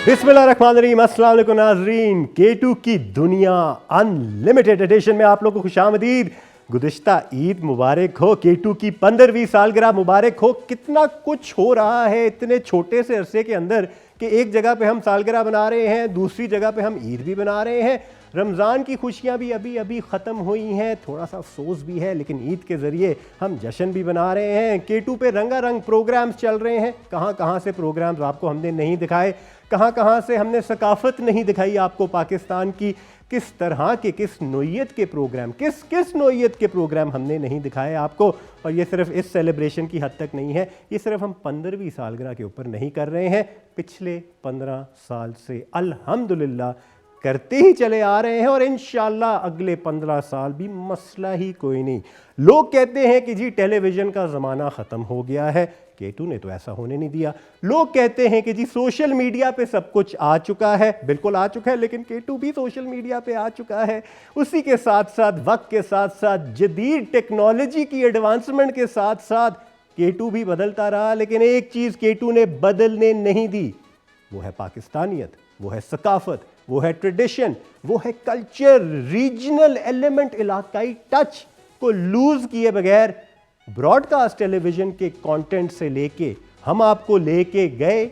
बिस्मिल्लाहिर्रहमानिर्रहीम, अस्सलाम वालेकुम नाज़रीन। K2 की दुनिया अनलिमिटेड एडिशन में आप लोगों को खुशामदीद। गुज़िश्ता ईद मुबारक हो, K2 की 15वीं सालगिरह मुबारक हो। कितना कुछ हो रहा है इतने छोटे से अरसे के अंदर कि एक जगह पे हम सालगिरह बना रहे हैं, दूसरी जगह पे हम ईद भी बना रहे हैं। रमज़ान की खुशियां भी अभी अभी ख़त्म हुई हैं, थोड़ा सा अफसोस भी है, लेकिन ईद के ज़रिए हम जश्न भी बना रहे हैं। K2 पे रंगारंग प्रोग्राम्स चल रहे हैं। कहाँ कहाँ से प्रोग्राम्स आपको हमने नहीं दिखाए, कहाँ कहाँ से हमने सकाफ़त नहीं दिखाई आपको पाकिस्तान की। किस तरह के, किस नोयत के प्रोग्राम, किस किस नोयत के प्रोग्राम हमने नहीं दिखाए आपको। और ये सिर्फ इस सेलिब्रेशन की हद तक नहीं है, ये सिर्फ हम 15वीं सालगिरह के ऊपर नहीं कर रहे हैं, पिछले 15 साल से अल्हम्दुलिल्लाह करते ही चले आ रहे हैं और इंशाअल्लाह अगले 15 साल भी मसला ही कोई नहीं। लोग कहते हैं कि जी टेलीविज़न का ज़माना ख़त्म हो गया है, K2 ने तो ऐसा होने नहीं दिया। लोग कहते हैं कि जी सोशल मीडिया पे सब कुछ आ चुका है, बिल्कुल आ चुका है, लेकिन K2 भी सोशल मीडिया पे आ चुका है। उसी के साथ साथ वक्त के साथ साथ जदीद टेक्नोलॉजी की एडवांसमेंट के साथ साथ K2 भी बदलता रहा, लेकिन एक चीज़ K2 ने बदलने नहीं दी, वो है पाकिस्तानियत, वो है सकाफत, वो है ट्रेडिशन, वो है कल्चर। रीजनल एलिमेंट, इलाकाई टच को लूज किए बगैर ब्रॉडकास्ट टेलीविजन के कंटेंट से लेके हम आपको लेके गए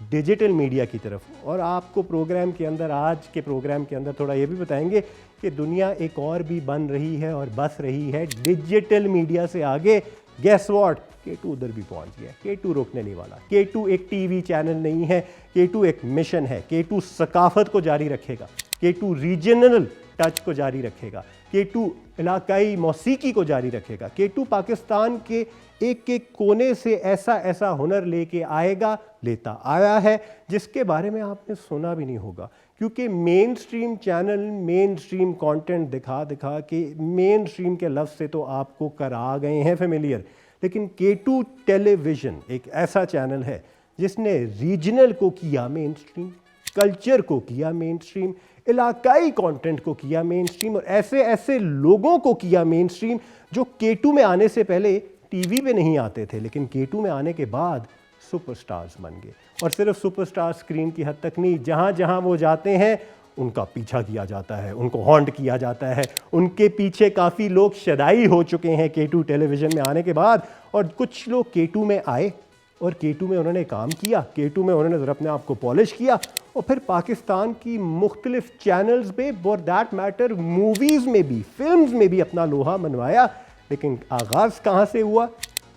डिजिटल मीडिया की तरफ। और आपको प्रोग्राम के अंदर, आज के प्रोग्राम के अंदर थोड़ा ये भी बताएंगे कि दुनिया एक और भी बन रही है और बस रही है डिजिटल मीडिया से आगे। गेस व्हाट, K2 उधर भी पहुंच गया। K2 रोकने नहीं वाला। K2 एक टीवी चैनल नहीं है, K2 एक मिशन है। K2 सकाफत को जारी रखेगा, K2 रीजनल टच को जारी रखेगा, K2 इलाकाई मौसीकी को जारी रखेगा। K2 पाकिस्तान के एक एक कोने से ऐसा ऐसा हुनर लेके आएगा, लेता आया है, जिसके बारे में आपने सुना भी नहीं होगा। क्योंकि main stream channel main stream content दिखा दिखा के मेन स्ट्रीम के लफ्ज़ से तो आपको करा गए हैं फेमिलियर, लेकिन K2 टेलीविज़न एक ऐसा चैनल है जिसने रीजनल को किया मेन स्ट्रीम, कल्चर को किया मेन स्ट्रीम, इलाकाई कंटेंट को किया मेन स्ट्रीम, और ऐसे ऐसे लोगों को किया मेन स्ट्रीम जो K2 में आने से पहले टीवी पे नहीं आते थे, लेकिन K2 में आने के बाद सुपरस्टार्स बन गए। और सिर्फ सुपरस्टार स्क्रीन की हद तक नहीं, जहाँ जहाँ वो जाते हैं उनका पीछा किया जाता है, उनको हॉन्ट किया जाता है। उनके पीछे काफ़ी लोग शदाई हो चुके हैं K2 टेलीविज़न में आने के बाद, और कुछ लोग K2 में आए और K2 में उन्होंने काम किया, K2 में उन्होंने ज़रा अपने आप को पॉलिश किया, और फिर पाकिस्तान की मुख्तलिफ चैनल्स पे, फॉर दैट मैटर मूवीज़ में भी, फिल्म्स में भी अपना लोहा मनवाया। लेकिन आगाज़ कहाँ से हुआ?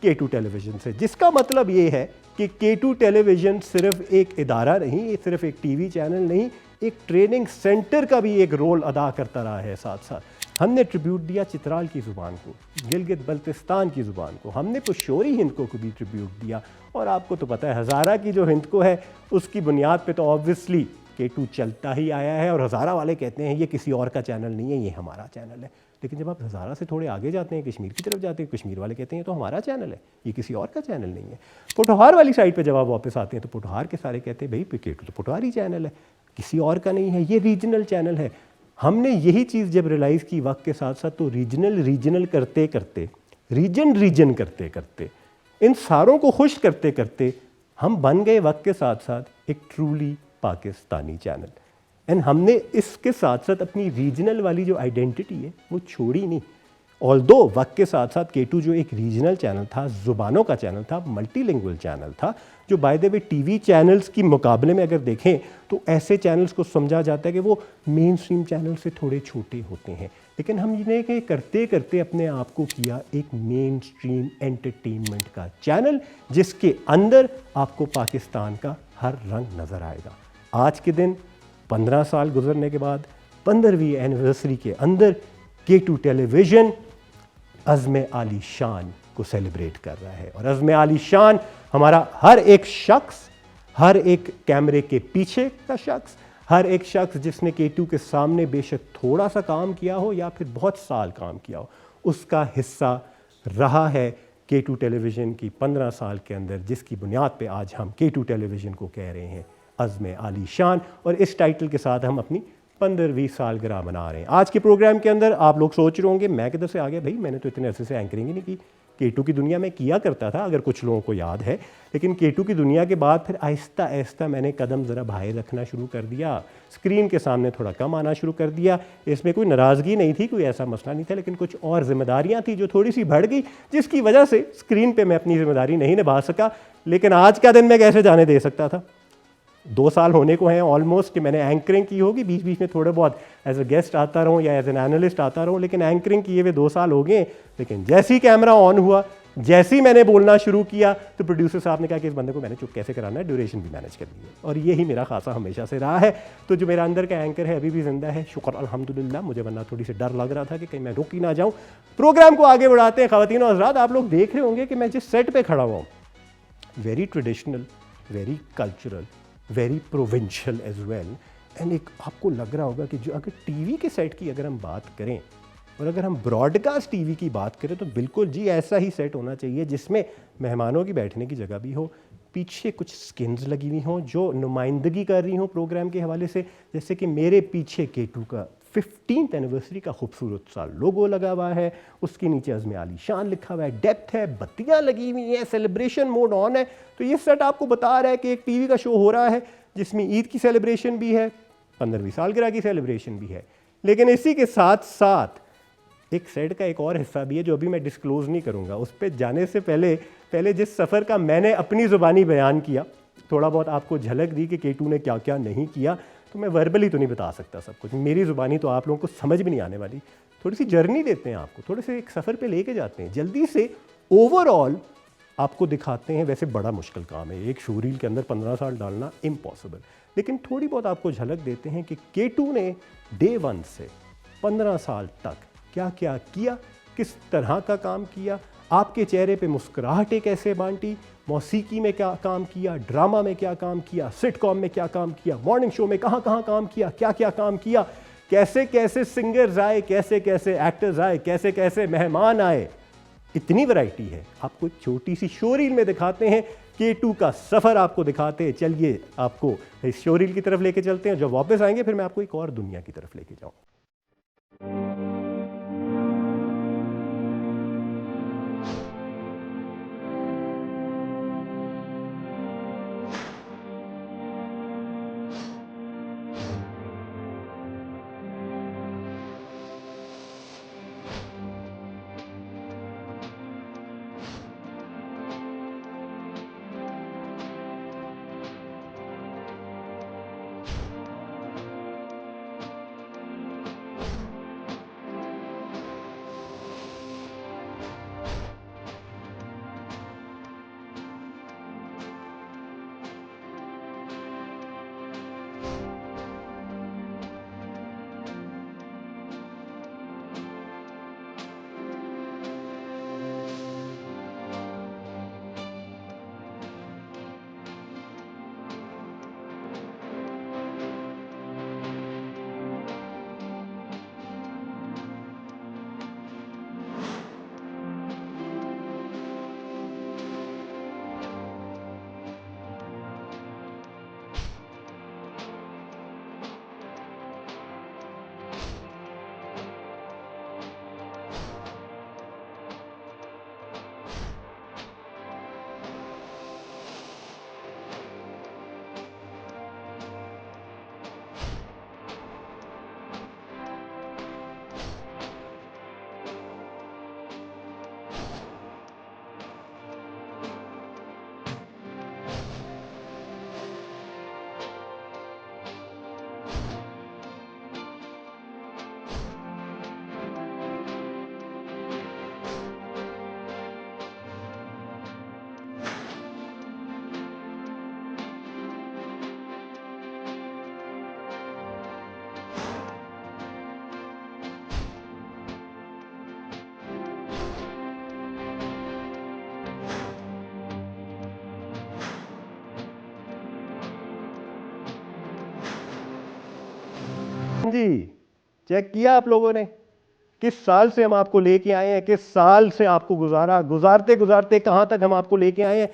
K2 टेलीविज़न से। जिसका मतलब ये है कि K2 टेलीविज़न सिर्फ एक इदारा नहीं, सिर्फ एक टीवी चैनल नहीं, एक ट्रेनिंग सेंटर का भी एक रोल अदा करता रहा है। साथ साथ हमने ट्रिब्यूट दिया चित्राल की ज़ुबान को, गिलगित बल्तिस्तान की ज़ुबान को, हमने पुशोरी हिंद को भी ट्रिब्यूट दिया। और आपको तो पता है हज़ारा की जो हिंद को है, उसकी बुनियाद पे तो ऑब्वियसली K2 चलता ही आया है। और हज़ारा वाले कहते हैं ये किसी और का चैनल नहीं है, ये हमारा चैनल है। लेकिन जब आप हज़ारा से थोड़े आगे जाते हैं, कश्मीर की तरफ जाते हैं, कश्मीर वाले कहते हैं ये तो हमारा चैनल है, ये किसी और का चैनल नहीं है। पोठोहार वाली साइड पे जब आप वापस आते हैं तो पोठोहार के सारे कहते हैं भाई K2 तो पोठोहारी चैनल है, किसी और का नहीं है, ये रीजनल चैनल है। हमने यही चीज़ जब रियलाइज़ की वक्त के साथ साथ, तो रीजनल करते करते, रीजन करते करते, इन सारों को खुश करते करते हम बन गए वक्त के साथ साथ एक ट्रूली पाकिस्तानी चैनल। एंड हमने इसके साथ साथ अपनी रीजनल वाली जो आइडेंटिटी है वो छोड़ी नहीं। ऑल्दो वक्त के साथ साथ K2 जो एक रीजनल चैनल था, ज़ुबानों का चैनल था, मल्टीलिंगुअल चैनल था, जो bye the way TV channels की मुकाबले में अगर देखें तो ऐसे चैनल्स को समझा जाता है कि वो मेन स्ट्रीम चैनल से थोड़े छोटे होते हैं। लेकिन हम इन्हें करते करते अपने आप को किया एक मेन स्ट्रीम एंटरटेनमेंट का चैनल, जिसके अंदर आपको पाकिस्तान का हर रंग नज़र आएगा। आज के दिन 15 साल गुजरने के बाद 15वीं एनिवर्सरी के अंदर K2 टेलीविज़न अज़्म आली शान को सेलिब्रेट कर रहा है। और अज़्म आली शान हमारा हर एक शख्स, हर एक कैमरे के पीछे का शख्स, हर एक शख्स जिसने K2 के सामने बेशक थोड़ा सा काम किया हो या फिर बहुत साल काम किया हो, उसका हिस्सा रहा है K2 टेलीविज़न की 15 साल के अंदर, जिसकी बुनियाद पे आज हम K2 टेलीविज़न को कह रहे हैं अज़्म आली शान। और इस टाइटल के साथ हम अपनी 15वीं सालगिरह मना रहे हैं। आज के प्रोग्राम के अंदर आप लोग सोच रहे होंगे मैं किधर से आ गया भाई, मैंने तो इतने अरसे से एंकरिंग ही नहीं की, K2 की दुनिया में किया करता था, अगर कुछ लोगों को याद है, लेकिन K2 की दुनिया के बाद फिर आहिस्ता आहिस्ता मैंने कदम ज़रा बाहर रखना शुरू कर दिया, स्क्रीन के सामने थोड़ा कम आना शुरू कर दिया। इसमें कोई नाराज़गी नहीं थी, कोई ऐसा मसला नहीं था, लेकिन कुछ और जिम्मेदारियाँ थी जो थोड़ी सी बढ़ गई, जिसकी वजह से स्क्रीन पर मैं अपनी जिम्मेदारी नहीं निभा सका। लेकिन आज का दिन मैं कैसे जाने दे सकता था। 2 साल होने को हैं ऑलमोस्ट कि मैंने एंकरिंग की होगी, बीच बीच में थोड़े बहुत एज अ गेस्ट आता रहूँ या एज एन एनालिस्ट आता रहूँ, लेकिन एंकरिंग किए हुए 2 साल हो गए। लेकिन जैसे ही कैमरा ऑन हुआ, जैसे ही मैंने बोलना शुरू किया, तो प्रोड्यूसर साहब ने कहा कि इस बंदे को मैंने चुप कैसे कराना है, ड्यूरेशन भी मैनेज करनी है। और यही मेरा खासा हमेशा से रहा है। तो जो मेरा अंदर का एंकर है अभी भी जिंदा है, शुक्र अल्हम्दुलिल्लाह। मुझे वरना थोड़ी सी डर लग रहा था कि कहीं मैं रुक ही ना जाऊँ। प्रोग्राम को आगे बढ़ाते हैं। ख़वातीन और हज़रात, आप लोग देख रहे होंगे कि मैं जिस सेट पर खड़ा हुआ हूँ, very traditional, very cultural, very provincial as well. And एक आपको लग रहा होगा कि जो अगर टीवी के सेट की अगर हम बात करें और अगर हम ब्रॉडकास्ट टीवी की बात करें, तो बिल्कुल जी ऐसा ही सेट होना चाहिए जिसमें मेहमानों की बैठने की जगह भी हो, पीछे कुछ स्किन्स लगी हुई हों जो नुमाइंदगी कर रही हों प्रोग्राम के हवाले से। जैसे कि मेरे पीछे K2 का 15th एनिवर्सरी का खूबसूरत सा लोगो लगा हुआ है, उसके नीचे अज़्म आली शान लिखा हुआ है, डेप्थ है, बत्तियां लगी हुई हैं, सेलिब्रेशन मोड ऑन है। तो ये सेट आपको बता रहा है कि एक टीवी का शो हो रहा है जिसमें ईद की सेलिब्रेशन भी है, 15वीं सालगिरह की सेलिब्रेशन भी है। लेकिन इसी के साथ साथ एक सेट का एक और हिस्सा भी है जो अभी मैं डिस्क्लोज़ नहीं करूँगा। उस पर जाने से पहले जिस सफ़र का मैंने अपनी ज़ुबानी बयान किया, थोड़ा बहुत आपको झलक दी कि K2 ने क्या क्या नहीं किया, तो मैं वर्बली तो नहीं बता सकता सब कुछ, मेरी ज़ुबानी तो आप लोगों को समझ भी नहीं आने वाली। थोड़ी सी जर्नी देते हैं आपको, थोड़े से एक सफ़र पे लेके जाते हैं, जल्दी से ओवरऑल आपको दिखाते हैं। वैसे बड़ा मुश्किल काम है, एक शो रील के अंदर 15 साल डालना इम्पॉसिबल, लेकिन थोड़ी बहुत आपको झलक देते हैं कि K2 ने डे 1 से 15 साल तक क्या क्या किया, किस तरह का काम किया, आपके चेहरे पे मुस्कुराहटें कैसे बांटी, मौसीकी में क्या काम किया, ड्रामा में क्या काम किया, सिटकॉम में क्या काम किया, मॉर्निंग शो में कहाँ कहाँ काम किया, क्या क्या काम किया, कैसे कैसे सिंगर्स आए, कैसे कैसे एक्टर्स आए, कैसे कैसे मेहमान आए। इतनी वैरायटी है। आपको एक छोटी सी शो रील में दिखाते हैं, K2 का सफ़र आपको दिखाते हैं। चलिए आपको इस शो रील की तरफ लेके चलते हैं। जब वापस आएंगे फिर मैं आपको एक और दुनिया की तरफ लेके जाऊँ। जी, चेक किया आप लोगों ने, किस साल से हम आपको लेके आए हैं, किस साल से आपको गुजारते गुजारते कहाँ तक हम आपको लेके आए हैं।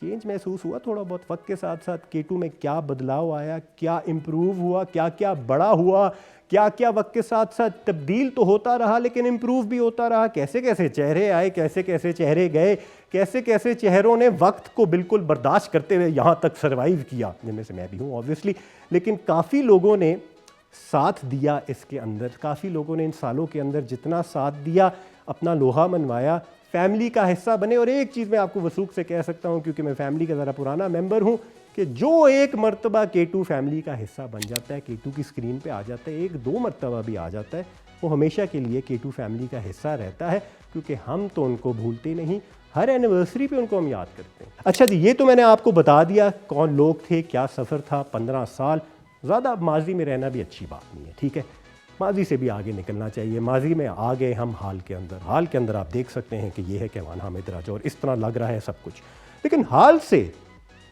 चेंज महसूस हुआ थोड़ा बहुत वक्त के साथ साथ। K2 में क्या बदलाव आया, क्या इम्प्रूव हुआ, क्या क्या बड़ा हुआ, क्या क्या वक्त के साथ साथ तब्दील तो होता रहा लेकिन इम्प्रूव भी होता रहा। कैसे कैसे चेहरे आए, कैसे कैसे चेहरे गए, कैसे कैसे चेहरों ने वक्त को बिल्कुल बर्दाश्त करते हुए यहाँ तक सर्वाइव किया, जिनमें से मैं भी हूँ ऑब्वियसली। लेकिन काफ़ी लोगों ने साथ दिया इसके अंदर, काफ़ी लोगों ने इन सालों के अंदर जितना साथ दिया, अपना लोहा मनवाया, फैमिली का हिस्सा बने। और एक चीज़ मैं आपको वसूख से कह सकता हूँ, क्योंकि मैं फैमिली का ज़रा पुराना मेंबर हूँ, कि जो एक मर्तबा K2 फैमिली का हिस्सा बन जाता है, K2 की स्क्रीन पे आ जाता है, एक दो मर्तबा भी आ जाता है, वो हमेशा के लिए K2 फैमिली का हिस्सा रहता है, क्योंकि हम तो उनको भूलते नहीं, हर एनिवर्सरी पे उनको हम याद करते हैं। अच्छा जी, ये तो मैंने आपको बता दिया कौन लोग थे, क्या सफ़र था, 15 साल। ज़्यादा माजी में रहना भी अच्छी बात नहीं है, ठीक है, माजी से भी आगे निकलना चाहिए। माजी में आ गए हम हाल के अंदर, हाल के अंदर आप देख सकते हैं कि ये है कैवान हामिद राजा और इस तरह लग रहा है सब कुछ। लेकिन हाल से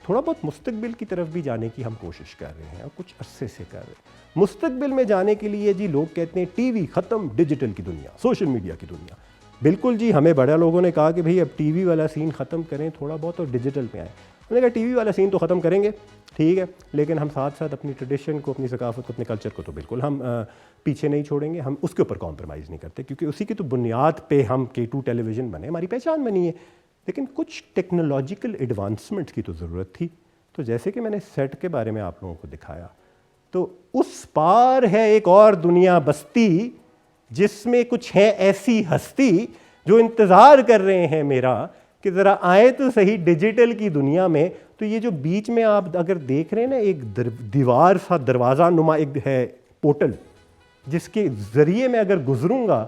थोड़ा बहुत मुस्तकबिल की तरफ भी जाने की हम कोशिश कर रहे हैं और कुछ अरसे से कर रहे हैं। मुस्तकबिल में जाने के लिए जी लोग कहते हैं टीवी ख़त्म, डिजिटल की दुनिया, सोशल मीडिया की दुनिया। बिल्कुल जी, हमें बड़े लोगों ने कहा कि भाई अब टीवी वाला सीन ख़त्म करें थोड़ा बहुत और डिजिटल पे आए। मैंने कहा टीवी वाला सीन तो ख़त्म करेंगे, ठीक है, लेकिन हम साथ साथ अपनी ट्रेडिशन को, अपनी सकाफत को, अपने कल्चर को तो बिल्कुल हम पीछे नहीं छोड़ेंगे। हम उसके ऊपर कॉम्प्रोमाइज़ नहीं करते, क्योंकि उसी की तो बुनियाद पे हम K2 टेलीविज़न बने, हमारी पहचान बनी है। लेकिन कुछ टेक्नोलॉजिकल एडवांसमेंट की तो ज़रूरत थी। तो जैसे कि मैंने सेट के बारे में आप लोगों को दिखाया, तो उस पार है एक और दुनिया बस्ती, जिसमें कुछ है ऐसी हस्ती जो इंतज़ार कर रहे हैं मेरा कि ज़रा आए तो सही डिजिटल की दुनिया में। तो ये जो बीच में आप अगर देख रहे हैं ना, एक दीवार सा दरवाज़ा नुमा एक है पोर्टल, जिसके ज़रिए मैं अगर गुजरूंगा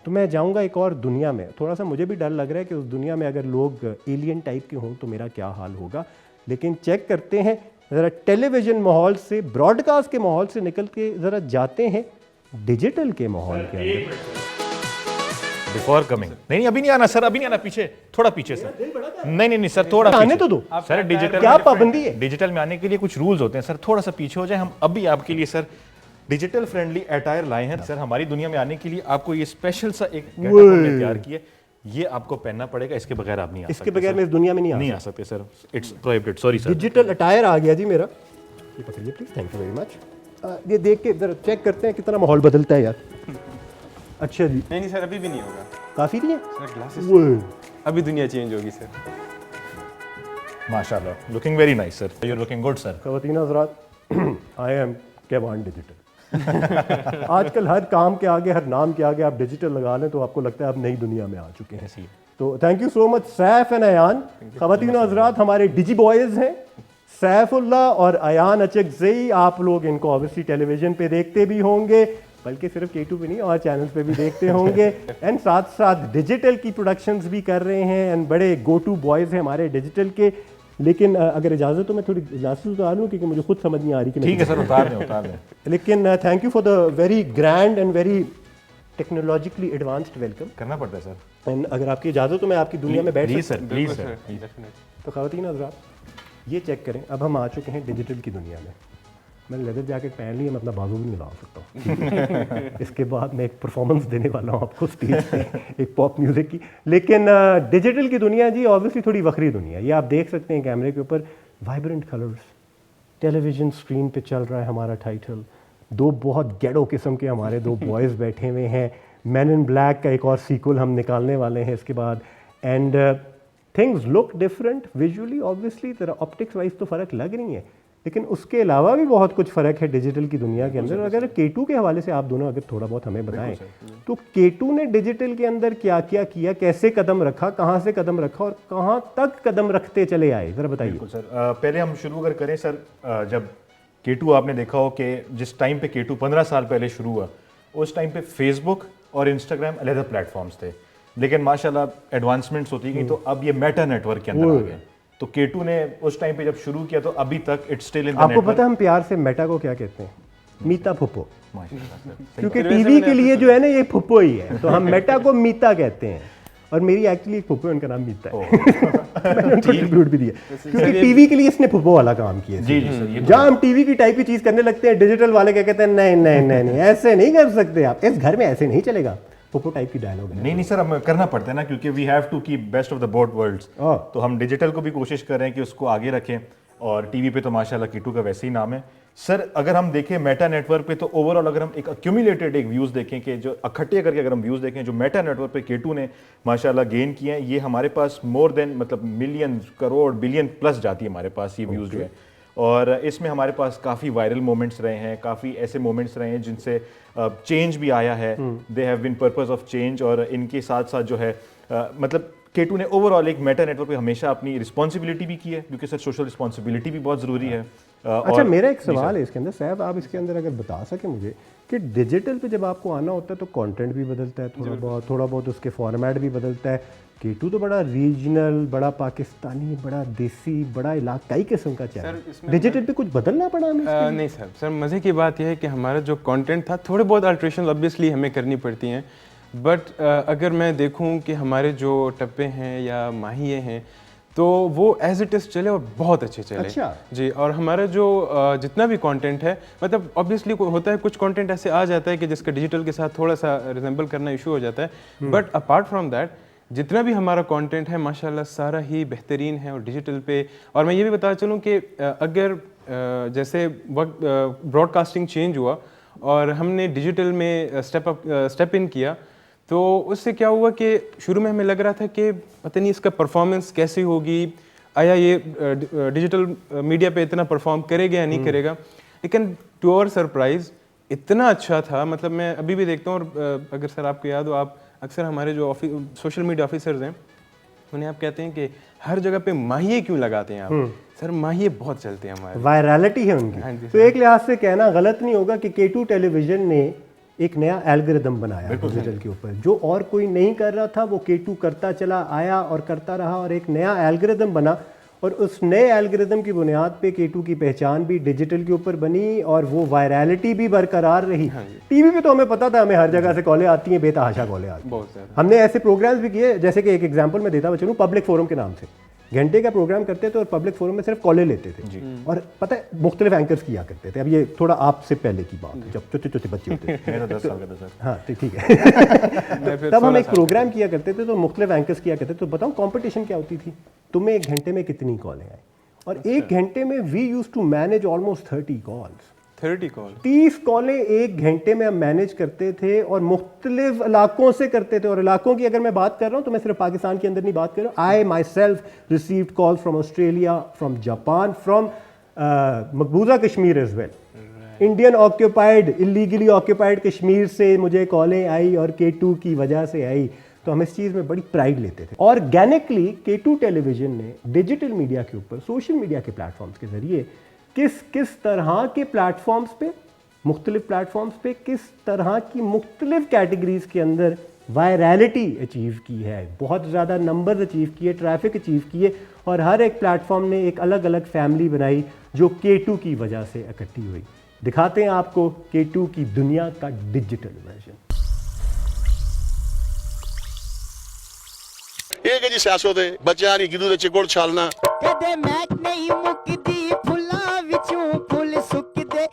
तो मैं जाऊंगा एक और दुनिया में। थोड़ा सा मुझे भी डर लग रहा है कि उस दुनिया में अगर लोग एलियन टाइप के हों तो मेरा क्या हाल होगा। लेकिन चेक करते हैं ज़रा, टेलीविज़न माहौल से, ब्रॉडकास्ट के माहौल से निकल के ज़रा जाते हैं डिजिटल के माहौल के अंदर। बिफोर कमिंग नहीं अभी नहीं आना सर, अभी नहीं आना, पीछे थोड़ा पीछे सर। नहीं सर, थोड़ा आने तो दो सर। डिजिटल क्या पाबंदी है? डिजिटल में आने के लिए कुछ रूल्स होते हैं सर, थोड़ा सा पीछे हो जाए। हम अभी आपके लिए सर डिजिटल फ्रेंडली अटायर लाए हैं सर। हमारी दुनिया में आने के लिए आपको ये स्पेशल सा एक गेटअप हमने तैयार किया, ये आपको पहनना पड़ेगा, इसके बगैर आप नहीं आ सकते। इसके बगैर मैं इस दुनिया में नहीं आ सकते sir, it's prohibited, sorry sir. Digital attire आ गया जी मेरा, ये पकड़िए please, thank you very much. ये देख के जरा चेक करते हैं कितना माहौल बदलता है यार। अच्छा जी, नहीं सर, अभी भी नहीं होगा, काफी नहीं है सर ग्लासेस, अभी दुनिया चेंज होगी सर। माशाल्लाह, looking very nice sir, you are looking good sir. ख़वातीन हज़रात, आई एम कैवान डिजिटल। आजकल हर काम के आगे, हर नाम के आगे आप डिजिटल लगा लें तो आपको लगता है आप नई दुनिया में आ चुके हैं। तो thank you so much Saif and Ayan. ख़वातीन हज़रात, हमारे डिजी बॉयज़ हैं सैफुल्लाह और अयान अचकज़ई। आप लोग इनको ऑब्वियसली टेलीविज़न पे देखते भी होंगे, बल्कि सिर्फ K2 पे नहीं और चैनल्स पे भी देखते होंगे। एंड साथ साथ डिजिटल की प्रोडक्शंस भी कर रहे हैं एंड बड़े गो टू बॉयज़ हैं हमारे डिजिटल के। लेकिन अगर इजाज़त तो मैं थोड़ी ग्लासेस उतार लूँ, क्योंकि मुझे खुद समझ नहीं आ रही कि ठीक है सर, उतार दें। लेकिन thank you for the very grand and very technologically advanced welcome. करना पड़ता है सर। एंड अगर आपकी इजाज़त तो मैं आपकी दुनिया में बैठ सर, प्लीज सर। तो ख़वातीन हज़रात, ये चेक करें, अब हम आ चुके हैं डिजिटल की दुनिया में। मैंने लेदर जैकेट पहन ली है, मैं अपना बाजू भी नहीं ला सकता हूँ। इसके बाद मैं एक परफॉर्मेंस देने वाला हूँ आपको स्टेज पे, एक पॉप म्यूज़िक की। लेकिन डिजिटल की दुनिया जी ऑब्वियसली थोड़ी वक्री दुनिया है। ये आप देख सकते हैं कैमरे के ऊपर, वाइब्रेंट कलर्स, टेलीविज़न स्क्रीन पे चल रहा है हमारा टाइटल, दो बहुत गैडो किस्म के हमारे दो बॉयज़ बैठे हुए हैं। मैन इन ब्लैक का एक और सीक्वल हम निकालने वाले हैं इसके बाद। And things look different visually, obviously तेरा ऑप्टिक्स वाइज तो फ़र्क लग रही है, लेकिन उसके अलावा भी बहुत कुछ फ़र्क है डिजिटल की दुनिया के अंदर। अगर K2 के हवाले से आप दोनों अगर थोड़ा बहुत हमें बताएं तो K2 ने डिजिटल के अंदर क्या क्या किया, कैसे कदम रखा, कहाँ से कदम रखा और कहाँ तक कदम रखते चले आए, ज़रा बताइए। बिल्कुल सर, पहले हम शुरू अगर करें सर, जब K2 आपने देखा हो कि जिस टाइम पे K2 15 साल पहले शुरू हुआ, उस टाइम पे फेसबुक और इंस्टाग्राम अलग प्लेटफॉर्म्स थे, लेकिन माशाल्लाह एडवांसमेंट्स होती गई, तो अब ये मेटा नेटवर्क के अंदर आ गए। तो K2 ने उस टाइम पे जब शुरू किया तो अभी तक it's still in the network. आपको पता है हम प्यार से मेटा को क्या कहते हैं? मीता फुप्पो। क्योंकि टीवी के लिए जो है ना ये फुप्पो ही है, तो हम मेटा को मीता कहते हैं। और मेरी एक्चुअली एक फुप्पो, उनका नाम मीता है। मैंने उनको ट्रिब्यूट भी दिया, क्योंकि टीवी के लिए इसने फुप्पो वाला काम किया। जी जी सर, जहाँ हम टीवी की टाइप की चीज़ करने लगते हैं, डिजिटल वाले क्या कहते हैं, नहीं नहीं नहीं नहीं ऐसे नहीं कर सकते आप, इस घर में ऐसे नहीं चलेगा। फुप्पो टाइप की डायलॉग है। नहीं सर, हमें करना पड़ता है ना, क्योंकि we have to keep best of the both worlds. तो हम डिजिटल को भी कोशिश कर रहे हैं कि उसको आगे रखें, और टीवी पे तो माशाल्लाह K2 का वैसे ही नाम है। सर अगर हम देखें मेटा नेटवर्क पे, तो ओवरऑल अगर हम एक अक्यूमुलेटेड एक व्यूज देखें कि जो इकट्ठे करके अगर हम व्यूज देखें, जो मेटा नेटवर्क पे K2 ने माशाल्लाह गेन किए हैं, ये हमारे पास मोर देन मतलब मिलियन, करोड़, बिलियन प्लस जाती है हमारे पास ये व्यूज जो है। और इसमें हमारे पास काफ़ी वायरल मोमेंट्स रहे हैं, काफ़ी ऐसे मोमेंट्स रहे हैं जिनसे चेंज भी आया है, they have been purpose of change. और इनके साथ साथ जो है मतलब K2 ने ओवरऑल एक मेटा नेटवर्क पे हमेशा अपनी रिस्पॉन्सिबिलिटी भी की है, क्योंकि सर सोशल रिस्पॉन्सिबिलिटी भी बहुत ज़रूरी है। अच्छा, मेरा एक सवाल है इसके अंदर साहब, आप इसके अंदर अगर बता सकें मुझे कि डिजिटल पे जब आपको आना होता है तो कंटेंट भी बदलता है, थोड़ा बहुत उसके फॉर्मेट भी बदलता है। K2 तो बड़ा रीजनल, बड़ा पाकिस्तानी, बड़ा देसी, बड़ा इलाकाई किस्म का चैनल, डिजिटल पे कुछ बदलना पड़ा हमें? नहीं सर, मज़े की बात यह है कि हमारा जो कंटेंट था, थोड़े बहुत अल्ट्रेशन ऑब्वियसली हमें करनी पड़ती हैं, बट अगर मैं देखूं कि हमारे जो टप्पे हैं या माहिए हैं तो वो एज इट इज़ चले और बहुत अच्छे चले। अच्छा जी, और हमारा जो जितना भी कंटेंट है, मतलब ऑब्वियसली होता है कुछ कंटेंट ऐसे आ जाता है कि जिसका डिजिटल के साथ थोड़ा सा रिजेंबल करना इशू हो जाता है, बट अपार्ट फ्रॉम दैट जितना भी हमारा कंटेंट है माशाल्लाह सारा ही बेहतरीन है और डिजिटल पे। और मैं ये भी बता चलूँ कि अगर जैसे वक्त ब्रॉडकास्टिंग चेंज हुआ और हमने डिजिटल में स्टेप इन किया, तो उससे क्या हुआ कि शुरू में हमें लग रहा था कि पता नहीं इसका परफॉर्मेंस कैसी होगी, आया ये डिजिटल मीडिया पे इतना परफॉर्म करेगा या नहीं करेगा, लेकिन टू आवर सरप्राइज इतना अच्छा था। मतलब मैं अभी भी देखता हूँ, और अगर सर आपको याद हो, आप अक्सर हमारे जो सोशल मीडिया ऑफिसर्स हैं उन्हें आप कहते हैं कि हर जगह पे माहिए क्यों लगाते हैं आप? सर माहिए बहुत चलते हैं हमारे, वायरलिटी है उनकी। तो एक लिहाज से कहना गलत नहीं होगा कि K2 टेलीविजन ने एक नया एल्गोरिदम बनाया डिजिटल के ऊपर, जो और कोई नहीं कर रहा था वो K2 करता चला आया और करता रहा, और एक नया एल्गोरिदम बना, और उस नए एल्गोरिदम की बुनियाद पे K2 की पहचान भी डिजिटल के ऊपर बनी और वो वायरलिटी भी बरकरार रही। टीवी पे तो हमें पता था, हमें हर जगह से कॉलें आती हैं, बेतहाशा कॉलें आती हैं, बहुत ज़्यादा। हमने ऐसे प्रोग्राम्स भी किए, जैसे कि एक एग्जांपल मैं देता चलूँ, पब्लिक फोरम के नाम से घंटे का प्रोग्राम करते थे और पब्लिक फोरम में सिर्फ कॉलें लेते थे, और पता है मुख्तलिफ एंकर्स किया करते थे। अब ये थोड़ा आपसे पहले की बात है, जब छोटे छोटे बच्चे होते थे। मेरा 10 साल का था सर। हाँ तो ठीक है। तब हम एक प्रोग्राम किया करते थे तो मुख्तलिफ एंकर्स किया करते थे। तो बताओ कंपटीशन क्या होती थी, तुम्हें एक घंटे में कितनी कॉलें आई, और एक घंटे में we used to manage almost 30 calls. 30 call, 30 कॉलें एक घंटे में हम मैनेज करते थे, और मुख्तलिफ इलाकों से करते थे। और इलाकों की अगर मैं बात कर रहा हूँ तो मैं सिर्फ पाकिस्तान के अंदर नहीं बात कर रहा हूँ। I myself received calls from Australia, from Japan, from मकबूजा Kashmir as well. Indian occupied, illegally occupied Kashmir से मुझे कॉलें आई और K2 की वजह से आई। तो हम इस चीज़ में बड़ी प्राइड लेते थे। ऑर्गेनिकली K2 टेलीविजन ने डिजिटल मीडिया के ऊपर, सोशल मीडिया के प्लेटफॉर्म्स के जरिए किस तरह के प्लेटफॉर्म्स पे, मुख्तलिफ प्लेटफॉर्म्स पे किस तरह की मुख्तलिफ कैटेगरीज के अंदर वायरलिटी अचीव की है, बहुत ज़्यादा नंबर अचीव किए, ट्रैफिक अचीव किए, और हर एक प्लेटफॉर्म ने एक अलग अलग फैमिली बनाई जो K2 की वजह से इकट्ठी हुई। दिखाते हैं आपको K2 की दुनिया का डिजिटल वर्जन। ਇਹ ਕਿ ਜੀ ਸਿਆਸਤ ਹੈ ਬੱਚਿਆਂ ਦੀ ਗਿੱਦੂ ਦੇ ਚਿਕੋੜ ਛਾਲਣਾ ਕਦੇ ਮੈਚ ਨਹੀਂ ਮੁੱਕਦੀ ਫੁੱਲਾਂ ਵਿੱਚੋਂ ਫੁੱਲ ਸੁੱਕਦੇ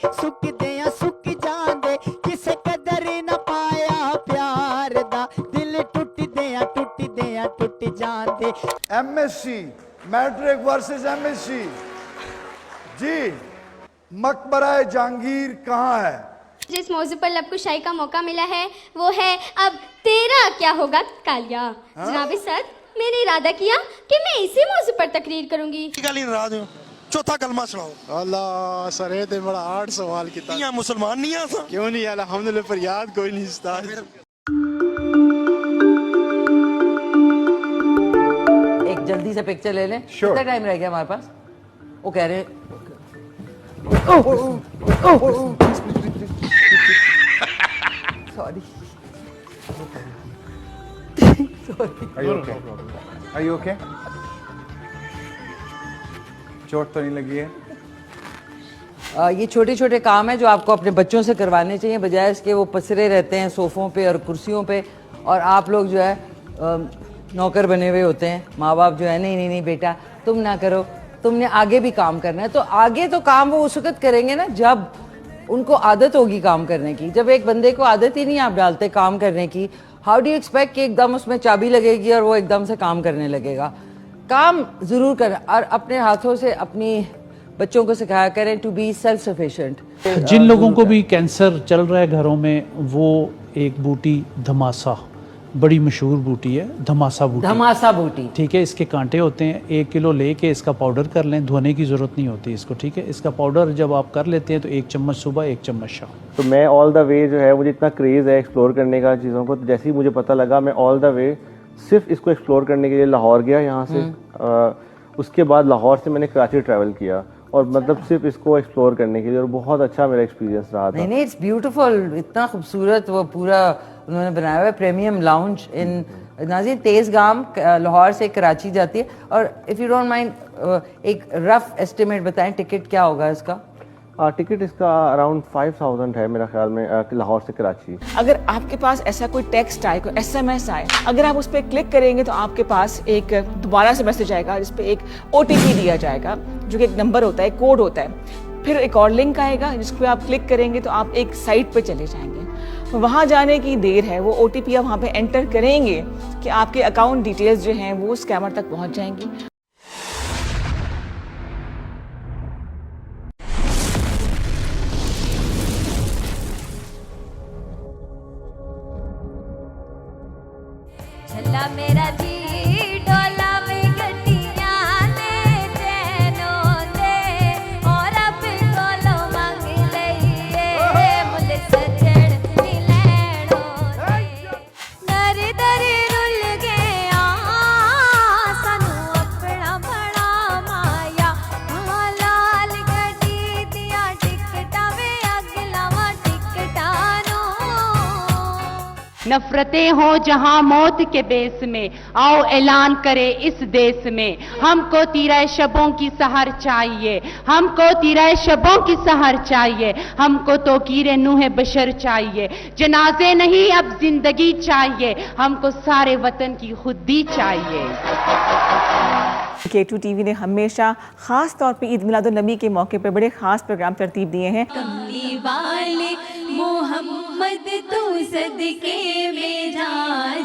ਆ ਸੁੱਕ ਜਾਂਦੇ ਕਿਸੇ ਕਦਰ ਨਾ ਪਾਇਆ ਪਿਆਰ ਦਾ ਦਿਲ ਟੁੱਟਦੇ ਆ ਟੁੱਟ ਜਾਂਦੇ। MSc मैट्रिक वर्सेस MSc जी, मकबरा जहांगीर कहाँ है? जिस मौजू पर लबकुशाई का मौका मिला है वो है अब तेरा क्या होगा कालिया। जनाबे सर, मैंने इरादा किया कि मैं इसी मौजू पर तकरीर करूंगी। ਗੱਲ ਹੀ ਨਾਰਾਜ਼ ਹੋ ਚੌਥਾ ਕਲਮਾ ਸੁਣਾਓ। अल्लाह सर ये तो बड़ा हार्ड सवाल किया। ਧੀਆਂ ਮੁਸਲਮਾਨ ਨਹੀਂ ਆ ਸਾਂ क्यों नहीं अल्हम्दुलिल्लाह, पर याद कोई नहीं उस्ताद। एक जल्दी से पिक्चर ले लें। कितना टाइम रह गया हमारे पास? वो कह रहे सॉरी Are you okay? चोट तो नहीं लगी है? ये छोटे छोटे काम है जो आपको अपने बच्चों से करवाने चाहिए, बजाय इसके वो पसरे रहते हैं सोफ़ों पे और कुर्सियों पे, और आप लोग जो है नौकर बने हुए होते हैं। माँ बाप जो है नहीं बेटा तुम ना करो, तुमने आगे भी काम करना है। तो आगे तो काम वो उस वक्त करेंगे ना जब उनको आदत होगी काम करने की। जब एक बंदे को आदत ही नहीं आप डालते काम करने की, हाउ डू यू एक्सपेक्ट कि एकदम उसमें चाबी लगेगी और वो एकदम से काम करने लगेगा? काम ज़रूर करना, और अपने हाथों से अपनी बच्चों को सिखाया करें टू बी सेल्फ सफिशिएंट। जिन लोगों को भी कैंसर चल रहा है घरों में, वो एक बूटी धमासा, बड़ी मशहूर बूटी है धमासा बूटी। धमासा बूटी, ठीक है। इसके कांटे होते हैं, 1 किलो लेके इसका पाउडर कर लें, धोने की ज़रूरत नहीं होती इसको, ठीक है। इसका पाउडर जब आप कर लेते हैं तो 1 चम्मच सुबह 1 चम्मच शाम। तो मैं ऑल द वे जो है, मुझे इतना क्रेज़ है एक्सप्लोर करने का चीज़ों को, तो जैसे ही मुझे पता लगा मैं ऑल द वे सिर्फ इसको एक्सप्लोर करने के लिए लाहौर गया यहाँ से। उसके बाद लाहौर से मैंने कराची ट्रैवल किया और मतलब सिर्फ इसको एक्सप्लोर करने के लिए, और बहुत अच्छा मेरा एक्सपीरियंस रहा था। नहीं, इट्स ब्यूटीफुल, इतना खूबसूरत वो पूरा उन्होंने बनाया हुआ है। प्रीमियम लाउंज इन नाज़रीन तेज़ गाम लाहौर से कराची जाती है। और इफ़ यू डोंट माइंड एक रफ एस्टिमेट बताएं, टिकट क्या होगा इसका? टिकट इसका अराउंड 5000 है मेरा ख्याल में, लाहौर से कराची। अगर आपके पास ऐसा कोई टेक्स्ट आए, कोई SMS आए, अगर आप उस पर क्लिक करेंगे तो आपके पास एक दोबारा से मैसेज आएगा जिस पे एक OTP दिया जाएगा, जो कि एक नंबर होता है, कोड होता है। फिर एक और लिंक आएगा जिस पर आप क्लिक करेंगे तो आप एक साइट पे चले जाएंगे। वहाँ जाने की देर है, वो OTP आप वहाँ पे एंटर करेंगे कि आपके अकाउंट डिटेल्स जो हैं वो स्कैमर तक पहुँच जाएंगी। झल्ला मेरा जी डोला में गड्डियां ने चैनों दे और अब गोलो मांग लईए मुल सजण नी लैणों दे दर दर रुल गया सानू अपना बड़ा माया लाल गड्डी दिया टिकटां वे अग लावां टिकटां नूं। नफरतें हो जहां मौत के बेस में, आओ ऐलान करे इस देश में, हमको तीरा शबों की सहर चाहिए, हमको तीरा शबों की सहर चाहिए, हमको तो कीरे नूहे बशर चाहिए, जनाजे नहीं अब जिंदगी चाहिए, हमको सारे वतन की खुदी चाहिए। K2 TV ने हमेशा ख़ास तौर पे ईद मिलादुन्नबी के मौके पे बड़े ख़ास प्रोग्राम तरतीब दिए हैं। कमली वाले मोहम्मद तू सदके में जा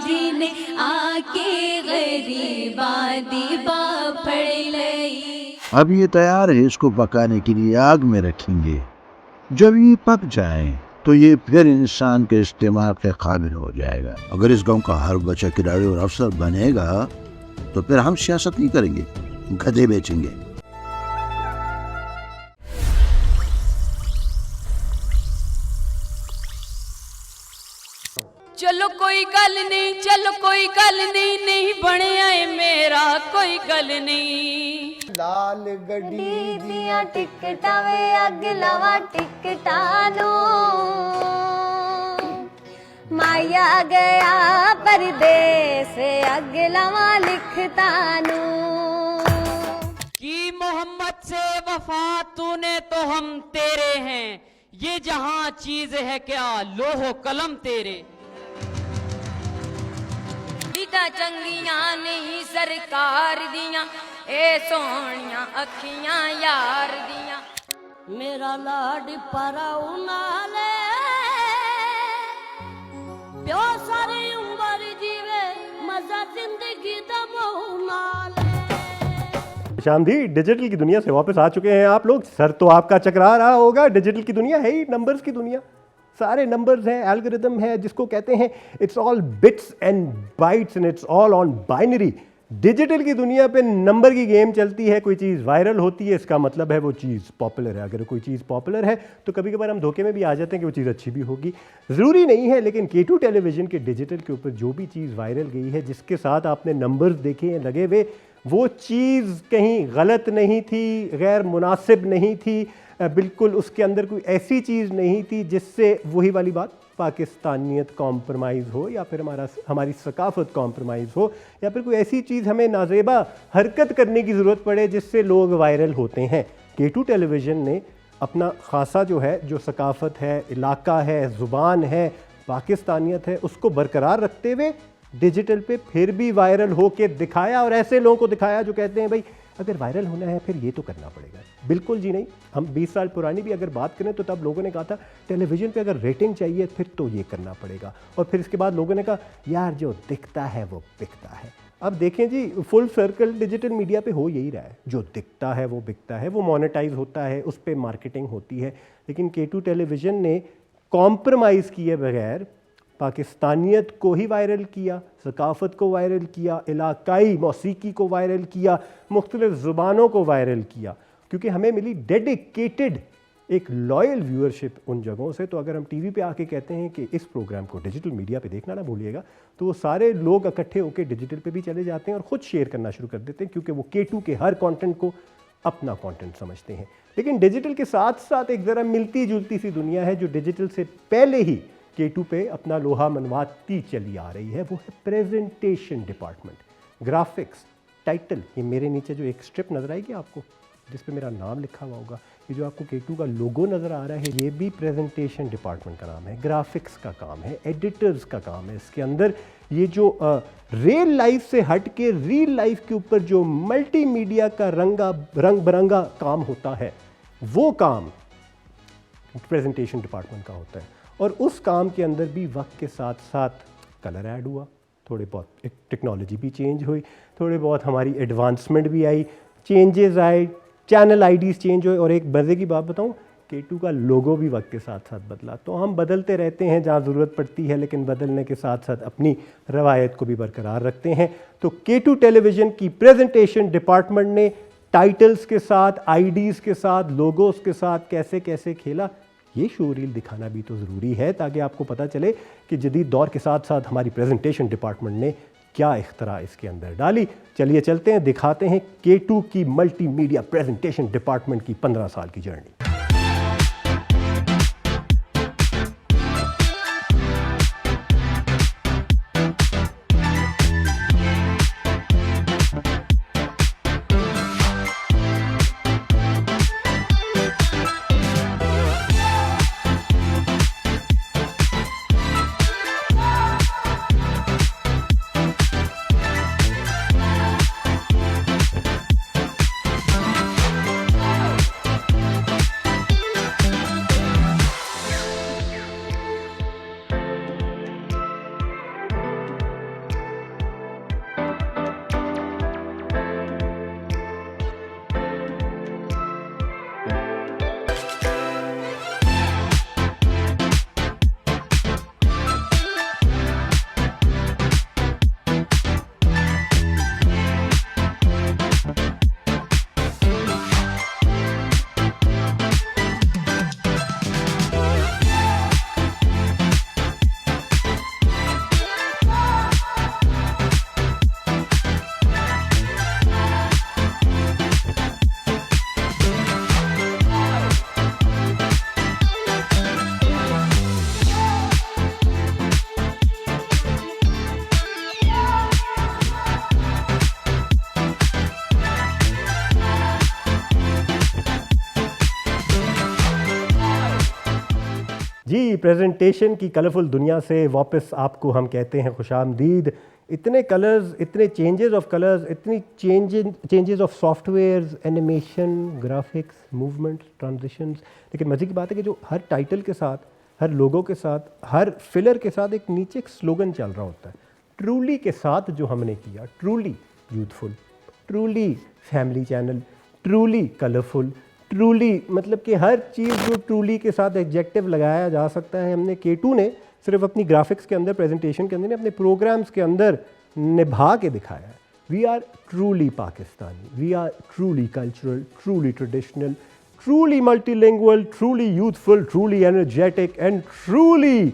जिने आके गरीबा दीबा पड़ लई। अब ये तैयार है, इसको पकाने के लिए आग में रखेंगे। जब ये पक जाए तो ये फिर इंसान के इस्तेमाल के काबिल हो जाएगा। अगर इस गांव का हर बच्चा खिलाड़ी और अफसर बनेगा तो फिर हम सियासत नहीं करेंगे, गधे बेचेंगे। चलो कोई गल नहीं, चलो कोई गल नहीं, नहीं बनया है मेरा कोई गल नहीं। लाल गड्डी दिया टिकटां वे अग लावां टिकटां नूं माया गया परदेस अग लावां लिखतां नूं। कि मोहम्मद से वफा तूने तो हम तेरे हैं, ये जहां चीज है क्या लोहो कलम तेरे। बिदा चंगियां नहीं सरकार दियां, ए सोहणियां अखियां यार दियां। मेरा लाड पराऊ नाले प्यो सारी उम्र जीवे मजा जिंदगी दा मोह नाले। शामदी, डिजिटल की दुनिया से वापस आ चुके हैं आप लोग। सर तो आपका चकरा रहा होगा, डिजिटल की दुनिया है ही नंबर्स की दुनिया, सारे नंबर्स हैं, एल्गोरिदम है जिसको कहते हैं it's all bits and bytes and it's all on binary. Digital की दुनिया पे नंबर की गेम चलती है, कोई चीज़ वायरल होती है इसका मतलब है वो चीज़ पॉपुलर है। अगर कोई चीज़ पॉपुलर है तो कभी कभार हम धोखे में भी आ जाते हैं कि वो चीज़ अच्छी भी होगी, ज़रूरी नहीं है। लेकिन K2 टेलीविज़न के डिजिटल के ऊपर जो भी चीज़ वायरल गई है, जिसके साथ आपने नंबर्स देखे हैं लगे हुए, वो चीज़ कहीं गलत नहीं थी, गैर मुनासिब नहीं थी, बिल्कुल उसके अंदर कोई ऐसी चीज़ नहीं थी जिससे वही वाली बात पाकिस्तानियत कॉम्प्रोमाइज़ हो या फिर हमारी सकाफ़त कॉम्प्रोमाइज़ हो या फिर कोई ऐसी चीज़ हमें नाजेबा हरकत करने की ज़रूरत पड़े जिससे लोग वायरल होते हैं। K2 टेलीविज़न ने अपना ख़ासा जो है, जो सकाफ़त है, इलाका है, ज़ुबान है, पाकिस्तानियत है, उसको बरकरार रखते हुए डिजिटल पे फिर भी वायरल हो के दिखाया। और ऐसे लोगों को दिखाया जो कहते हैं भाई अगर वायरल होना है फिर ये तो करना पड़ेगा। बिल्कुल जी नहीं, हम 20 साल पुरानी भी अगर बात करें तो तब लोगों ने कहा था टेलीविज़न पे अगर रेटिंग चाहिए फिर तो ये करना पड़ेगा। और फिर इसके बाद लोगों ने कहा यार जो दिखता है वो बिकता है। अब देखें जी, फुल सर्कल डिजिटल मीडिया पे हो यही रहा है, जो दिखता है वो बिकता है, वो मोनेटाइज होता है, उस पर मार्केटिंग होती है। लेकिन K2 टेलीविज़न ने कॉम्प्रोमाइज़ किए बगैर पाकिस्तानियत को ही वायरल किया, सकाफ़त को वायरल किया, इलाकाई मौसीकी को वायरल किया, मुख्तलिफ़ ज़ुबानों को वायरल किया, क्योंकि हमें मिली डेडिकेटेड एक लॉयल व्यूअरशिप उन जगहों से। तो अगर हम टीवी पे आके कहते हैं कि इस प्रोग्राम को डिजिटल मीडिया पे देखना ना भूलिएगा, तो वो सारे लोग इकट्ठे होकर डिजिटल पे भी चले जाते हैं और ख़ुद शेयर करना शुरू कर देते हैं, क्योंकि वो K2 के हर कंटेंट को अपना कंटेंट समझते हैं। लेकिन डिजिटल के साथ साथ एक ज़रा मिलती जुलती सी दुनिया है जो डिजिटल से पहले ही K2 पे अपना लोहा मनवाती चली आ रही है, वो है प्रेजेंटेशन डिपार्टमेंट, ग्राफिक्स, टाइटल। ये मेरे नीचे जो एक स्ट्रिप नज़र आएगी आपको, जिस पे मेरा नाम लिखा हुआ होगा, ये जो आपको K2 का लोगो नज़र आ रहा है, ये भी प्रेजेंटेशन डिपार्टमेंट का नाम है, ग्राफिक्स का काम है, एडिटर्स का काम है। इसके अंदर ये जो रियल लाइफ से हट के रियल लाइफ के ऊपर जो मल्टीमीडिया का रंग बिरंगा काम होता है, वो काम प्रेजेंटेशन डिपार्टमेंट का होता है। और उस काम के अंदर भी वक्त के साथ साथ कलर ऐड हुआ, थोड़े बहुत एक टेक्नोलॉजी भी चेंज हुई, थोड़े बहुत हमारी एडवांसमेंट भी आई, चेंजेस आए, चैनल आईडीज़ चेंज हुए। और एक मज़े की बात बताऊं, K2 का लोगो भी वक्त के साथ साथ बदला। तो हम बदलते रहते हैं जहाँ ज़रूरत पड़ती है, लेकिन बदलने के साथ साथ अपनी रवायत को भी बरकरार रखते हैं। तो K2 टेलीविज़न की प्रेजेंटेशन डिपार्टमेंट ने टाइटल्स के साथ, आईडीज़ के साथ, लोगोस के साथ कैसे कैसे खेला, ये शो रील दिखाना भी तो ज़रूरी है, ताकि आपको पता चले कि जदीद दौर के साथ साथ हमारी प्रेजेंटेशन डिपार्टमेंट ने क्या इख्तरा इसके अंदर डाली। चलिए चलते हैं, दिखाते हैं K2 की मल्टीमीडिया प्रेजेंटेशन डिपार्टमेंट की 15 साल की जर्नी। जी, प्रेजेंटेशन की कलरफुल दुनिया से वापस आपको हम कहते हैं खुशामदीद। इतने कलर्स, इतने चेंजेस ऑफ कलर्स, इतनी changes of softwares, animation, graphics, movement, transitions. लेकिन मज़े की बात है कि जो हर टाइटल के साथ, हर लोगों के साथ, हर फिलर के साथ एक नीचे एक स्लोगन चल रहा होता है। ट्रूली के साथ जो हमने किया, truly youthful, truly family channel, truly colourful, truly, मतलब कि हर चीज़ जो ट्रूली के साथ एडजेक्टिव लगाया जा सकता है, हमने K2 ने सिर्फ अपनी ग्राफिक्स के अंदर, प्रेजेंटेशन के अंदर, अपने प्रोग्राम्स के अंदर निभा के दिखाया है। We are truly Pakistani, we are truly cultural, truly traditional, truly multilingual, truly youthful, truly energetic, and truly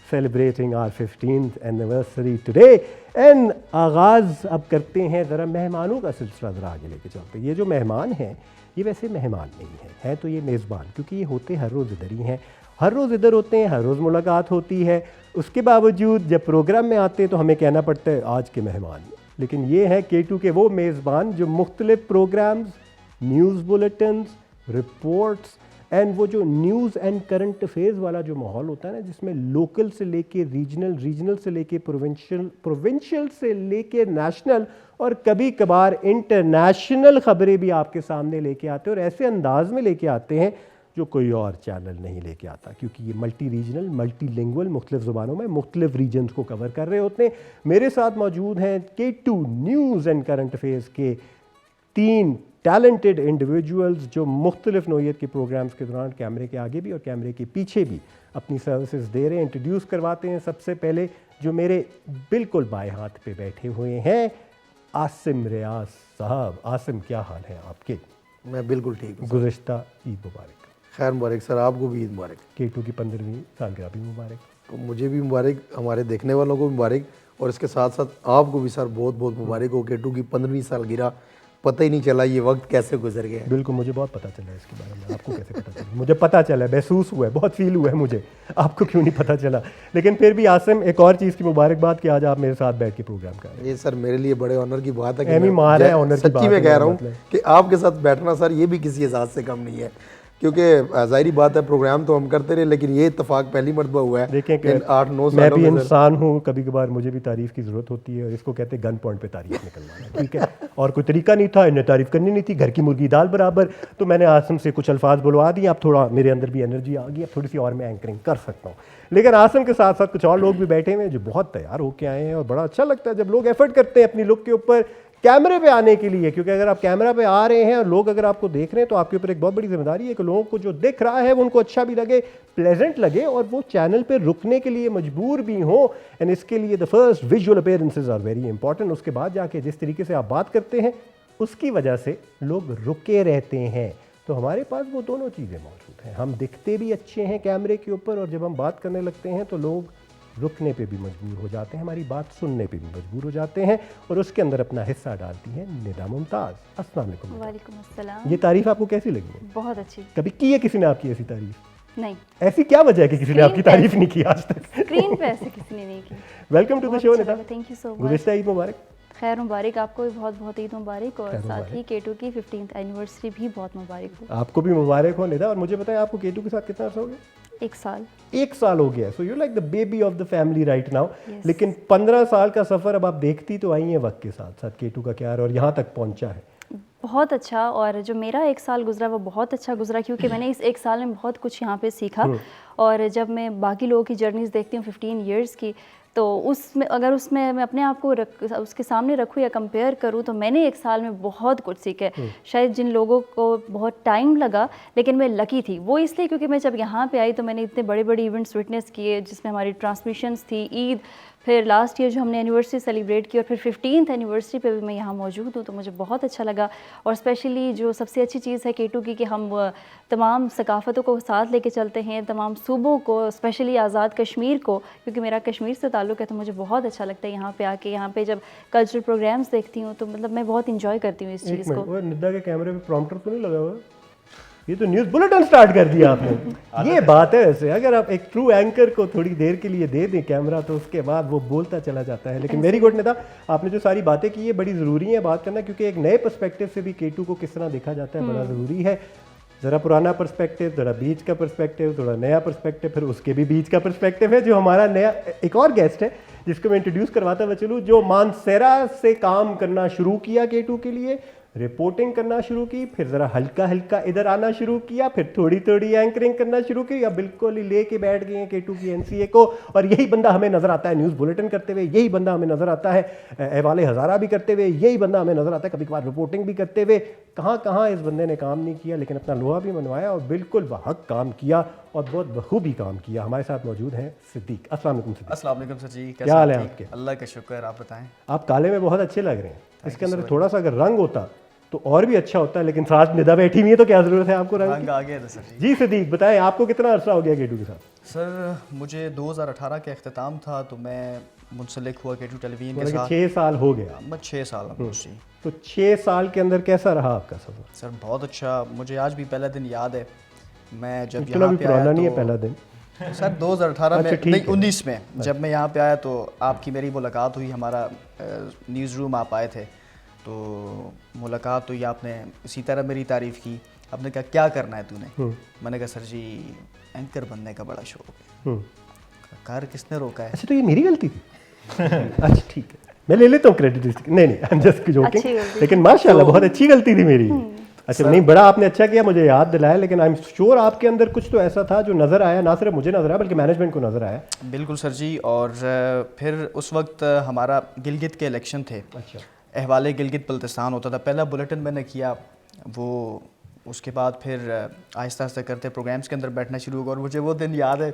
celebrating our 15th anniversary today. And आगाज़ अब करते हैं ज़रा मेहमानों का सिलसिला ज़रा आगे लेके चलते हैं। ये जो मेहमान हैं, ये वैसे मेहमान नहीं हैं तो ये मेज़बान, क्योंकि ये होते हर रोज़ इधर ही हैं, हर रोज़ इधर होते हैं, हर रोज़ मुलाकात होती है। उसके बावजूद जब प्रोग्राम में आते हैं तो हमें कहना पड़ता है आज के मेहमान। लेकिन ये है K2 के वो मेज़बान जो मुख्तलिफ programmes, news bulletins, reports and वो जो न्यूज़ एंड करंट अफेयर्स वाला जो माहौल होता है ना, जिसमें लोकल से लेके रीजनल, रीजनल से लेके प्रोविंशियल, प्रोविंशियल से लेके नेशनल और कभी कभार इंटरनेशनल ख़बरें भी आपके सामने लेके आते हैं, और ऐसे अंदाज में लेके आते हैं जो कोई और चैनल नहीं लेके आता, क्योंकि ये मल्टी रीजनल, मल्टी लिंगुअल, मुख्तलिफ ज़ुबानों में मुख्तलिफ रीजन्स को कवर कर रहे होते हैं। मेरे साथ मौजूद हैं K2 news and current affairs के 3 टैलेंटेड इंडिविजुअल्स जो मुख्तलिफ नौइयत के प्रोग्राम्स के दौरान कैमरे के आगे भी और कैमरे के पीछे भी अपनी सर्विसेज दे रहे हैं। इंट्रोड्यूस करवाते हैं सबसे पहले जो मेरे बिल्कुल बाएं हाथ पे बैठे हुए हैं, आसिम रियाज साहब। आसिम, क्या हाल है आपके? मैं बिल्कुल ठीक हूँ। गुज़िश्ता ईद मुबारक। खैर मुबारक सर, आपको भी ईद मुबारक। K2 की 15वीं सालगिरह भी मुबारक। तो मुझे भी मुबारक, हमारे देखने वालों को भी मुबारक, और इसके साथ साथ आपको भी सर बहुत बहुत मुबारक हो। K2 की 15वीं सालगिरह, पता ही नहीं चला ये वक्त कैसे गुजर गया। बिल्कुल, मुझे बहुत पता चला इसके बारे में। आपको कैसे पता चला? मुझे पता चला, महसूस हुआ है, बहुत फील हुआ है मुझे। आपको क्यों नहीं पता चला? लेकिन फिर भी आसिम, एक और चीज़ की मुबारकबाद कि आज आप मेरे साथ बैठ के प्रोग्राम कर रहे हैं। ये सर मेरे लिए बड़े ऑनर की बात है कि एमी मार है, ऑनर की बात सच्ची में कह रहा हूँ मतलब। कि आपके साथ बैठना सर ये भी किसी एजाज से कम नहीं है, क्योंकि ज़ाहिरी बात है प्रोग्राम तो हम करते रहे, लेकिन ये इत्तेफाक पहली मरतबा हुआ है। देखें कि 8-9 मैं सालों भी में इंसान हूँ, कभी कभार मुझे भी तारीफ़ की ज़रूरत होती है, और इसको कहते हैं गन पॉइंट पे तारीफ़ निकलवाना, ठीक है। और कोई तरीका नहीं था, इन्हें तारीफ़ करनी नहीं थी, घर की मुर्गी दाल बराबर। तो मैंने आसिम से कुछ अल्फाज बुलवा दिए, अब थोड़ा मेरे अंदर भी एनर्जी आ गई, अब थोड़ी सी और मैं एंकरिंग कर सकता हूँ। लेकिन आसिम के साथ साथ कुछ और लोग भी बैठे हुए हैं जो बहुत तैयार होकर आए हैं, और बड़ा अच्छा लगता है जब लोग एफर्ट करते हैं अपनी लुक के ऊपर कैमरे पे आने के लिए, क्योंकि अगर आप कैमरा पे आ रहे हैं और लोग अगर आपको देख रहे हैं तो आपके ऊपर एक बहुत बड़ी जिम्मेदारी है कि लोगों को जो दिख रहा है वो उनको अच्छा भी लगे, प्लेजेंट लगे, और वो चैनल पे रुकने के लिए मजबूर भी हो। एंड इसके लिए the first visual appearances are very important. उसके बाद जाके जिस तरीके से आप बात करते हैं उसकी वजह से लोग रुके रहते हैं। तो हमारे पास वो दोनों चीज़ें मौजूद हैं। हम दिखते भी अच्छे हैं कैमरे के ऊपर, और जब हम बात करने लगते हैं तो लोग रुकने पे भी मजबूर हो जाते हैं, हमारी बात सुनने पे भी मजबूर हो जाते हैं, और उसके अंदर अपना हिस्सा डालती है निदा मुमताज़। अस्सलाम वालेकुम। वालेकुम अस्सलाम। ये तारीफ आपको कैसी लगी? बहुत अच्छी। कभी की है किसी ने आपकी ऐसी तारीफ? नहीं। ऐसी क्या वजह है कि किसी ने आपकी तारीफ नहीं की आज तक? स्क्रीन पे ऐसे किसी ने नहीं की। Welcome to the show Nida. Thank you so much. गुज़िश्ता ईद मुबारक। खैर मुबारक, आपको भी बहुत बहुत ईद मुबारक, और साथ ही K2 की 15th एनिवर्सरी भी बहुत मुबारक हो। आपको भी मुबारक हो निदा। और मुझे बताएं, आपको K2 के साथ कितना अर्सा हो गया? 1 साल। 1 साल हो गया। So you like the baby of the family right now. लेकिन 15 साल का सफ़र अब आप देखती तो आई हैं वक्त के साथ साथ K2 का क्या है और यहाँ तक पहुँचा है। बहुत अच्छा, और जो मेरा 1 साल गुजरा वो बहुत अच्छा गुजरा, क्योंकि मैंने इस 1 साल में बहुत कुछ यहाँ पे सीखा। और जब मैं बाकी लोगों की जर्नीज़ देखती हूँ 15 ईयर्स की, तो उसमें अगर उसमें मैं अपने आप को उसके सामने रखूँ या कंपेयर करूँ, तो मैंने 1 साल में बहुत कुछ सीखा है। शायद जिन लोगों को बहुत टाइम लगा, लेकिन मैं लकी थी। वो इसलिए क्योंकि मैं जब यहाँ पे आई तो मैंने इतने बड़े बड़े इवेंट्स विटनेस किए, जिसमें हमारी ट्रांसमिशंस थी, ईद, फिर लास्ट ईयर जो हमने एनिवर्सरी सेलिब्रेट की, और फिर 15th एनिवर्सरी पे भी मैं यहाँ मौजूद हूँ, तो मुझे बहुत अच्छा लगा। और स्पेशली जो सबसे अच्छी चीज़ है K2 की कि हम तमाम सकाफ़तों को साथ लेके चलते हैं, तमाम सूबों को, स्पेशली आज़ाद कश्मीर को, क्योंकि मेरा कश्मीर से ताल्लुक़ है, तो मुझे बहुत अच्छा लगता है यहाँ पे आके। यहाँ पे जब कल्चरल प्रोग्राम्स देखती हूँ तो मतलब मैं बहुत इंजॉय करती हूँ इस चीज़ को। निदा के कैमरे पे प्रॉम्प्टर तो नहीं लगा हुआ? ये तो न्यूज़ बुलेटिन स्टार्ट कर दिया आपने। ये बात है वैसे, अगर आप एक ट्रू एंकर को थोड़ी देर के लिए दे दें कैमरा तो उसके बाद वो बोलता चला जाता है। लेकिन वेरी गुड निदा, आपने जो सारी बातें की ये बड़ी ज़रूरी है बात करना, क्योंकि एक नए पर्सपेक्टिव से भी K2 को किस तरह देखा जाता है बड़ा ज़रूरी है। ज़रा पुराना पर्सपेक्टिव, ज़रा बीच का पर्सपेक्टिव, थोड़ा नया पर्सपेक्टिव, फिर उसके भी बीच का पर्सपेक्टिव है। जो हमारा नया एक और गेस्ट है जिसको मैं इंट्रोड्यूस करवाता हुआ चलूँ, जो मानसेरा से काम करना शुरू किया K2 के लिए, रिपोर्टिंग करना शुरू की, फिर ज़रा हल्का हल्का इधर आना शुरू किया, फिर थोड़ी थोड़ी एंकरिंग करना शुरू की, या बिल्कुल ही लेके बैठ गए हैं K2 की NCA को। और यही बंदा हमें नज़र आता है न्यूज़ बुलेटिन करते हुए, यही बंदा हमें नज़र आता है अहवाले हज़ारा भी करते हुए, यही बंदा हमें नज़र आता है कभी कभार रिपोर्टिंग भी करते हुए। कहाँ कहाँ इस बंदे ने काम नहीं किया, लेकिन अपना लोहा भी मनवाया और बिल्कुल बहक काम किया और बहुत बखूबी काम किया। हमारे साथ मौजूद हैं सिद्दीक। अस्सलाम वालेकुम सिद्दीक। अस्सलाम वालेकुम सर जी, क्या हाल है आपके? अल्लाह का शुक्र, आप बताएं। आप काले में बहुत अच्छे लग रहे हैं। इसके अंदर थोड़ा सा अगर रंग होता तो और भी अच्छा होता है, लेकिन साथ निदा बैठी हुई है तो क्या जरूरत है आपको रंग की? आ गया था सर जी सिद्दीक, बताएं आपको कितना अर्सा हो गया K2 के साथ? सर मुझे 2018 का इख्तिताम था, तो मैं मुंसलिक हुआ K2 टेलीविजन के साथ। 6 साल हो गया। मैं 6 साल तो 6 साल के अंदर कैसा रहा आपका सफर? सर बहुत अच्छा, मुझे आज भी पहला दिन याद है। मैं जब यहाँ पे आया नहीं है पहला दिन सर 2018 में नहीं 19 में जब मैं यहाँ पे आया तो आपकी मेरी मुलाकात हुई, हमारा न्यूज़ रूम आप आए थे, तो मुलाकात हुई, आपने इसी तरह मेरी तारीफ़ की। आपने कहा क्या करना है तूने? मैंने कहा सर जी एंकर बनने का बड़ा शौक है। कार किसने रोका है? अच्छा तो ये मेरी गलती थी? अच्छा ठीक है, मैं ले लेता हूँ क्रेडिट। नहीं नहीं, आई एम जस्ट जोकिंग, लेकिन माशाल्लाह बहुत अच्छी गलती थी मेरी। अच्छा नहीं, बड़ा आपने अच्छा किया मुझे याद दिलाया, लेकिन आई एम श्योर आपके अंदर कुछ तो ऐसा था जो नज़र आया, ना सिर्फ मुझे नज़र आया बल्कि मैनेजमेंट को नज़र आया। बिल्कुल सर जी। और फिर उस वक्त हमारा गिलगित के इलेक्शन थे। अच्छा। अहवाले गिलगित बल्तिस्तान होता था, पहला बुलेटिन मैंने किया वो, उसके बाद फिर आहिस्ता आहिस्ता करते प्रोग्राम्स के अंदर बैठना शुरू हुआ। और मुझे वो दिन याद है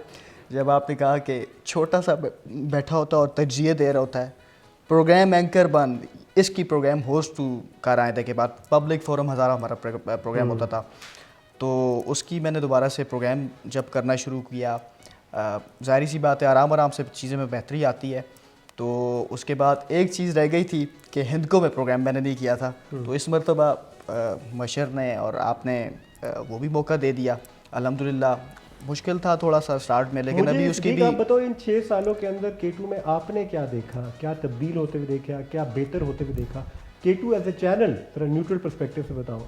जब आपने कहा कि छोटा सा बैठा होता और तरजीह दे रहा होता है, प्रोग्राम एंकर बंद, इसकी प्रोग्राम होस्ट टू कर आए थे के बाद पब्लिक फोरम हज़ारा हमारा प्रोग्राम होता था। तो उसकी मैंने दोबारा से प्रोग्राम जब करना शुरू किया, ज़ाहिर सी बात है आराम आराम से चीज़ें में बेहतरी आती है। तो उसके बाद एक चीज़ रह गई थी कि हिंदको में प्रोग्राम मैंने नहीं किया था, तो इस मरतबा मशर ने और आपने वो भी मौका दे दिया। अल्हम्दुलिल्लाह मुश्किल था थोड़ा सा स्टार्ट में, लेकिन अभी उसकी भी। आप बताओ इन 6 सालों के अंदर K2 में आपने क्या देखा, क्या तब्दील होते हुए देखा, क्या बेहतर होते हुए देखा? K2 एज ए चैनल थोड़ा न्यूट्रल पर्सपेक्टिव से बताओ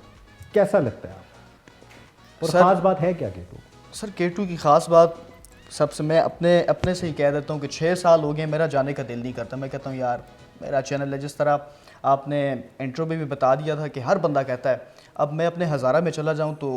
कैसा लगता है आपको, और ख़ास बात है क्या K2? सर K2 की ख़ास बात सबसे मैं अपने से ही कह देता हूँ कि 6 साल हो गए मेरा जाने का दिल नहीं करता। मैं कहता हूँ यार मेरा चैनल है, जिस तरह आपने इंट्रो में भी बता दिया था कि हर बंदा कहता है अब मैं अपने हज़ारा में चला जाऊँ तो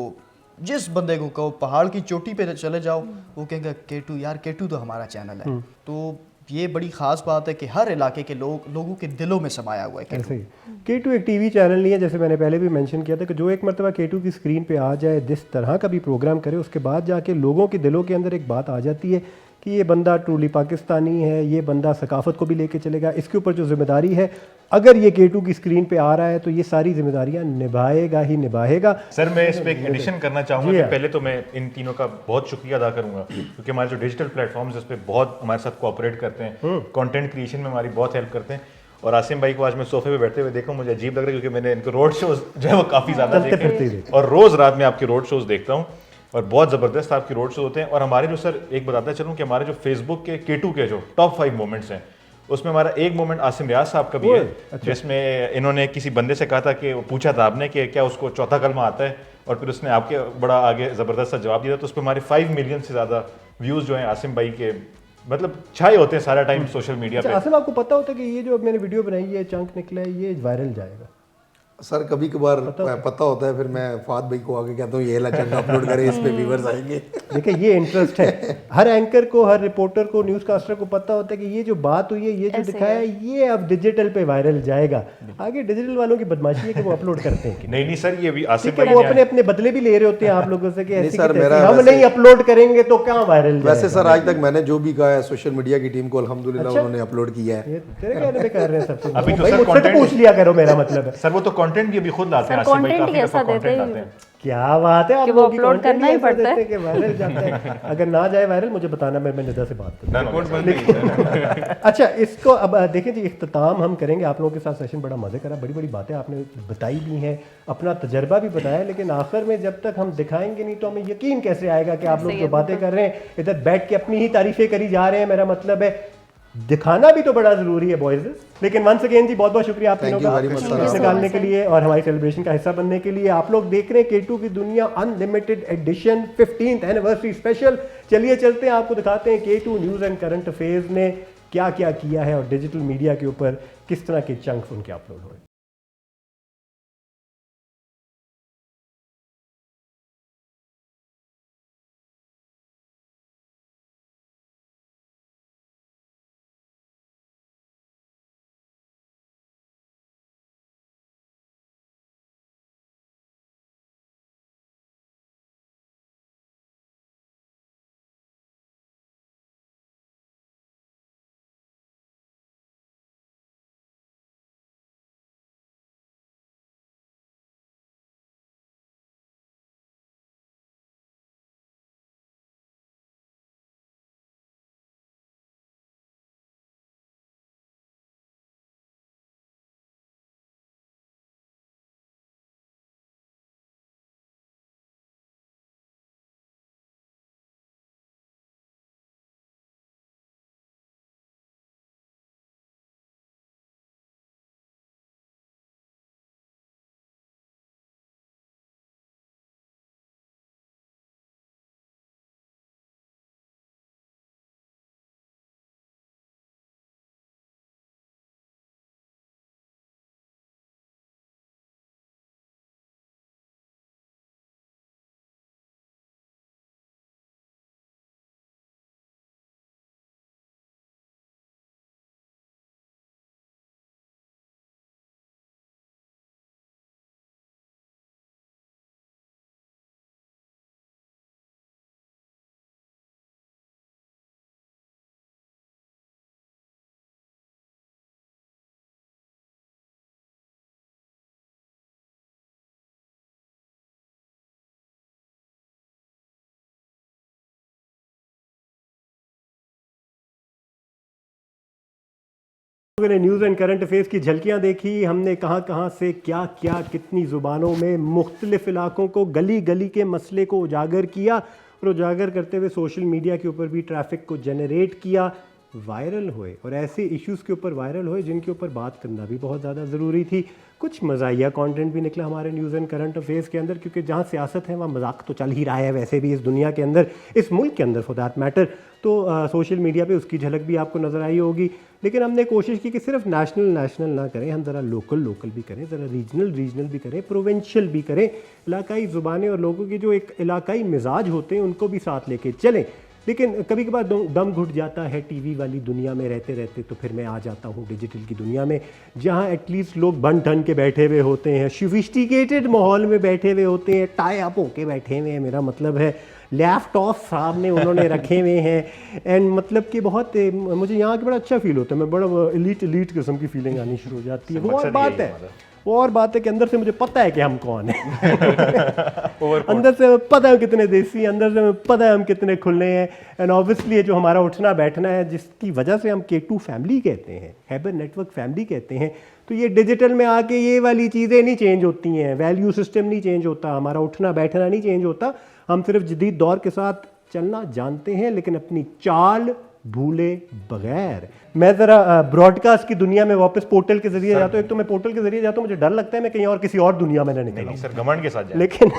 जिस बंदे को कहो पहाड़ की चोटी पे चले जाओ वो कहेंगे K2 यार, K2 तो हमारा चैनल है। तो ये बड़ी ख़ास बात है कि हर इलाके के लोगों के दिलों में समाया हुआ है ऐसे ही। K2 एक टीवी चैनल नहीं है, जैसे मैंने पहले भी मेंशन किया था कि जो एक मरतबा K2 की स्क्रीन पे आ जाए, जिस तरह का भी प्रोग्राम करे, उसके बाद जाके लोगों के दिलों के अंदर एक बात आ जाती है कि ये बंदा ट्रूली पाकिस्तानी है, ये बंदा सकाफत को भी लेके चलेगा, इसके ऊपर जो जिम्मेदारी है अगर ये K2 की स्क्रीन पे आ रहा है तो ये सारी जिम्मेदारियां निभाएगा ही निभाएगा। सर मैं इस पे एक एडिशन करना चाहूँगा कि पहले तो मैं इन तीनों का बहुत शुक्रिया अदा करूँगा क्योंकि हमारे जो डिजिटल प्लेटफॉर्म्स इस पे बहुत हमारे साथ कोऑपरेट करते हैं, कंटेंट क्रिएशन में हमारी बहुत हेल्प करते हैं। और आसिम भाई को आज मैं सोफे पे बैठते हुए देखा, मुझे अजीब लग रहा है क्योंकि मैंने इनको रोड शोज जो है वो काफ़ी ज़्यादा देखे और रोज़ रात में आपके रोड शोज देखता हूँ और बहुत ज़बरदस्त आपके रोड शो होते हैं। और हमारे जो सर एक बताता चलूँ कि हमारे जो फेसबुक के K2 के जो टॉप 5 मोमेंट्स हैं उसमें हमारा एक मोमेंट आसिम रियाज साहब का भी है। अच्छा। जिसमें इन्होंने किसी बंदे से कहा था कि पूछा था आपने कि क्या उसको चौथा कलमा आता है और फिर उसने आपके बड़ा आगे ज़बरदस्त सा जवाब दिया, तो उस पर हमारे 5 मिलियन से ज़्यादा व्यूज़ जो हैं आसिम भाई के मतलब छाए होते हैं सारा टाइम सोशल मीडिया पे। आसिम आपको पता होता है कि ये जो मैंने वीडियो बनाई है, चंक निकला है, ये वायरल जाएगा? सर कभी कभार पता होता है, फिर मैं फाद भाई को आगे कहता हूँ ये ला चंगा अपलोड करें, इस पे व्यूअर्स आएंगे। देखिए ये इंटरेस्ट है, हर एंकर को, हर रिपोर्टर को, न्यूज़ कास्टर को पता होता है कि ये जो बात हुई है, ये जो दिखाया है, ये अब डिजिटल पे वायरल जाएगा। आगे डिजिटल वालों की बदमाशी है कि वो अपलोड करते हैं कि नहीं सर ये भी आसिम भाई वो अपने अपने बदले भी ले रहे होते हैं आप लोगों से कि ऐसे सर हम नहीं अपलोड करेंगे तो क्या वायरल। वैसे सर आज तक मैंने जो भी कहा है सोशल मीडिया की टीम को अल्हम्दुलिल्लाह उन्होंने अपलोड किया है। तेरे कहने पे कर रहे हैं सब। अभी तो भाई सर मुझसे तो पूछ लिया करो, मेरा मतलब है सर वो तो कंटेंट भी अभी खुद लाते हैं, आसिम भाई काफी दफा कंटेंट लाते हैं। क्या बात है, आप वो अपलोड करना ही पड़ता है कि वायरल जाता है। अगर ना जाए वायरल मुझे बताना, मैं निदा से बात करूँ। अच्छा इसको अब देखें जी, इख्तिताम हम करेंगे। आप लोगों के साथ सेशन बड़ा मजे करा, बड़ी बड़ी बातें आपने बताई भी हैं, अपना तजर्बा भी बताया, लेकिन आखिर में जब तक हम दिखाएंगे नहीं तो हमें यकीन कैसे आएगा कि आप लोग जो बातें कर रहे हैं इधर बैठ के अपनी ही तारीफें करी जा रहे हैं। मेरा मतलब है दिखाना भी तो बड़ा जरूरी है बॉयज। लेकिन वंस अगेन जी बहुत बहुत शुक्रिया आप तीनों का निकालने के लिए और हमारी सेलिब्रेशन का हिस्सा बनने के लिए। आप लोग देख रहे हैं K2 की दुनिया unlimited addition 15th anniversary special. चलिए चलते हैं, आपको दिखाते हैं K2 news and current affairs ने क्या क्या किया है और डिजिटल मीडिया के ऊपर किस तरह के चंक्स उनके अपलोड हुए। लोगों ने न्यूज़ एंड करंट अफेयर्स की झलकियां देखी, हमने कहां कहां से क्या क्या कितनी ज़ुबानों में मुख्तलिफ इलाकों को गली गली के मसले को उजागर किया और उजागर करते हुए सोशल मीडिया के ऊपर भी ट्रैफिक को जनरेट किया, वायरल हुए और ऐसे इश्यूज़ के ऊपर वायरल हुए जिनके ऊपर बात करना भी बहुत ज़्यादा ज़रूरी थी। कुछ मज़ाहिया कंटेंट भी निकला हमारे न्यूज़ एंड करंट अफेयर्स के अंदर, क्योंकि जहाँ सियासत है वहाँ मजाक तो चल ही रहा है वैसे भी इस दुनिया के अंदर, इस मुल्क के अंदर फॉर दैट मैटर। तो सोशल मीडिया पे उसकी झलक भी आपको नज़र आई होगी। लेकिन हमने कोशिश की कि सिर्फ नेशनल ना करें, हम ज़रा लोकल भी करें, ज़रा रीजनल भी करें, प्रोविंशियल भी करें, इलाकाई ज़ुबानें और लोगों के जो एक इलाकाई मिजाज होते हैं उनको भी साथ लेके चलें। लेकिन कभी कभार दम घुट जाता है टीवी वाली दुनिया में रहते रहते, तो फिर मैं आ जाता हूँ डिजिटल की दुनिया में, जहाँ एटलीस्ट लोग बन ठन के बैठे हुए होते हैं, सोफिस्टिकेटेड माहौल में बैठे हुए होते हैं, टाई अप होके बैठे हुए हैं, मेरा मतलब है लैपटॉप सामने उन्होंने रखे हुए हैं एंड मतलब कि बहुत मुझे यहाँ के बड़ा अच्छा फील होता है, मैं बड़ा एलीट किस्म की फीलिंग आनी शुरू हो जाती है। वो और बात है, वो और बात है कि अंदर से मुझे पता है कि हम कौन हैं अंदर से पता है कितने देसी, अंदर से पता है हम कितने खुले हैं। एंड ऑब्वियसली जो हमारा उठना बैठना है, जिसकी वजह से हम K2 फैमिली कहते हैं, खैबर नेटवर्क फैमिली कहते हैं, तो ये डिजिटल में आके ये वाली चीज़ें नहीं चेंज होती हैं, वैल्यू सिस्टम नहीं चेंज होता, हमारा उठना बैठना नहीं चेंज होता। हम सिर्फ जदीद दौर के साथ चलना जानते हैं, लेकिन अपनी चाल भूले बगैर। मैं ज़रा ब्रॉडकास्ट की दुनिया में वापस पोर्टल के जरिए जाता हूँ। एक तो मैं पोर्टल के जरिए जाता हूँ, मुझे डर लगता है मैं कहीं और किसी और दुनिया में ना निकलूं। सर घमंड के साथ जाए। लेकिन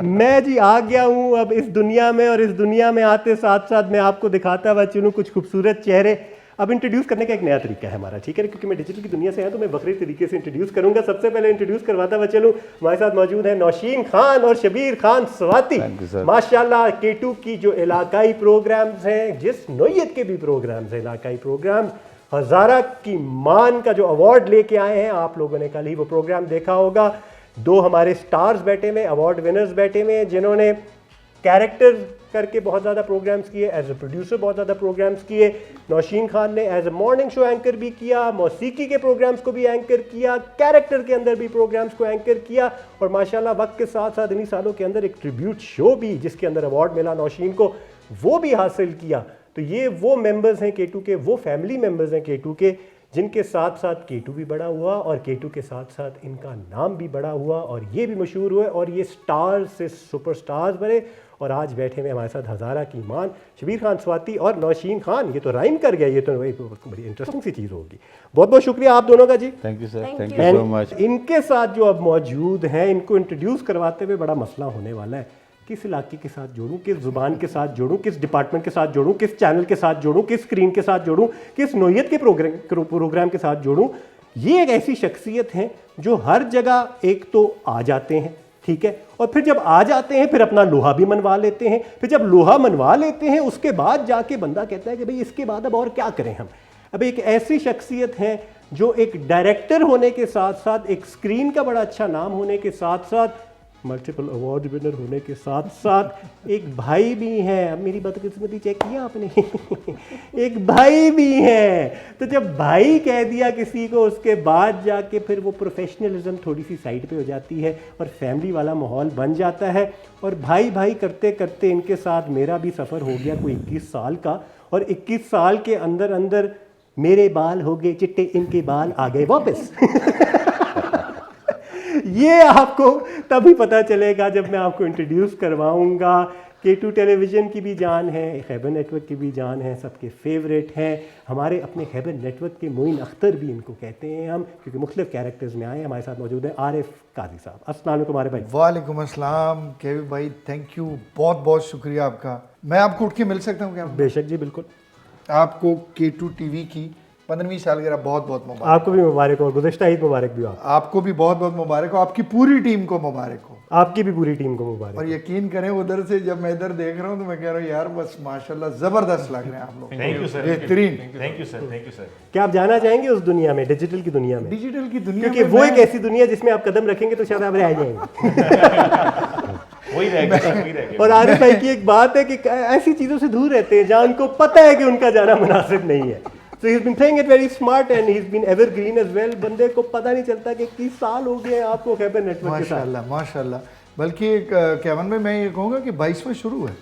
मैं जी आ गया हूँ अब इस दुनिया में, और इस दुनिया में आते साथ साथ मैं आपको दिखाता हुआ चलूँ कुछ खूबसूरत चेहरे। अब इंट्रोड्यूस करने का एक नया तरीका है हमारा, ठीक है, क्योंकि मैं डिजिटल की दुनिया से आया तो मैं बखरी तरीके से इंट्रोड्यूस करूंगा। सबसे पहले इंट्रोड्यूस करवाता हुआ चलूँ, हमारे साथ मौजूद है नौशीन खान और शबीर खान स्वाति। माशाल्लाह K2 की जो इलाकाई प्रोग्राम्स हैं, जिस नोयत के भी प्रोग्राम्स हैं, इलाकाई प्रोग्राम्स, हज़ारा की मान का जो अवार्ड लेके आए हैं, आप लोगों ने कल ही वो प्रोग्राम देखा होगा। 2 हमारे स्टार्स बैठे हुए, अवार्ड विनर्स बैठे हुए, जिन्होंने कैरेक्टर करके बहुत ज़्यादा प्रोग्राम्स किए, एज ए प्रोड्यूसर बहुत ज़्यादा प्रोग्राम्स किए। नौशीन खान ने as a morning show anchor भी किया, मौसीकी के प्रोग्राम्स को भी एंकर किया, कैरेक्टर के अंदर भी प्रोग्राम्स को एंकर किया, और माशाल्लाह वक्त के साथ साथ इन्हीं सालों के अंदर एक ट्रिब्यूट शो भी, जिसके अंदर अवार्ड मिला नौशीन को, वो भी हासिल किया। तो ये वो मेंबर्स हैं K2 के, वो फैमिली मेंबर्स हैं K2 के, जिनके साथ साथ K2 भी बड़ा हुआ और K2 के साथ साथ इनका नाम भी बड़ा हुआ और ये भी मशहूर हुए और ये स्टार्स से सुपरस्टार्स बने। और आज बैठे हुए हमारे साथ हज़ारा की मान शबीर खान स्वाति और नौशीन खान। ये तो राइम कर गया, ये तो बड़ी इंटरेस्टिंग सी चीज़ होगी। बहुत बहुत शुक्रिया आप दोनों का जी। Thank you sir, thank you so much. इनके साथ जो अब मौजूद हैं, इनको इंट्रोड्यूस करवाते हुए बड़ा मसला होने वाला है, किस इलाके के साथ जोड़ूं, किस ज़ुबान के साथ जोड़ूं, किस डिपार्टमेंट के साथ जोड़ूं, किस चैनल के साथ जोड़ूं, किस स्क्रीन के साथ जोड़ूं, किस नोयत के प्रोग्राम के साथ जोड़ूं। ये एक ऐसी शख्सियत हैं जो हर जगह एक तो आ जाते हैं, ठीक है, और फिर जब आ जाते हैं फिर अपना लोहा भी मनवा लेते हैं, फिर जब लोहा मनवा लेते हैं उसके बाद जाके बंदा कहता है कि भाई इसके बाद अब और क्या करें हम। अब एक ऐसी शख्सियत है जो एक डायरेक्टर होने के साथ साथ, एक स्क्रीन का बड़ा अच्छा नाम होने के साथ साथ, मल्टीपल अवार्ड विनर होने के साथ साथ एक भाई भी हैं। अब मेरी बदकिस्मती चेक किया आपने एक भाई भी हैं। तो जब भाई कह दिया किसी को, उसके बाद जाके फिर वो प्रोफेशनलिज्म थोड़ी सी साइड पे हो जाती है और फैमिली वाला माहौल बन जाता है। और भाई भाई करते करते इनके साथ मेरा भी सफ़र हो गया कोई 21 साल का, और 21 साल के अंदर अंदर मेरे बाल हो गए चिट्टे, इनके बाल आ गए वापस ये आपको तभी पता चलेगा जब मैं आपको इंट्रोड्यूस करवाऊंगा। K2 टेलीविज़न की भी जान है, खैबर नेटवर्क की भी जान है, सबके फेवरेट हैं। हमारे अपने खैबर नेटवर्क के मोइन अख्तर भी इनको कहते हैं हम, क्योंकि मुख्तलिफ कैरेक्टर्स में आए। हमारे साथ मौजूद हैं आरिफ काजी साहब। अस्सलाम वालेकुम आरिफ भाई। वालेकुम अस्सलाम केवी भाई, थैंक यू, बहुत बहुत शुक्रिया आपका। मैं आपको उठ के मिल सकता हूँ क्या? बेशक जी, बिल्कुल। आपको K2 टीवी की 15वीं सालगिरह बहुत बहुत मुबारक। आपको भी मुबारक हो, गुज़श्ता ईद मुबारक भी हो। आपको भी बहुत बहुत मुबारक हो, आपकी पूरी टीम को मुबारक हो। आपकी भी पूरी टीम को मुबारक। और यकीन करें उधर से जब मैं इधर देख रहा हूँ तो मैं कह रहा हूँ यार बस माशाल्लाह ज़बरदस्त लग रहे हैं आप लोग। थैंक यू सर, बेहतरीन। Thank you sir, thank you sir. क्या आप जाना चाहेंगे उस दुनिया में, डिजिटल की दुनिया में? डिजिटल की दुनिया, क्योंकि वो एक ऐसी दुनिया जिसमें आप कदम रखेंगे तो शायद आप रह जाएंगे वही रहेगा। और आरिफ भाई की एक बात है कि ऐसी चीज़ों से दूर रहते हैं जहाँ उनको पता है कि उनका जाना मुनासिब नहीं है। So he's been playing it very smart and he's been evergreen as well। बंदे को पता नहीं चलता कि 21 साल हो गए आपको खैबर नेटवर्क के साथ। माशाल्लाह माशाल्लाह। बल्कि केवन में मैं ये कहूँगा कि 22वां शुरू है।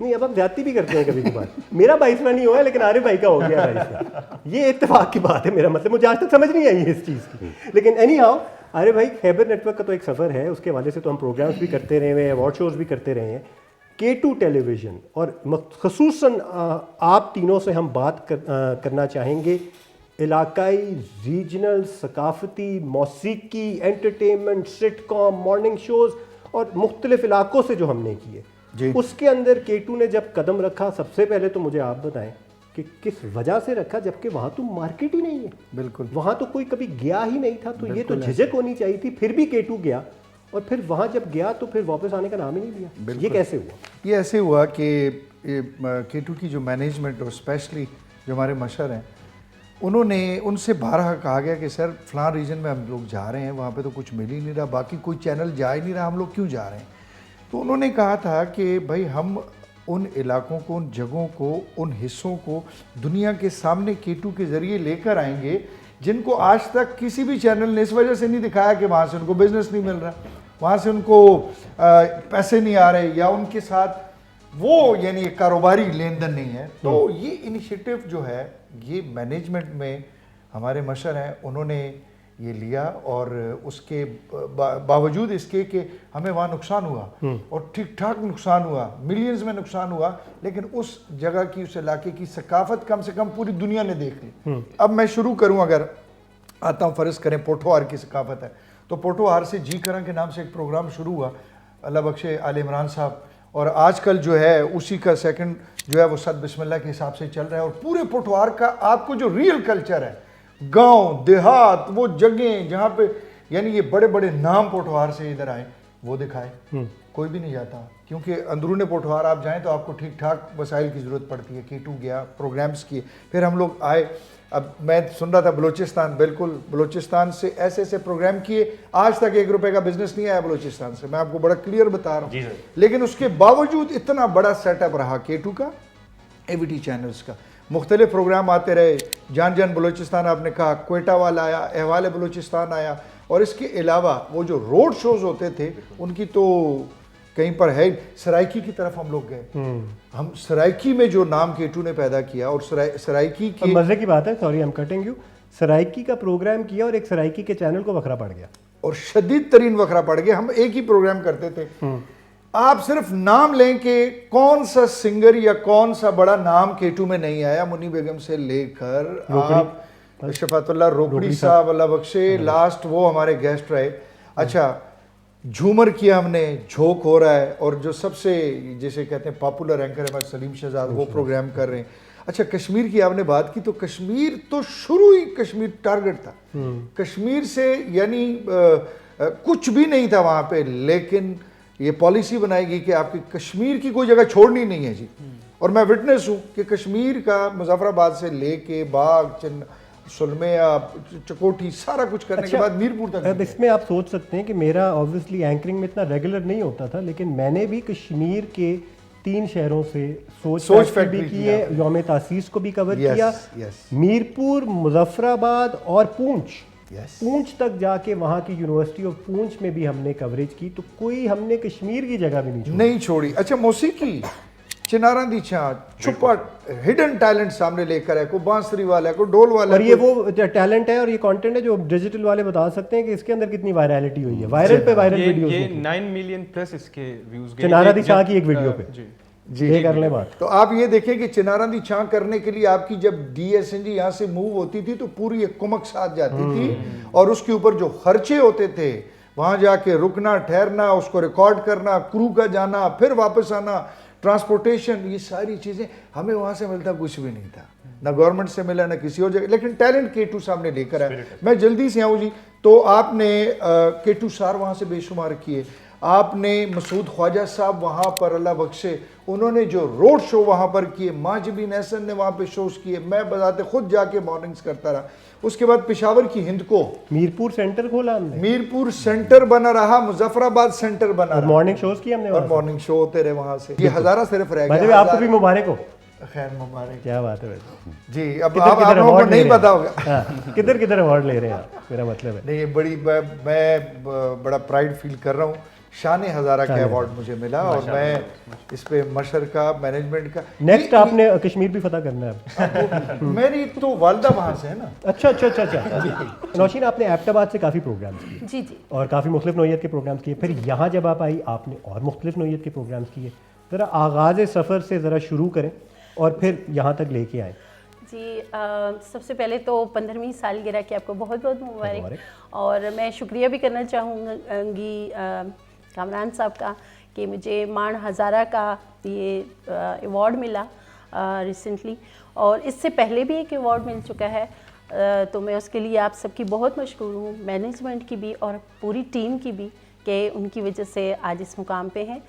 नहीं, अब हम ज्यादती भी करते हैं कभी कभार। मेरा 22वां नहीं हुआ है, लेकिन आरिफ भाई का हो गया 22वां। ये इत्तेफाक की बात है, मेरा मतलब मुझे आज तक समझ नहीं आई है इस चीज़ की। लेकिन एनी हाउ, अरे भाई, खैबर नेटवर्क का तो एक सफ़र है, उसके हवाले से तो हम प्रोग्राम्स भी करते रहे हैं, अवार्ड शोज़ भी करते रहे हैं। K2 टेलीविज़न और ख़ुसूसन आप तीनों से हम बात करना चाहेंगे इलाकाई, रीजनल, सकाफ़ती, मौसीकी, एंटरटेनमेंट, सिटकॉम, मॉर्निंग शोज़ और मुख्तलिफ इलाकों से जो हमने किए, उसके अंदर K2 ने जब कदम रखा, सबसे पहले तो मुझे आप बताएं कि किस वजह से रखा, जबकि वहाँ तो मार्केट ही नहीं है। बिल्कुल, वहाँ तो कोई कभी गया ही नहीं था, तो ये तो झिझक होनी चाहिए थी। फिर भी K2 गया, और फिर वहाँ जब गया तो फिर वापस आने का नाम ही नहीं लिया। ये कैसे हुआ? ये ऐसे हुआ कि K2 की जो मैनेजमेंट और स्पेशली जो हमारे मशर हैं, उन्होंने उनसे बारहा कहा गया कि सर फलां रीजन में हम लोग जा रहे हैं, वहाँ पे तो कुछ मिल ही नहीं रहा, बाकी कोई चैनल जा ही नहीं रहा, हम लोग क्यों जा रहे हैं? तो उन्होंने कहा था कि भाई हम उन इलाकों को, उन जगहों को, उन हिस्सों को दुनिया के सामने K2 के ज़रिए लेकर आएंगे जिनको आज तक किसी भी चैनल ने इस वजह से नहीं दिखाया कि वहाँ से उनको बिजनेस नहीं मिल रहा, वहाँ से उनको पैसे नहीं आ रहे, या उनके साथ वो यानी कारोबारी लेन देन नहीं है। तो ये इनिशिएटिव जो है, ये मैनेजमेंट में हमारे मशर हैं, उन्होंने ये लिया, और उसके बावजूद इसके कि हमें वहाँ नुकसान हुआ और ठीक ठाक नुकसान हुआ, मिलियंस में नुकसान हुआ, लेकिन उस जगह की, उस इलाके की सकाफत कम से कम पूरी दुनिया ने देख ली। अब मैं शुरू करूँ, अगर आता हूँ, फ़र्ज़ करें पोठोहार की सकाफत है, तो पोठोहार से जी करण के नाम से एक प्रोग्राम शुरू हुआ, अल्लाह बख्शे आले इमरान साहब, और आजकल जो है उसी का सेकंड जो है वो सद बिस्मिल्लाह के हिसाब से चल रहा है। और पूरे पोठोहार का आपको जो रियल कल्चर है, गांव देहात, वो जगह जहाँ पे यानी ये बड़े बड़े नाम पोठोहार से इधर आए, वो दिखाए। कोई भी नहीं जाता, क्योंकि अंदरूने पोठोहार आप जाएं तो आपको ठीक ठाक वसाइल की ज़रूरत पड़ती है। K2 गया, प्रोग्राम्स किए, फिर हम लोग आए। अब मैं सुन रहा था बलूचिस्तान, बिल्कुल बलूचिस्तान से ऐसे ऐसे प्रोग्राम किए, आज तक 1 रुपए का बिजनेस नहीं आया बलूचिस्तान से, मैं आपको बड़ा क्लियर बता रहा हूँ। लेकिन उसके बावजूद इतना बड़ा सेटअप रहा K2 का, AVT चैनल्स का, मुख्तलिफ प्रोग्राम आते रहे। जान जान बलूचिस्तान आपने कहा, क्वेटा वाला आया, अहवाल बलूचिस्तान आया, और इसके अलावा वो जो रोड शोज होते थे उनकी तो कहीं पर है। सराइकी की तरफ हम लोग गए, हम सराइकी में जो नाम K2 ने पैदा किया, और सराइकी की मजे की बात है, sorry I am cutting you, Saraiki का प्रोग्राम किया और एक सराइकी के चैनल को वखरा पड़ गया, और शदीद तरीन वखरा पड़ गया। हम एक ही प्रोग्राम करते थे, आप सिर्फ नाम लें कि कौन सा सिंगर या कौन सा बड़ा नाम K2 में नहीं आया, मुन्नी बेगम से लेकर आप शफातुल्लाह रोकड़ी साहब अल्लाह बख्शे, लास्ट वो हमारे गेस्ट रहे। अच्छा, झूमर किया हमने, झोंक हो रहा है, और जो सबसे जैसे कहते हैं पॉपुलर एंकर हमारे सलीम शहजाद, वो प्रोग्राम कर रहे हैं। अच्छा, कश्मीर की आपने बात की, तो कश्मीर तो शुरू ही कश्मीर टारगेट था, कश्मीर से यानी कुछ भी नहीं था वहाँ पे, लेकिन ये पॉलिसी बनाएगी कि आपकी कश्मीर की कोई जगह छोड़नी नहीं है जी। और मैं विटनेस हूँ कि कश्मीर का मुजफ्फराबाद से लेके बाग, सुलमिया, चकोटी, सारा कुछ करने के बाद मीरपुर तक। अब इसमें आप सोच सकते हैं कि मेरा ऑब्वियसली एंकरिंग में इतना रेगुलर नहीं होता था, लेकिन मैंने भी कश्मीर के 3 शहरों से सोच फैक्ट्री भी की है, यौम तासीस को भी कवर किया, मीरपुर, मुजफ्फराबाद और पूंछ, पूंछ तक जाके वहाँ की यूनिवर्सिटी ऑफ पूंछ में भी हमने कवरेज की। तो कोई हमने कश्मीर की जगह भी नहीं छोड़ी। अच्छा, मौसीकी, चिनारा दी छां, छुपा हिडन टैलेंट सामने लेकर है, कोई बांसुरी वाला है, कोई ढोल वाला है, और ये वो टैलेंट है और ये कंटेंट है जो डिजिटल वाले बता सकते हैं कि इसके अंदर कितनी वायरलिटी हुई है। वायरल पे वायरल वीडियोस, ये 9 मिलियन प्लस इसके व्यूज गए चिनारा दी छां की एक वीडियो पे। जी कर ले बात। तो आप ये देखें कि चिनारा दी छां करने के लिए आपकी जब DSNG यहाँ से मूव होती थी तो पूरी एक कुमक साथ जाती थी, और उसके ऊपर जो खर्चे होते थे, वहाँ जाके रुकना, ठहरना, उसको रिकॉर्ड करना, क्रू का जाना, फिर वापस आना, ट्रांसपोर्टेशन, ये सारी चीज़ें हमें वहाँ से मिलता कुछ भी नहीं था, ना गवर्नमेंट से मिला ना किसी और जगह, लेकिन टैलेंट K2 सामने लेकर आए। मैं जल्दी से आऊँ जी, तो आपने K2 सार वहाँ से बेशुमार किए, आपने मसूद ख्वाजा साहब वहाँ पर अल्लाह बख्शे, उन्होंने जो रोड शो वहाँ पर किए, माजबी नहसन ने वहाँ पे शोज किए, मैं बजाते खुद जाके मॉर्निंग्स करता रहा। उसके बाद पेशावर की हिंद को मीरपुर सेंटर खोला हमने, मीरपुर सेंटर बना रहा, मुजफ्फराबाद सेंटर बना रहा, मॉर्निंग शोज किए हमने, और मॉर्निंग शो होते रहे वहाँ से। ये हजारा सिर्फ रह गया। आपको भी मुबारक हो। खैर मुबारक, क्या बात है वैसे जी। अब आप लोगों को नहीं पता होगा किधर किधर अवार्ड ले रहे हैं आप, मेरा मतलब है। नहीं, ये बड़ी मैं बड़ा प्राइड फील कर रहा हूँ शान हज़ारा का अवार्ड मुझे मिला और मैं इस पे मशर का मैनेजमेंट का नेक्स्ट आपने कश्मीर भी फतह करना है अब मेरी तो वालदा वहाँ से है ना। अच्छा नौशीन, आपने एबटाबाद से काफ़ी प्रोग्राम्स किए जी जी और काफ़ी मुख्तलिफ नौइयत के प्रोग्राम्स किए, फिर यहाँ जब आप आई आपने और मुख्तलिफ नौइयत के प्रोग्राम्स किए। ज़रा आगाज़ सफ़र से ज़रा शुरू करें और फिर यहाँ तक लेके आए। जी सबसे पहले तो 15वीं सालगिरह की आपको बहुत बहुत मुबारक, और मैं शुक्रिया भी करना चाहूँगी कामरान साहब का कि मुझे मान हज़ारा का ये अवार्ड मिला रिसेंटली, और इससे पहले भी एक अवार्ड मिल चुका है, तो मैं उसके लिए आप सबकी बहुत मशकूर हूँ, मैनेजमेंट की भी और पूरी टीम की भी, कि उनकी वजह से आज इस मुकाम पे हैं।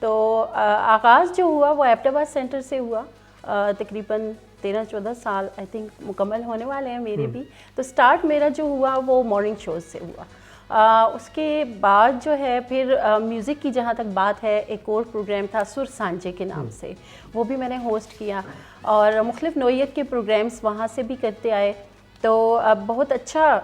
तो आगाज़ जो हुआ वो एबटाबाद सेंटर से हुआ, तकरीबन 13-14 साल आई थिंक मुकम्मल होने वाले हैं मेरे भी। तो स्टार्ट मेरा जो हुआ वो मॉर्निंग शोज़ से हुआ। उसके बाद जो है फिर म्यूज़िक की जहाँ तक बात है, एक और प्रोग्राम था सुर सांझे के नाम से, वो भी मैंने होस्ट किया और मुख्तलिफ नौइयत के प्रोग्राम्स वहाँ से भी करते आए। तो बहुत अच्छा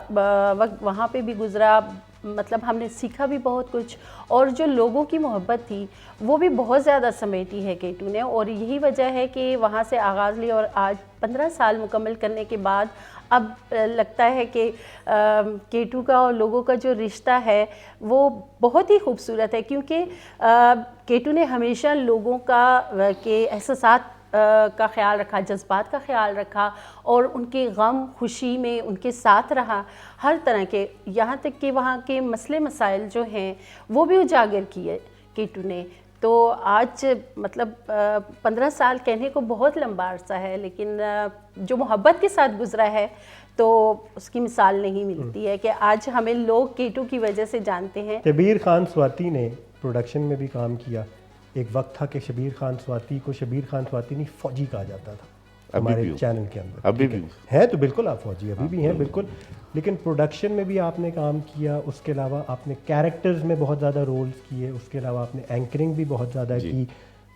वक्त वहाँ पे भी गुज़रा, मतलब हमने सीखा भी बहुत कुछ, और जो लोगों की मोहब्बत थी वो भी बहुत ज़्यादा समेटी है केटू ने, और यही वजह है कि वहाँ से आगाज़ ली और आज 15 साल मुकम्मल करने के बाद अब लगता है कि केटू का और लोगों का जो रिश्ता है वो बहुत ही खूबसूरत है, क्योंकि केटू ने हमेशा लोगों का के एहसासात का ख्याल रखा, जज्बात का ख्याल रखा, और उनके गम खुशी में उनके साथ रहा, हर तरह के, यहाँ तक कि वहाँ के मसले मसाइल जो हैं वो भी उजागर किए केटू ने। तो आज मतलब 15 साल कहने को बहुत लंबा अरसा है, लेकिन जो मोहब्बत के साथ गुजरा है तो उसकी मिसाल नहीं मिलती है, कि आज हमें लोग केटू की वजह से जानते हैं। शबीर खान स्वाति ने प्रोडक्शन में भी काम किया। एक वक्त था कि शबीर खान स्वाति को शबीर खान स्वाति नहीं फौजी कहा जाता था हमारे चैनल के अंदर। अभी भी है तो बिल्कुल आप फौजी अभी भी हैं बिल्कुल, लेकिन प्रोडक्शन में भी आपने काम किया, उसके अलावा आपने कैरेक्टर्स में बहुत ज़्यादा रोल्स किए, उसके अलावा आपने एंकरिंग भी बहुत ज़्यादा की।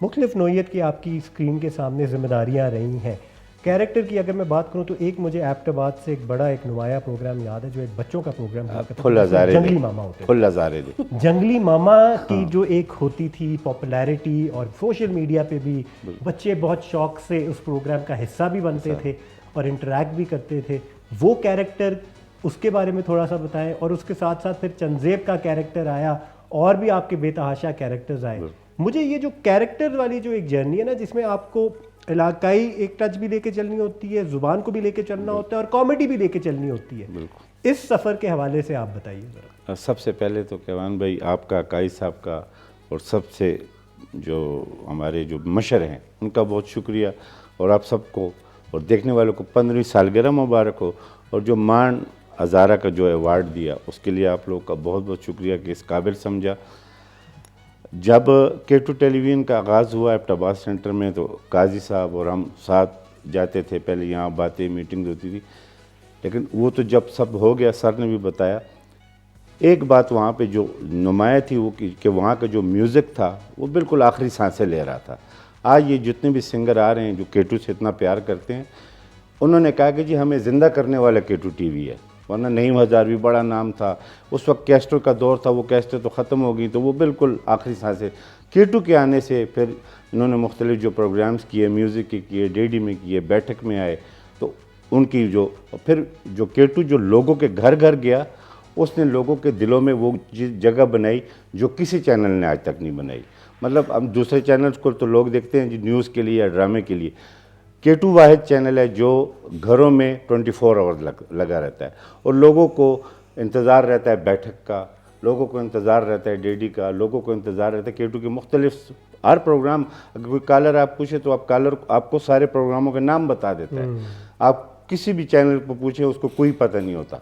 मुख्तलिफ नौइयत की आपकी स्क्रीन के सामने जिम्मेदारियाँ रही हैं। कैरेक्टर की अगर मैं बात करूं तो एक मुझे एबटाबाद से एक बड़ा एक नुमाया प्रोग्राम याद है, जो एक बच्चों का प्रोग्राम हुआ करता था, जंगली मामा होते थे। जंगली मामा की जो एक होती थी पॉपुलैरिटी, और सोशल मीडिया पे भी बच्चे बहुत शौक से उस प्रोग्राम का हिस्सा भी बनते थे और इंटरेक्ट भी करते थे। वो कैरेक्टर, उसके बारे में थोड़ा सा बताएं, और उसके साथ साथ फिर चंजेब का कैरेक्टर आया और भी आपके बेतहाशा कैरेक्टर्स आए। मुझे ये जो कैरेक्टर वाली जो एक जर्नी है ना, जिसमें आपको इलाकाई एक टच भी लेके चलनी होती है, ज़ुबान को भी लेके चलना होता है और कॉमेडी भी लेके चलनी होती है, इस सफ़र के हवाले से आप बताइए ज़रा। सबसे पहले तो केवान भाई आपका, काई साहब का, और सबसे जो हमारे जो मशर हैं उनका बहुत शुक्रिया, और आप सबको और देखने वालों को 15वीं सालगिरह मुबारक हो। और जो मान हज़ारा का जो अवार्ड दिया उसके लिए आप लोगों का बहुत बहुत शुक्रिया कि इस काबिल समझा। जब केटू टेलीविज़न का आगाज़ हुआ एबटाबाद सेंटर में, तो काजी साहब और हम साथ जाते थे, पहले यहाँ बातें मीटिंग होती थी, लेकिन वो तो जब सब हो गया, सर ने भी बताया, एक बात वहाँ पे जो नुमाया थी वो कि वहाँ का जो म्यूज़िक था वो बिल्कुल आखिरी सांसें ले रहा था। आज ये जितने भी सिंगर आ रहे हैं जो केटू से इतना प्यार करते हैं, उन्होंने कहा कि जी हमें ज़िंदा करने वाला केटू टीवी है, वरना नईम हज़ार भी बड़ा नाम था, उस वक्त कैस्टों का दौर था, वो कैस्टें तो ख़त्म हो गई, तो वो बिल्कुल आखिरी सांसें। केटू के आने से फिर इन्होंने मुख्तलिफ जो प्रोग्राम्स किए, म्यूज़िक के किए, डेडी में किए, बैठक में आए, तो उनकी जो फिर जो केटू जो लोगों के घर घर गया, उसने लोगों के दिलों में वो जगह बनाई जो किसी चैनल ने आज तक नहीं बनाई। मतलब हम दूसरे चैनल्स को तो लोग देखते हैं जी न्यूज़ के लिए या ड्रामे के लिए, केटू वाहिद चैनल है जो घरों में 24 आवर्स लगा रहता है, और लोगों को इंतज़ार रहता है बैठक का, लोगों को इंतज़ार रहता है डेडी का, लोगों को इंतज़ार रहता है केटू के मुख्तलिफ हर प्रोग्राम। अगर कोई कॉलर आप पूछे तो आप कॉलर आपको सारे प्रोग्रामों के नाम बता देता है, आप किसी भी चैनल पर पूछें उसको कोई पता नहीं होता,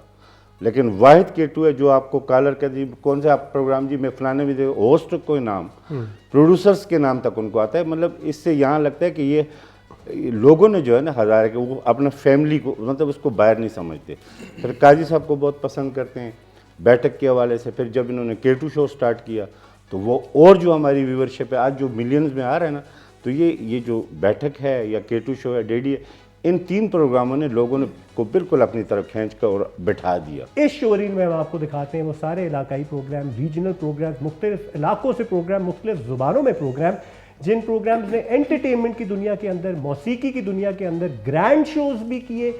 लेकिन वाहिद केटू है जो आपको कॉलर का जी कौन सा आप प्रोग्राम जी मैं फलाने भी देखो, होस्ट कोई नाम, प्रोड्यूसर्स के नाम तक उनको आता है। मतलब इससे यहाँ लगता है कि ये लोगों ने जो है ना हज़ारे के वो अपना फैमिली को मतलब उसको बाहर नहीं समझते। फिर काजी साहब को बहुत पसंद करते हैं बैठक के हवाले से। फिर जब इन्होंने केटू शो स्टार्ट किया तो वो और जो हमारी व्यूवरशिप है आज जो मिलियंस में आ रहा है ना, तो ये जो बैठक है या केटू शो है, डेडी है, इन 3 प्रोग्रामों ने लोगों ने को बिल्कुल अपनी तरफ खींच कर और बैठा दिया। इस शोरील में हम आपको दिखाते हैं वो सारे इलाकाई प्रोग्राम, रीजनल प्रोग्राम, मुख्तलिफ इलाकों से प्रोग्राम, मुख्तलिफ ज़ुबानों में प्रोग्राम, जिन प्रोग्राम्स ने एंटरटेनमेंट की दुनिया के अंदर, मौसीकी की दुनिया के अंदर ग्रैंड शोज भी किए,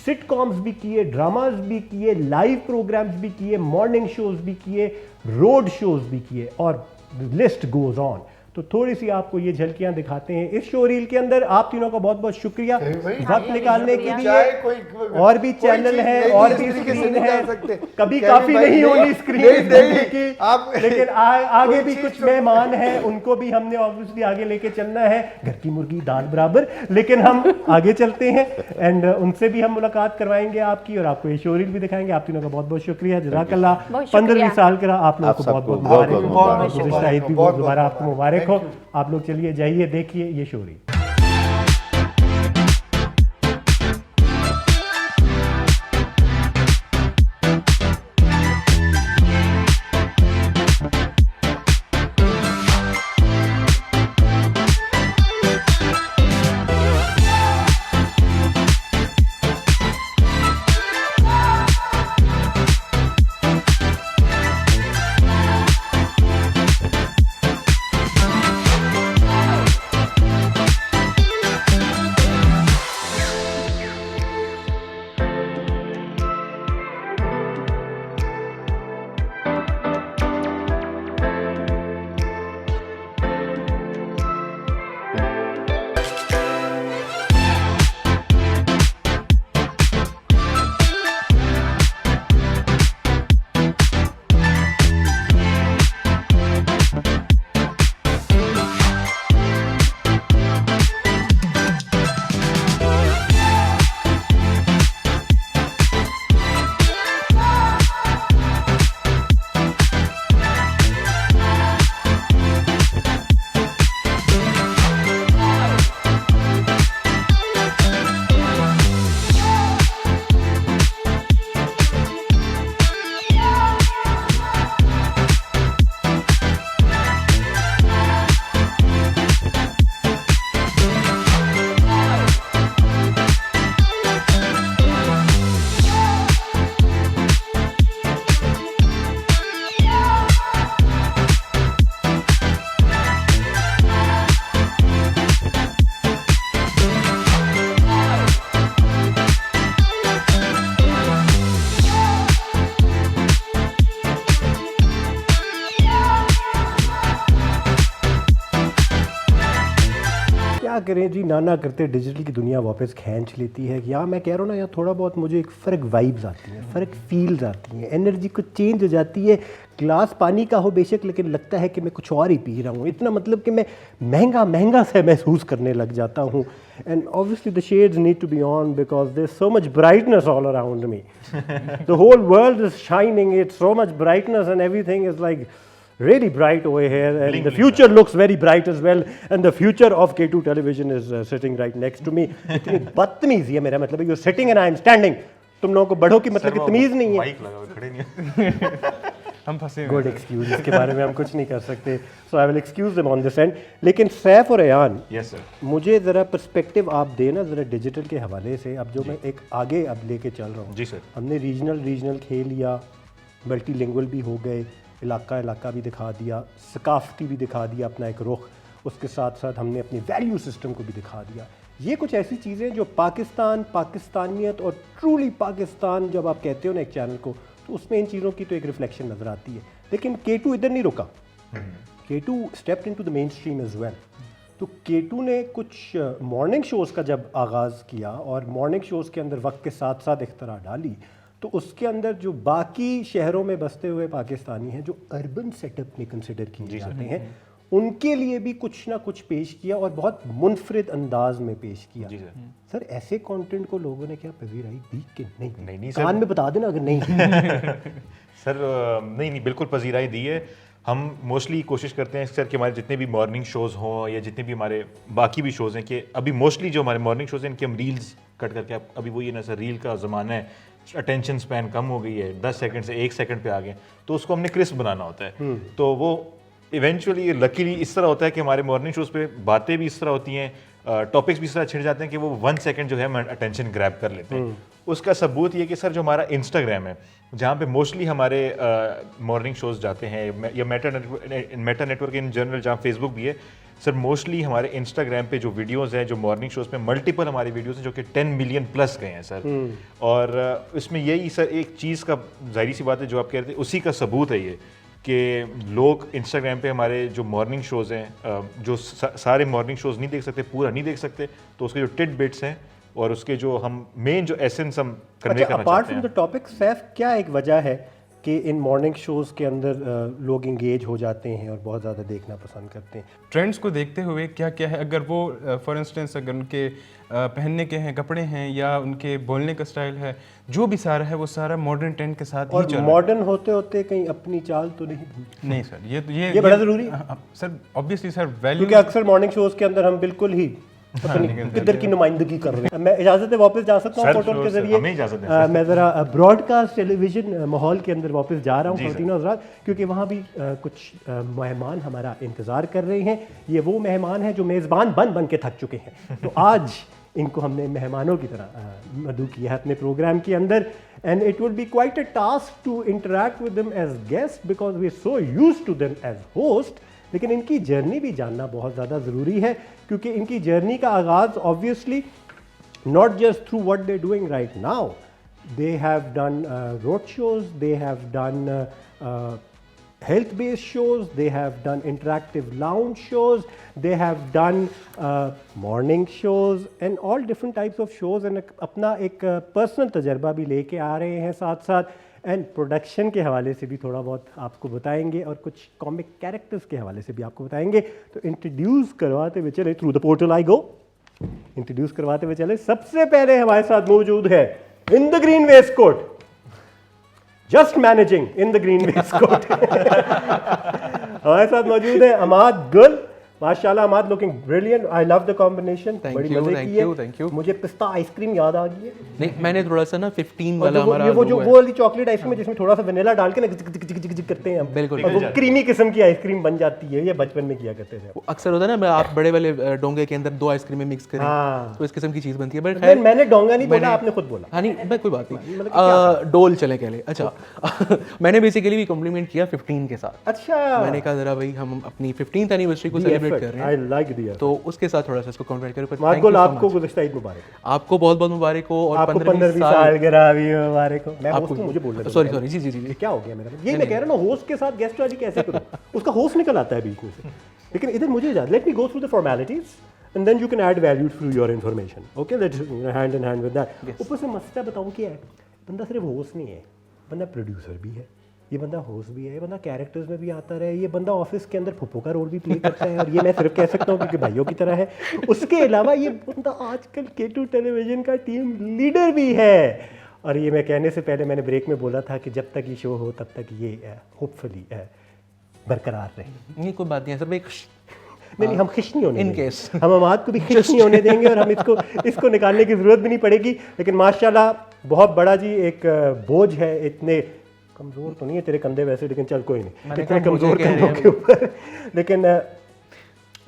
सिटकॉम्स भी किए, ड्रामाज भी किए, लाइव प्रोग्राम्स भी किए, मॉर्निंग शोज भी किए, रोड शोज भी किए, और लिस्ट गोज ऑन। तो थोड़ी सी आपको ये झलकियां दिखाते हैं इस शोरील के अंदर। आप तीनों का बहुत बहुत शुक्रिया वक्त निकालने के लिए। और भी चैनल है और भी स्क्रीन है, कभी काफी नहीं होगी स्क्रीन की, लेकिन आगे भी कुछ मेहमान हैं, उनको भी हमने ऑब्वियसली आगे लेके चलना है, घर की मुर्गी दाल बराबर। लेकिन हम आगे चलते हैं एंड उनसे भी हम मुलाकात करवाएंगे आपकी, और आपको ये शोरील भी दिखाएंगे। आप तीनों का बहुत बहुत शुक्रिया, जज़ाकल्लाह। 15वीं सालगिरह आप लोगों को बहुत बहुत मुबारक, गुज़िश्ता ईद भी दोबारा आपको मुबारक हो। आप लोग चलिए जाइए देखिए ये शोरी। करें जी, ना करते डिजिटल की दुनिया वापस खींच लेती है। या मैं कह रहा हूँ ना, यहाँ थोड़ा बहुत मुझे एक फ़र्क वाइब्स आती हैं, फ़र्क फील्स आती हैं, एनर्जी कुछ चेंज हो जाती है। ग्लास पानी का हो बेशक, लेकिन लगता है कि मैं कुछ और ही पी रहा हूँ। इतना मतलब कि मैं महंगा सा महसूस करने लग जाता हूँ। And obviously the shades need to be on because there is so much brightness all around me. The whole world is shining, it's so much brightness and everything is like really bright over here, and the future looks very bright as well, and the future of K2 television is sitting right next to me. इतनी बदतमीज़ी है, मेरा मतलब है you're sitting and I am standing. तुम लोगों को बढ़ो की मतलब की तमीज़ नहीं है। माइक लगा हुआ, खड़े नहीं हम फंसे गुड एक्सक्यूज, इसके बारे में हम कुछ नहीं कर सकते, so I will excuse them on this end. लेकिन सैफ और अयान, यस सर, मुझे ज़रा पर्सपेक्टिव आप देना ज़रा डिजिटल के हवाले से। अब जो मैं एक आगे अब लेके चल रहा हूँ, जी सर, हमने रीजनल खेल लिया, मल्टीलिंगुअल भी हो गए, इलाका भी दिखा दिया, सकाफती भी दिखा दिया अपना एक रुख, उसके साथ साथ हमने अपनी वैल्यू सिस्टम को भी दिखा दिया। ये कुछ ऐसी चीज़ें जो पाकिस्तान, पाकिस्तानियत और ट्रूली पाकिस्तान जब आप कहते हो ना एक चैनल को, तो उसमें इन चीज़ों की तो एक रिफ्लेक्शन नज़र आती है। लेकिन K2 इधर नहीं रुका, K2 stepped into the mainstream as well. तो K2 ने कुछ मॉर्निंग शोज़ का जब आगाज़ किया और मॉर्निंग शोज़ के अंदर वक्त के साथ साथ इख्तरा डाली, तो उसके अंदर जो बाकी शहरों में बसते हुए पाकिस्तानी हैं जो अर्बन सेटअप में कंसिडर किए जाते हैं, उनके लिए भी कुछ ना कुछ पेश किया और बहुत मुनफरिद अंदाज में पेश किया। जी सर, ऐसे कंटेंट को लोगों ने क्या पजीराई दी कि नहीं कान में बता देना अगर नहीं सर नहीं बिल्कुल पजीराई दी है। हम मोस्टली कोशिश करते हैं सर कि हमारे जितने भी मॉर्निंग शोज़ हों या जितने भी हमारे बाकी भी शोज़ हैं, कि अभी मोस्टली जो हमारे मॉर्निंग शोज़ हैं इनके हम रील्स कट करके, अभी वो ये ना सर रील का ज़माना है, अटेंशन स्पैन कम हो गई है, 10 सेकंड से 1 सेकंड पे आ गए, तो उसको हमने क्रिस्प बनाना होता है। तो वो इवेंचुअली लकीली इस तरह होता है कि हमारे मॉर्निंग शोज़ पे बातें भी इस तरह होती हैं, टॉपिक्स भी इस तरह छिड़ जाते हैं कि वो 1 सेकंड जो है हम अटेंशन ग्रैब कर लेते हैं। उसका सबूत ये कि सर जो हमारा इंस्टाग्राम है, जहाँ पे मोस्टली हमारे मॉर्निंग शोज जाते हैं, या मेटा नेटवर्क इन जनरल, जहाँ फेसबुक भी है, सर मोस्टली हमारे इंस्टाग्राम पे जो वीडियोस हैं, जो मॉर्निंग शोज पे मल्टीपल हमारे वीडियोस हैं जो कि 10 मिलियन प्लस गए हैं सर। और इसमें यही सर एक चीज़ का जाहिर सी बात है जो आप कह रहे थे, उसी का सबूत है ये कि लोग इंस्टाग्राम पे हमारे जो मॉर्निंग शोज़ हैं, जो सारे मॉर्निंग शोज़ नहीं देख सकते, पूरा नहीं देख सकते, तो उसके जो टिड बिट्स हैं और उसके जो हम मेन जो एसेंस हम कन्वे करना अपार्ट चाहते हैं। फ्रॉम द टॉपिक, सैफ, क्या एक वजह है कि इन मॉर्निंग शोज़ के अंदर लोग इंगेज हो जाते हैं और बहुत ज़्यादा देखना पसंद करते हैं? ट्रेंड्स को देखते हुए क्या क्या है, अगर वो फॉर इंस्टेंस अगर उनके पहनने के हैं कपड़े हैं या उनके बोलने का स्टाइल है, जो भी सारा है वो सारा मॉडर्न ट्रेंड के साथ ही चल रहा है। मॉडर्न होते होते कहीं अपनी चाल तो नहीं भूलते? नहीं सर, ये बड़ा ज़रूरी है सर, ऑब्वियसली सर, वैल्यू, क्योंकि अक्सर मॉर्निंग शोज़ के अंदर हम बिल्कुल ही किधर की नुमाइंदगी कर रहे हैं। मैं इजाज़त है वापस जा सकता हूँ फोटो के जरिए? मैं ज़रा ब्रॉडकास्ट टेलीविज़न माहौल के अंदर वापस जा रहा हूँ ख़वातीन और हज़रात, क्योंकि वहाँ भी कुछ मेहमान हमारा इंतज़ार कर रहे हैं। ये वो मेहमान हैं जो मेज़बान बन बन के थक चुके हैं, तो आज इनको हमने मेहमानों की तरह मदऊ किया है अपने प्रोग्राम के अंदर। And it will be quite a task to interact with them as guest because we are so used to them as host. लेकिन इनकी जर्नी भी जानना बहुत ज़्यादा ज़रूरी है, क्योंकि इनकी जर्नी का आगाज़ obviously not just through what they doing right now, they have done road shows, they have done health based shows, they have done interactive lounge shows, they have done morning shows and all different types of shows, and अपना एक personal तजर्बा भी लेके आ रहे हैं साथ साथ, and production के हवाले से भी थोड़ा बहुत आपको बताएंगे और कुछ कॉमिक कैरेक्टर्स के हवाले से भी आपको बताएंगे। तो इंट्रोड्यूस करवाते हुए चले, through the portal I go, introduce करवाते हुए चले। सबसे पहले हमारे साथ मौजूद है in the green waistcoat, just managing in the green waistcoat, हमारे साथ मौजूद है अमाद गुल। माशाल्लाह Amad, looking brilliant, I love the combination, बड़ी मजे की है। Thank you. मुझे पिस्ता आइसक्रीम याद आ गई है। नहीं, मैंने थोड़ा सा ना 15 वाला हमारा वो वाली चॉकलेट आइसक्रीम जिसमें थोड़ा सा वनीला डाल के ना जिक करते हैं हम, बिल्कुल, और वो क्रीमी किस्म की आइसक्रीम बन जाती है। ये बचपन में किया करते थे। अक्सर होता है ना, आप बड़े वाले डोंगे के अंदर 2 आइसक्रीमें मिक्स करें, तो इस किस्म की चीज़ बनती है। बट मैंने डोंगा नहीं बोला, आपने खुद बोला। हाँ नहीं, मैं कोई बात नहीं, डोल चले कह ले। अच्छा मैंने बेसिकली भी कॉम्प्लीमेंट किया 15 के साथ। अच्छा, मैंने कहा जरा भाई हम अपनी 15th एनिवर्सरी को सेलिब्रेट कर रहे हैं, तो उसके साथ थोड़ा सा इसको कॉन्ट्रैक्ट करें। आपको गुज़िश्ता ईद मुबारक। आपको बहुत बहुत मुबारक हो, और 15वीं सालगिरह भी मुबारक हो। मैं होस्ट हूं, मुझे बोलने दो। सॉरी जी क्या हो गया मेरा? यही मैं कह रहा हूं ना, होस्ट के साथ गेस्ट वाली कैसे करूं? उसका होस्ट निकल आता है बीच में से। लेकिन इधर मुझे इजाजत, let me go through the formalities and then you can add value through your information. Okay, let's hand in hand with that. ऊपर से मसला बताऊं क्या है, बंदा सिर्फ होस्ट नहीं है, बंदा प्रोड्यूसर भी है, ये बंदा होस्ट भी है, ये बंदा कैरेक्टर्स में भी आता रहे, ये बंदा ऑफिस के अंदर फुप्पो का रोल भी प्ले करता है, और ये मैं सिर्फ कह सकता हूँ क्योंकि भाइयों की तरह है। उसके अलावा ये बंदा आजकल K2 टेलीविज़न का टीम लीडर भी है। और ये मैं कहने से पहले मैंने ब्रेक में बोला था कि जब तक ये शो हो तब तक ये होपफुली बरकरार रहे। नहीं, कोई बात नहीं है सर, नहीं, हम खिश नहीं होने इन केस हम अमाद को भी खिश नहीं होने देंगे, और हम इसको निकालने की ज़रूरत भी नहीं पड़ेगी। लेकिन माशाल्लाह बहुत बड़ा जी एक बोझ है, इतने कमज़ोर तो नहीं है तेरे कंधे वैसे, लेकिन चल कोई नहीं, इतने कमज़ोर कंधों के ऊपर, लेकिन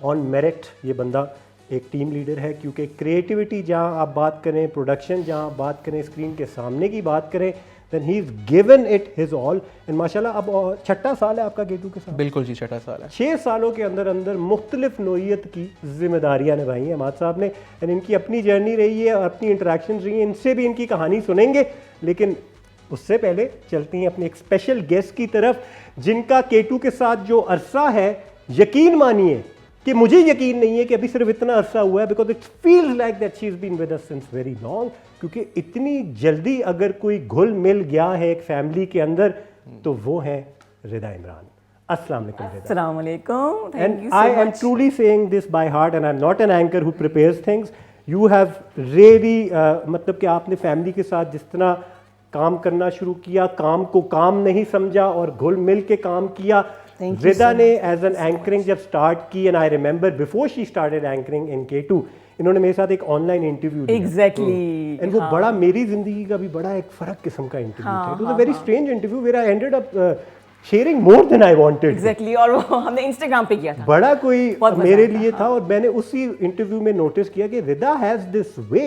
ऑन मेरिट ये बंदा एक टीम लीडर है। क्योंकि क्रिएटिविटी जहाँ आप बात करें, प्रोडक्शन जहाँ आप बात करें, स्क्रीन के सामने की बात करें, then he is given it his all, and माशाल्लाह अब 6ठा साल है आपका K2 के साथ। बिल्कुल जी, 6ठा साल है। 6 सालों के अंदर अंदर मुख्तलिफ नोयत की जिम्मेदारियां निभाई हैं अमाद साहब ने, एंड इनकी अपनी जर्नी रही है और अपनी इंटरेक्शन रही है, इनसे भी इनकी कहानी सुनेंगे। लेकिन उससे पहले चलते हैं अपने एक स्पेशल गेस्ट की तरफ, जिनका K2 के साथ जो अरसा है, यकीन मानिए कि मुझे यकीन नहीं है कि अभी सिर्फ इतना अरसा हुआ है, because it feels like that she is been with us since very long. क्योंकि इतनी जल्दी अगर कोई घुल मिल गया है एक फैमिली के अंदर, तो वो है रिदा इमरान। अस्सलाम वालेकुम रिदा। अस्सलाम वालेकुम, thank you so much. I am truly saying this by heart, and I am not an anchor who prepares things. You have really मतलब कि आपने फैमिली के साथ जिस तरह काम करना शुरू किया, काम को काम नहीं समझा और घुल मिल के काम किया। रिदा ने एज एन एंकरिंग जब स्टार्ट की, and I remember before she started anchoring in K2, इन्होंने मेरे साथ एक ऑनलाइन इंटरव्यू दिया। एग्जैक्टली, एंड वो बड़ा मेरी जिंदगी का भी बड़ा एक फर्क किस्म का इंटरव्यू था। It was a very strange interview where I ended up sharing more than I wanted. Exactly, और वो हमने इंस्टाग्राम पे किया था। बड़ा कोई बहुत मजा मेरे आया। लिए था, और मैंने उसी इंटरव्यू में नोटिस किया कि Rida has this way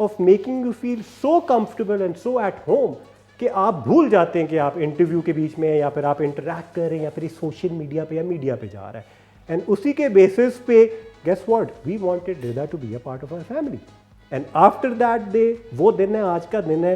of making you feel so comfortable and so at home कि आप भूल जाते हैं कि आप इंटरव्यू के बीच में, या फिर आप इंटरैक्ट कर रहे हैं, या फिर सोशल मीडिया पे या मीडिया पे जा रहा है। एंड उसी के बेसिस पे guess what, we wanted Rida to be a part of our family. And after that day, वो दिन है, आज का दिन है,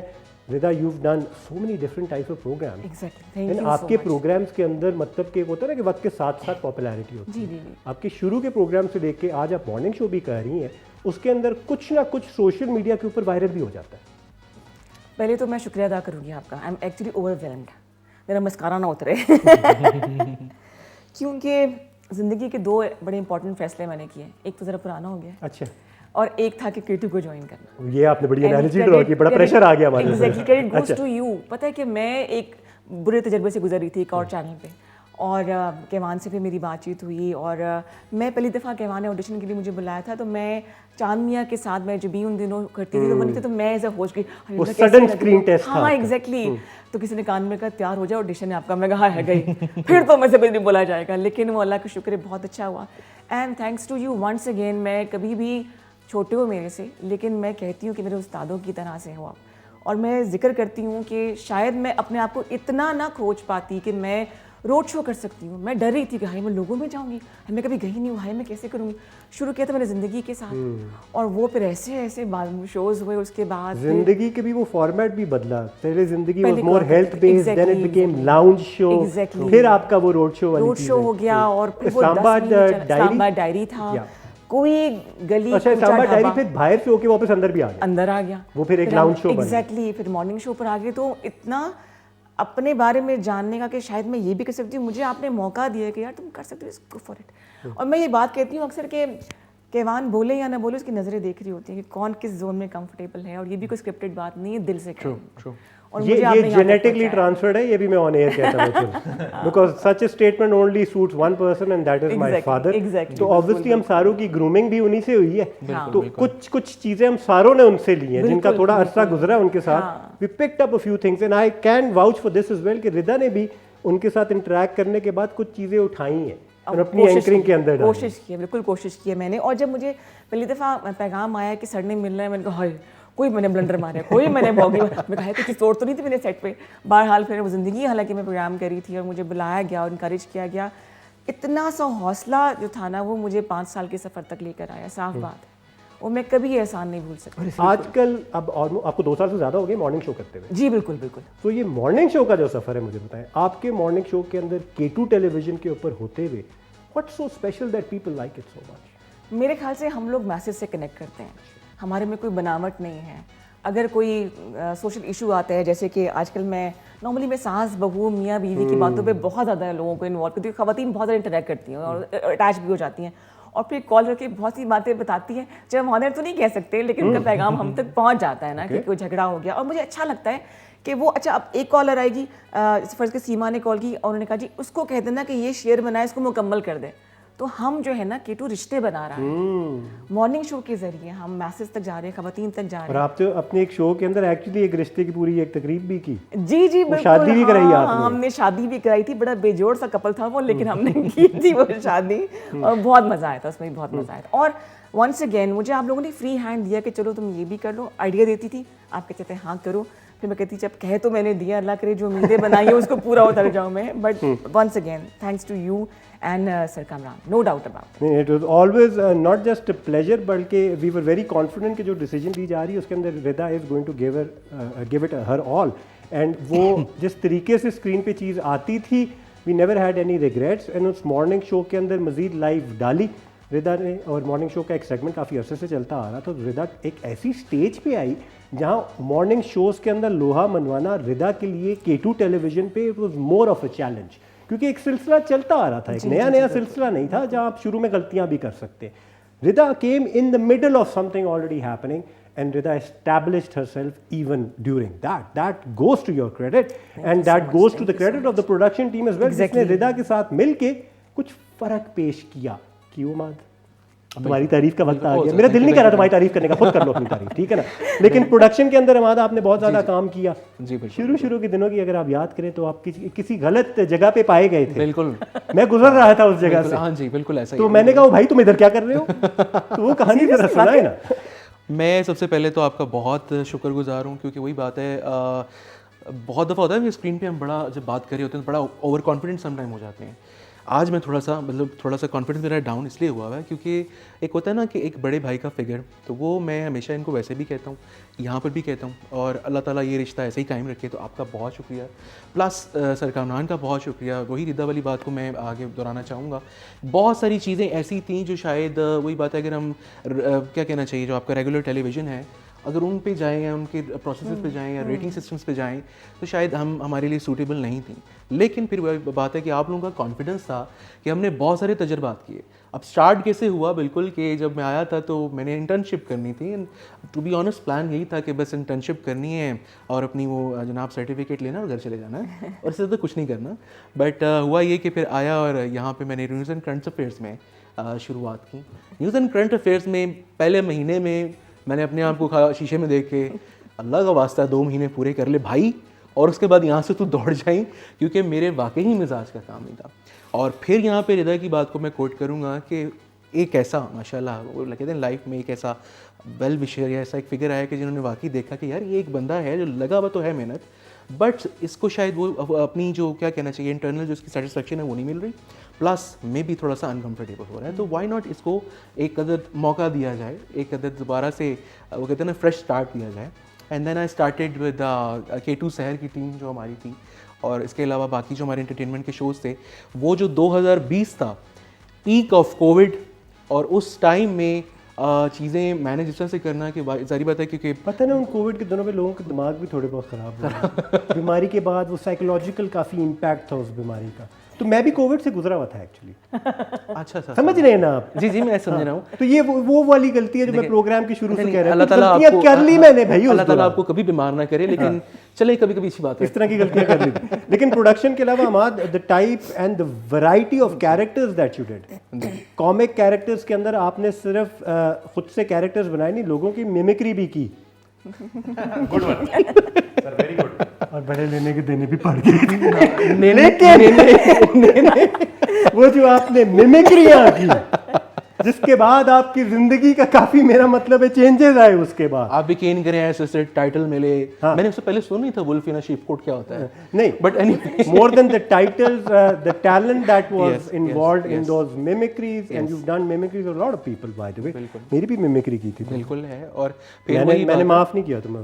Rida you have done so many different types of programme. Exactly, thank and you. आपके प्रोग्राम्स के अंदर मतलब कि होता है ना कि वक्त के साथ साथ पॉपुलैरिटी होती जी है। जी जी। आपके शुरू के प्रोग्राम से लेके आज आप मॉर्निंग शो भी कर रही हैं, उसके अंदर कुछ ना कुछ सोशल मीडिया के ऊपर वायरल भी हो जाता है। पहले तो मैं शुक्रिया अदा करूँगी आपका। आई एम एक्चुअली ओवरवेलम्ड, मेरा मस्कारा ना उतरे क्योंकि ज़िंदगी के 2 बड़े इंपॉर्टेंट फैसले मैंने किए। एक तो ज़रा पुराना हो गया, अच्छा, और एक था कि K2 को ज्वाइन करना। ये आपने बड़ी एनालिसिस ड्रॉ की, बड़ा प्रेशर आ गया हमारे एग्जैक्टली, क्रेडिट गोज अच्छा। To you. पता है कि मैं एक बुरे तजर्बे से गुजर रही थी एक और चैनल पे, और कैवान से फिर मेरी बातचीत हुई, और मैं पहली दफ़ा कैवान ने ऑडिशन के लिए मुझे बुलाया था, तो मैं चांद मियाँ के साथ मैं जब भी उन दिनों करती थी तो बनी थी, तो मैं एज अ होस्ट गई, वो सडन स्क्रीन टेस्ट था। हाँ एग्जैक्टली। तो किसी ने कान में कहा तैयार हो जाए, ऑडिशन है आपका। मैं कहा है गई फिर तो मुझसे नहीं बोला जाएगा, लेकिन वो अल्लाह का शुक्र है बहुत अच्छा हुआ। And thanks to you once again. मैं कभी भी, छोटे हो मेरे से, लेकिन मैं कहती हूँ कि मेरे उस्तादों की तरह से हो आप, और मैं जिक्र करती हूँ कि शायद मैं अपने आप को इतना ना खोज पाती कि मैं रोड शो कर सकती हूँ। मैं डर रही थी कि हाय मैं लोगों में जाऊँगी, मैं कभी गई नहीं हूँ, हाय मैं कैसे करूँगी। शुरू किया था मैंने ज़िंदगी के साथ, और वो फिर ऐसे ऐसे शोज़ हुए। उसके बाद जिंदगी के भी वो फॉर्मेट भी बदला। पहले जिंदगी वाज पहले more health based, then it became lounge show, फिर आपका वो रोड शो वाली चीज़ हो गया, और फिर वो इस्लामाबाद डायरी था, कोई गली अच्छा, इस्लामाबाद डायरी फिर बाहर से होके वापस अंदर भी आ गया, अंदर आ गया, वो फिर एक लाउंज शो बन गया। एग्जैक्टली, फिर मॉर्निंग शो पर आ गए। तो इतना अपने बारे में जानने का कि शायद मैं ये भी कर सकती हूँ, मुझे आपने मौका दिया कि यार तुम कर सकते हो, गो फॉर इट। और मैं ये बात कहती हूँ अक्सर कि कैवान बोले या ना बोले, उसकी नज़रें देख रही होती हैं कि कौन किस जोन में कंफर्टेबल है, और ये भी कोई स्क्रिप्टेड बात नहीं है, दिल से करें। और ये जेनेटिकली ट्रांसफर्ड है, ये भी मैं ऑन एयर कहता हूँ, because such A statement only suits one person and that is my father. तो ऑब्वियसली हम सारों की ग्रूमिंग भी उन्हीं से हुई है, तो कुछ चीजें हम सारों ने उनसे ली हैं, जिनका थोड़ा अरसा गुजरा है उनके साथ। We picked up a few things and I can vouch for this as well कि रिदा ने भी उनके साथ इंटरेक्ट करने के बाद कुछ चीजें उठाई हैं और अपनी एंकरिंग के अंदर कोशिश की है, बिल्कुल कोशिश की है मैंने। और जब मुझे पहली दफ़ा पैगाम आया कि सर ने मिलना है, मैंने कहा हाय कोई मैंने ब्लंडर मारा, कोई मैंने भोगी, मैं कहा कुछ तोड़ तो नहीं थी मेरे सेट पे। बहरहाल फिर वो ज़िंदगी, हालांकि मैं प्रोग्राम करी थी और मुझे बुलाया गया और इनकरेज किया गया। इतना सा हौसला जो था ना, वो मुझे 5 साल के सफ़र तक लेकर आया, साफ बात है, वो मैं कभी एहसान नहीं भूल सकती। आजकल अब आपको 2 साल से ज़्यादा हो गए मॉर्निंग शो करते हुए। जी बिल्कुल बिल्कुल। तो ये मॉर्निंग शो का जो सफ़र है, मुझे बताएं, आपके मॉर्निंग शो के अंदर K2 टेलीविजन के ऊपर होते हुए what's so special that people like it so much? मेरे ख्याल से हम लोग मैसेज से कनेक्ट करते हैं, हमारे में कोई बनावट नहीं है। अगर कोई सोशल इशू आता है, जैसे कि आजकल मैं नॉर्मली मैं सास बहू मियाँ बीवी की बातों पे बहुत ज़्यादा लोगों को इन्वॉल्व करती हूँ, ख़वातीन बहुत ज़्यादा इंटरेक्ट करती हैं और अटैच भी हो जाती हैं, और फिर कॉल करके बहुत सी बातें बताती हैं जो हम ऑनर तो नहीं कह सकते, लेकिन उनका पैगाम हम तक पहुँच जाता है ना कि कोई झगड़ा हो गया। और मुझे अच्छा लगता है कि वो, अच्छा अब एक कॉलर आएगी, फर्ज के सीमा ने कॉल की और उन्होंने कहा जी उसको कह देना कि ये शेयर बनाए, इसको मुकम्मल कर दे। तो हम जो है ना K2 रिश्ते बना रहा है मॉर्निंग शो के जरिए, हम मैसेज तक जा रहे हैं, खवातीन तक जा रहे हैं। और आप तो अपने एक शो के अंदर एक्चुअली एक रिश्ते की पूरी एक तकरीब भी की। जी जी बिल्कुल, शादी भी कराई आपने। हमने शादी भी कराई थी, बड़ा बेजोड़ सा कपल था वो, लेकिन हमने की थी वो शादी और बहुत मजा आया था उसमें, बहुत मजा आया था। और वंस अगेन मुझे आप लोगों ने फ्री हैंड दिया कि चलो तुम ये भी कर लो, आइडिया देती थी, आप कहते थे हाँ करो, फिर मैं कहती जब कह तो मैंने दिया, अल्लाह करे जो उम्मीदें बनाई है उसको पूरा उतर जाऊँ मैं। But once again thanks to you and sir Kamran, no doubt about it. It was always not just a pleasure, बल्कि वी वर वेरी कॉन्फिडेंट कि जो डिसीजन दी जा रही है उसके अंदर Rida is going to give it her all. And वो जिस तरीके से स्क्रीन पे चीज़ आती थी, we never had any regrets. And उस मॉर्निंग शो के अंदर मजीद लाइव डाली रिदा ने, और मॉर्निंग शो का एक सेगमेंट काफ़ी अरसे से चलता आ रहा था। तो रिदा एक ऐसी स्टेज पे आई जहाँ मॉर्निंग शोज़ के अंदर लोहा मनवाना रिदा के लिए K2 टेलीविजन पे it was more of a challenge, क्योंकि एक सिलसिला चलता आ रहा था, एक नया सिलसिला नहीं था जहाँ आप शुरू में गलतियाँ भी कर सकते। Rida came in the middle of something already happening and Rida established herself even during that. That goes to your credit, and that goes to the credit of the production team as well, जिसने रिदा के साथ मिलके कुछ फर्क पेश किया। क्यों माद? तुम्हारी तारीफ का वक्त आ गया। मेरा दिल नहीं कर रहा तुम्हारी तारीफ करने का, खुद कर लो अपनी तारीफ, ठीक है ना। लेकिन प्रोडक्शन के अंदर हमारा आपने बहुत ज़्यादा काम किया जी। शुरू के दिनों की अगर आप याद करें तो आप किसी गलत जगह पे पाए गए थे। बिल्कुल, मैं गुजर रहा था उस जगह से। हाँ जी, बिल्कुल ऐसा ही। तो मैंने कहा भाई तुम इधर क्या कर रहे हो, तो वो कहानी जरा सुनाए ना। मैं सबसे पहले तो आपका बहुत शुक्रगुजार हूँ, क्योंकि वही बात है, बहुत दफ़ा होता है कि स्क्रीन पे हम बड़ा जब बात कर रहे होते हैं तो बड़ा ओवर कॉन्फिडेंट समटाइम हो जाते हैं। आज मैं थोड़ा सा कॉन्फिडेंस मेरा डाउन इसलिए हुआ है क्योंकि एक होता है ना कि एक बड़े भाई का फिगर, तो वो मैं हमेशा इनको वैसे भी कहता हूँ, यहाँ पर भी कहता हूँ, और अल्लाह ताला ये रिश्ता ऐसे ही कायम रखे। तो आपका बहुत शुक्रिया, प्लस सर कामरान का बहुत शुक्रिया। वही रिदा वाली बात को मैं आगे दोहराना चाहूँगा। बहुत सारी चीज़ें ऐसी थी जो शायद वही बात है, अगर हम क्या कहना चाहिए, जो आपका रेगुलर टेलीविज़न है, अगर उन पे जाएँ या उनके प्रोसेसेस पे जाएँ या रेटिंग सिस्टम्स पे जाएँ तो शायद हमारे लिए सूटेबल नहीं थी। लेकिन फिर वह बात है कि आप लोगों का कॉन्फिडेंस था कि हमने बहुत सारे तजर्बात किए। अब स्टार्ट कैसे हुआ, बिल्कुल कि जब मैं आया था तो मैंने इंटर्नशिप करनी थी। टू बी ऑनेस्ट प्लान यही था कि बस इंटर्नशिप करनी है और अपनी वो जनाब सर्टिफिकेट लेना और घर चले जाना है, और इससे तो कुछ नहीं करना। बट हुआ ये कि फिर आया और यहाँ पर मैंने न्यूज़ एंड करंट अफेयर्स में शुरुआत की। न्यूज़ एंड करंट अफेयर्स में पहले महीने में मैंने अपने आप को शीशे में देख के अल्लाह का वास्ता 2 महीने पूरे कर ले भाई, और उसके बाद यहाँ से तू दौड़ जाई, क्योंकि मेरे वाकई ही मिजाज का काम नहीं था। और फिर यहाँ पे रिदा की बात को मैं कोट करूँगा कि एक ऐसा माशाल्लाह वो कहते हैं लाइफ में एक ऐसा वेल विशर या ऐसा एक फिगर आया कि जिन्होंने वाकई देखा कि यार ये एक बंदा है जो लगा हुआ तो है मेहनत, बट इसको शायद वो अपनी जो क्या कहना चाहिए इंटरनल जो इसकी सेटिस्फेक्शन है वो नहीं मिल रही, प्लस में भी थोड़ा सा अनकम्फर्टेबल हो रहा है। तो व्हाई नॉट इसको एक कदर मौका दिया जाए, एक कदर दोबारा से वो कहते हैं ना फ्रेश स्टार्ट दिया जाए। And then I started with K2 शहर की टीम जो हमारी थी, और इसके अलावा बाकी जो हमारे एंटरटेनमेंट के शोज़ थे, वो जो 2020 था पीक ऑफ कोविड, और उस टाइम में चीज़ें मैनेज इस तरह से करना कि जारी बात है क्योंकि पता है ना उन कोविड के दिनों में लोगों के दिमाग भी थोड़े बहुत ख़राब हुए। बीमारी के बाद वो साइकोलॉजिकल काफ़ी इम्पैक्ट था उस बीमारी का। तो मैं भी कोविड से गुजरा हुआ था एक्चुअली। अच्छा समझ रहे हैं ना आप? जी जी मैं समझ रहा हूँ। तो ये वो वाली गलती है जो मैं प्रोग्राम के शुरू से कह रहा अल्लाह हूँ। ताला गलतियां कर ली मैंने भाई, अल्लाह ताला आपको कभी बीमार ना करे, लेकिन चले कभी कभी अच्छी बात है, इस तरह की गलतियां कर ली थी। लेकिन प्रोडक्शन के अलावा Hammad the type and the variety of characters that you did, comic characters के अंदर आपने सिर्फ खुद से कैरेक्टर्स बनाए नहीं, लोगों की मिमिक्री भी की। Good one sir, very good. और बड़े लेने के देने भी पड़ गए। लेकिन वो जो आपने मिमिक्रियां की, जिसके बाद आपकी जिंदगी का काफी मेरा मतलब है चेंजेस आए उसके बाद। आप भी यकीन करें ऐसे टाइटल मिले। मैंने उससे पहले सुना नहीं था wolf in a sheep coat क्या होता है। नहीं, but anyway more than the titles, the talent that was involved in those mimicries, and you have done mimicries of lot of people by the way. मेरी भी mimicry की थी। बिल्कुल है, और फिर मैंने माफ नहीं किया तुम्हें।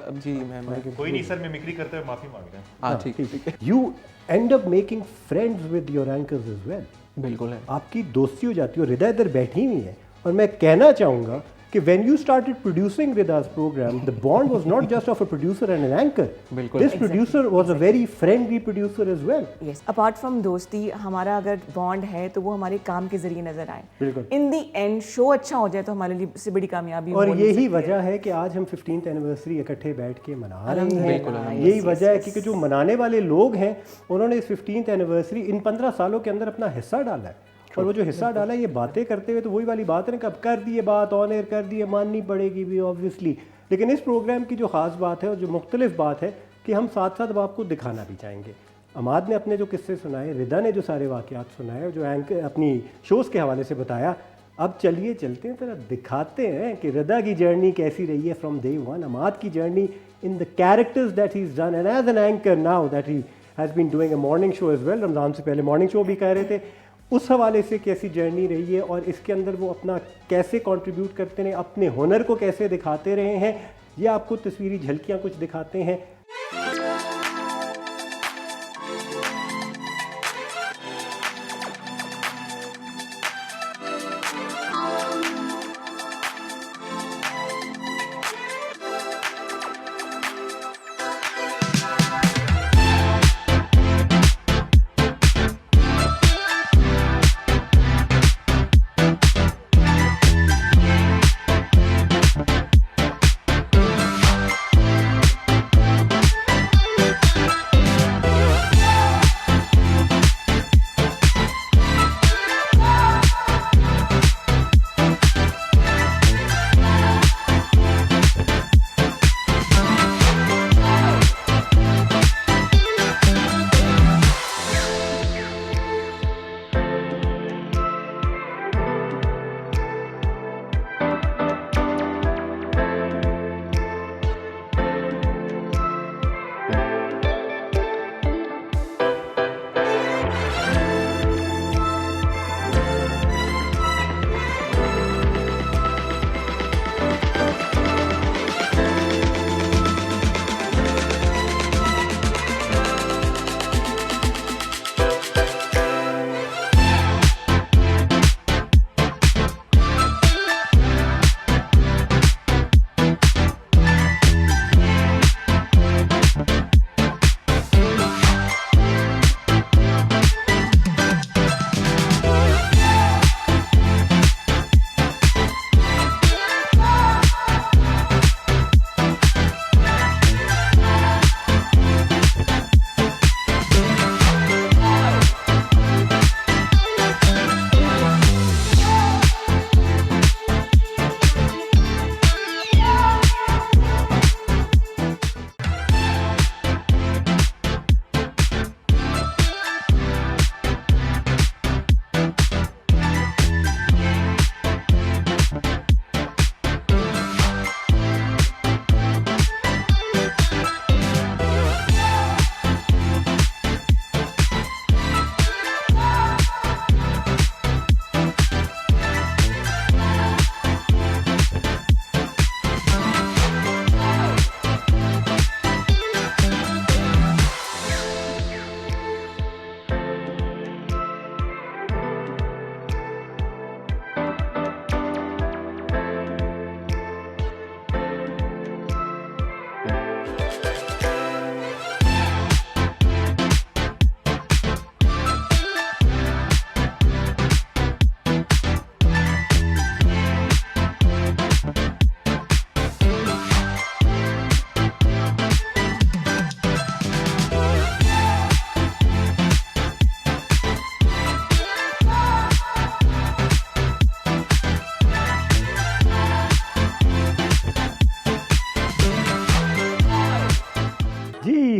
अब जी मैं कोई नहीं सर, मिमिक्री करते हुए माफी मांग रहे हैं। हाँ ठीक है। You end up making friends with your anchors as well. बिल्कुल है, आपकी दोस्ती हो जाती है। और रिदा इधर बैठी हुई है, और मैं कहना चाहूँगा कि when you started producing Rida's program, the bond was not just of a producer and an anchor. बिल्कुल, this producer was a very friendly producer as well. Yes, apart from दोस्ती, हमारा अगर बॉन्ड है तो वो हमारे काम के जरिए नजर आए। बिल्कुल। इन दी एंड शो अच्छा हो जाए तो हमारे लिए इससे बड़ी कामयाबी और यही वजह है कि आज हम 15th एनिवर्सरी इकट्ठे बैठ के मना रहे हैं। यही वजह है कि जो मनाने वाले लोग हैं उन्होंने इस 15th एनिवर्सरी इन 15 सालों के अंदर अपना हिस्सा डाला है। और वो जो हिस्सा डाला है, ये बातें करते हुए तो वही वाली बात है ना, कब कर दिए बात ऑन एयर कर दिए, माननी पड़ेगी भी ऑब्वियसली। लेकिन इस प्रोग्राम की जो ख़ास बात है और जो मुख्तलिफ बात है कि हम साथ साथ अब आपको दिखाना भी चाहेंगे। अमाद ने अपने जो किस्से सुनाए, रिदा ने जो सारे वाक़यात सुनाए, जो एंकर अपनी शोज़ के हवाले से बताया, अब चलिए चलते हैं तरह दिखाते हैं कि रिदा की जर्नी कैसी रही है फ्रॉम डे वन, अमाद की journey in the characters that he is done, and as an anchor now that he has been doing a morning show as well. Ramzan से पहले मॉर्निंग शो भी कह रहे थे, उस हवाले से कैसी जर्नी रही है और इसके अंदर वो अपना कैसे कंट्रीब्यूट करते रहे, अपने हुनर को कैसे दिखाते रहे हैं, ये आपको तस्वीरी झलकियाँ कुछ दिखाते हैं।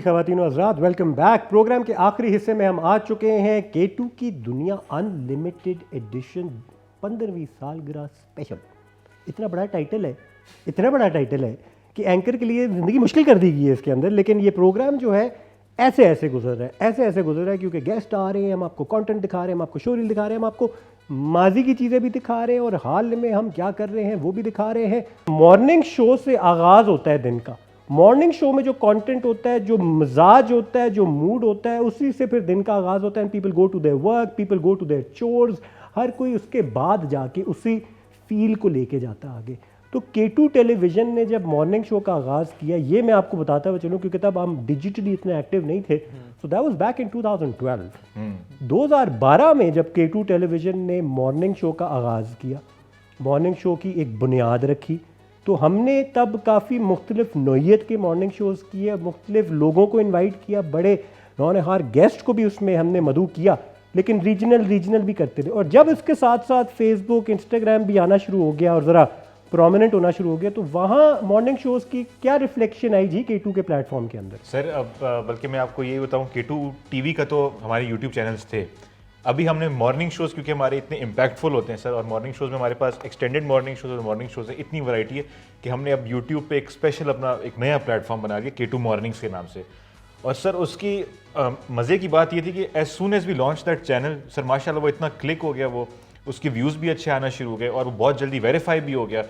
ख़वातीन और हज़रात, वेलकम बैक। प्रोग्राम के आखिरी हिस्से में हम आ चुके हैं। K2 की दुनिया अनलिमिटेड एडिशन 15वीं सालगिरह स्पेशल। इतना बड़ा टाइटल है कि एंकर के लिए ज़िंदगी मुश्किल कर दी गई है इसके अंदर, लेकिन ये प्रोग्राम जो है ऐसे गुजर रहा है क्योंकि गेस्ट आ रहे हैं, हम आपको कंटेंट दिखा रहे हैं, हम आपको शो रील दिखा रहे हैं, हम आपको माजी की चीज़ें भी दिखा रहे हैं और हाल में हम क्या कर रहे हैं वो भी दिखा रहे हैं। मॉर्निंग शो से आगाज़ होता है दिन का। मॉर्निंग शो में जो कंटेंट होता है, जो मिजाज होता है, जो मूड होता है, उसी से फिर दिन का आगाज़ होता है। People go to their work, people go to their chores, हर कोई उसके बाद जाके उसी फील को लेके जाता आगे। तो K2 टेलीविज़न ने जब मॉर्निंग शो का आगाज़ किया, ये मैं आपको बताता हुआ चलूँ क्योंकि तब हम डिजिटली इतने एक्टिव नहीं थे, so that was back in 2012। 2012 में जब K2 टेलीविज़न ने मॉर्निंग शो का आगाज़ किया, मॉर्निंग शो की एक बुनियाद रखी, तो हमने तब काफ़ी मुख्तलिफ नौइयत के मॉर्निंग शोज़ किए, मुख्तलिफ लोगों को इन्वाइट किया, बड़े नौनहार गेस्ट को भी उसमें हमने मदऊ किया, लेकिन रीजनल भी करते थे। और जब इसके साथ साथ फेसबुक, इंस्टाग्राम भी आना शुरू हो गया और ज़रा प्रोमिनेंट होना शुरू हो गया, तो वहाँ मॉर्निंग शोज़ की क्या रिफ्लेक्शन आई जी K2 के प्लेटफॉर्म के अंदर? सर अब बल्कि मैं आपको ये बताऊँ, K2 टीवी का तो हमारे यूट्यूब चैनल्स थे। अभी हमने मॉर्निंग शोज़, क्योंकि हमारे इतने इम्पैक्टफुल होते हैं सर, और मॉर्निंग शोज़ में हमारे पास एक्सटेंडेड मॉर्निंग शोज़ और मॉर्निंग शोज़ है, इतनी वैरायटी है कि हमने अब यूट्यूब पे एक स्पेशल अपना एक नया प्लेटफॉर्म बना लिया K2 मॉर्निंग्स के नाम से। और सर उसकी मज़े की बात ये थी कि as soon as we launch that channel, sir माशाल्लाह वो इतना क्लिक हो गया, वो उसके व्यूज़ भी अच्छे आना शुरू हो गए और वो बहुत जल्दी वेरीफाई भी हो गया।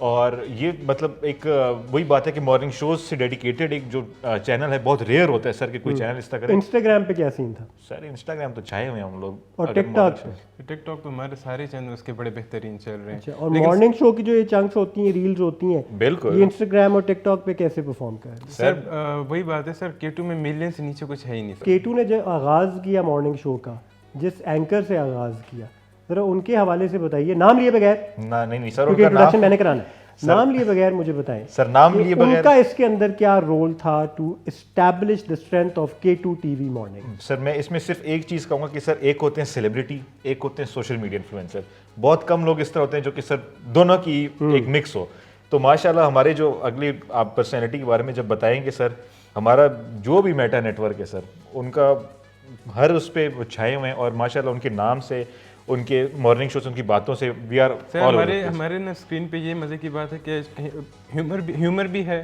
और ये मतलब एक वही बात है कि मॉर्निंग शोज से डेडिकेटेड एक जो चैनल है, बहुत रेयर होता है सर कि कोई चैनल इस तरह करे। इंस्टाग्राम पे क्या सीन था? सर इंस्टाग्राम तो छाए हुए हैं हम लोग। और टिकटॉक तो हमारे सारे चैनल उसके बड़े बेहतरीन चल रहे हैं। अच्छा, और मॉर्निंग शो की जो ये चंक्स होती हैं, रील्स होती हैं, बिल्कुल, ये इंस्टाग्राम और टिकटॉक पे कैसे परफॉर्म कर रहे हैं? सर वही बात है सर, K2 में मिलियन से नीचे कुछ है ही नहीं। K2 ने जब आगाज़ किया मॉर्निंग शो का, जिस एंकर से आगाज़ किया, ज़रा उनके हवाले से बताइए, नाम लिए बगैर। नहीं सर, क्योंकि इंट्रोडक्शन मैंने कराना है। नाम लिए बगैर मुझे बताएं सर, नाम लिए बगैर उनका इसके अंदर क्या रोल था to establish the strength of K2 TV morning? Sir मैं इसमें सिर्फ एक चीज़ कहूँगा कि सर एक होते हैं सेलिब्रिटी, एक होते हैं सोशल मीडिया इन्फ्लुएंसर। बहुत कम लोग इस तरह होते हैं जो कि सर दोनों की एक मिक्स हो। तो माशाल्लाह हमारे जो अगली आप पर्सनैलिटी के बारे में जब बताएंगे सर, हमारा जो भी मेटा नेटवर्क है सर, उनका हर उस पर छाए हुए हैं और माशाल्लाह उनके नाम से, उनके मॉर्निंग शो से, उनकी बातों से वी आर ऑल हमारे ना स्क्रीन पे ये मज़े की बात है कि ह्यूमर भी है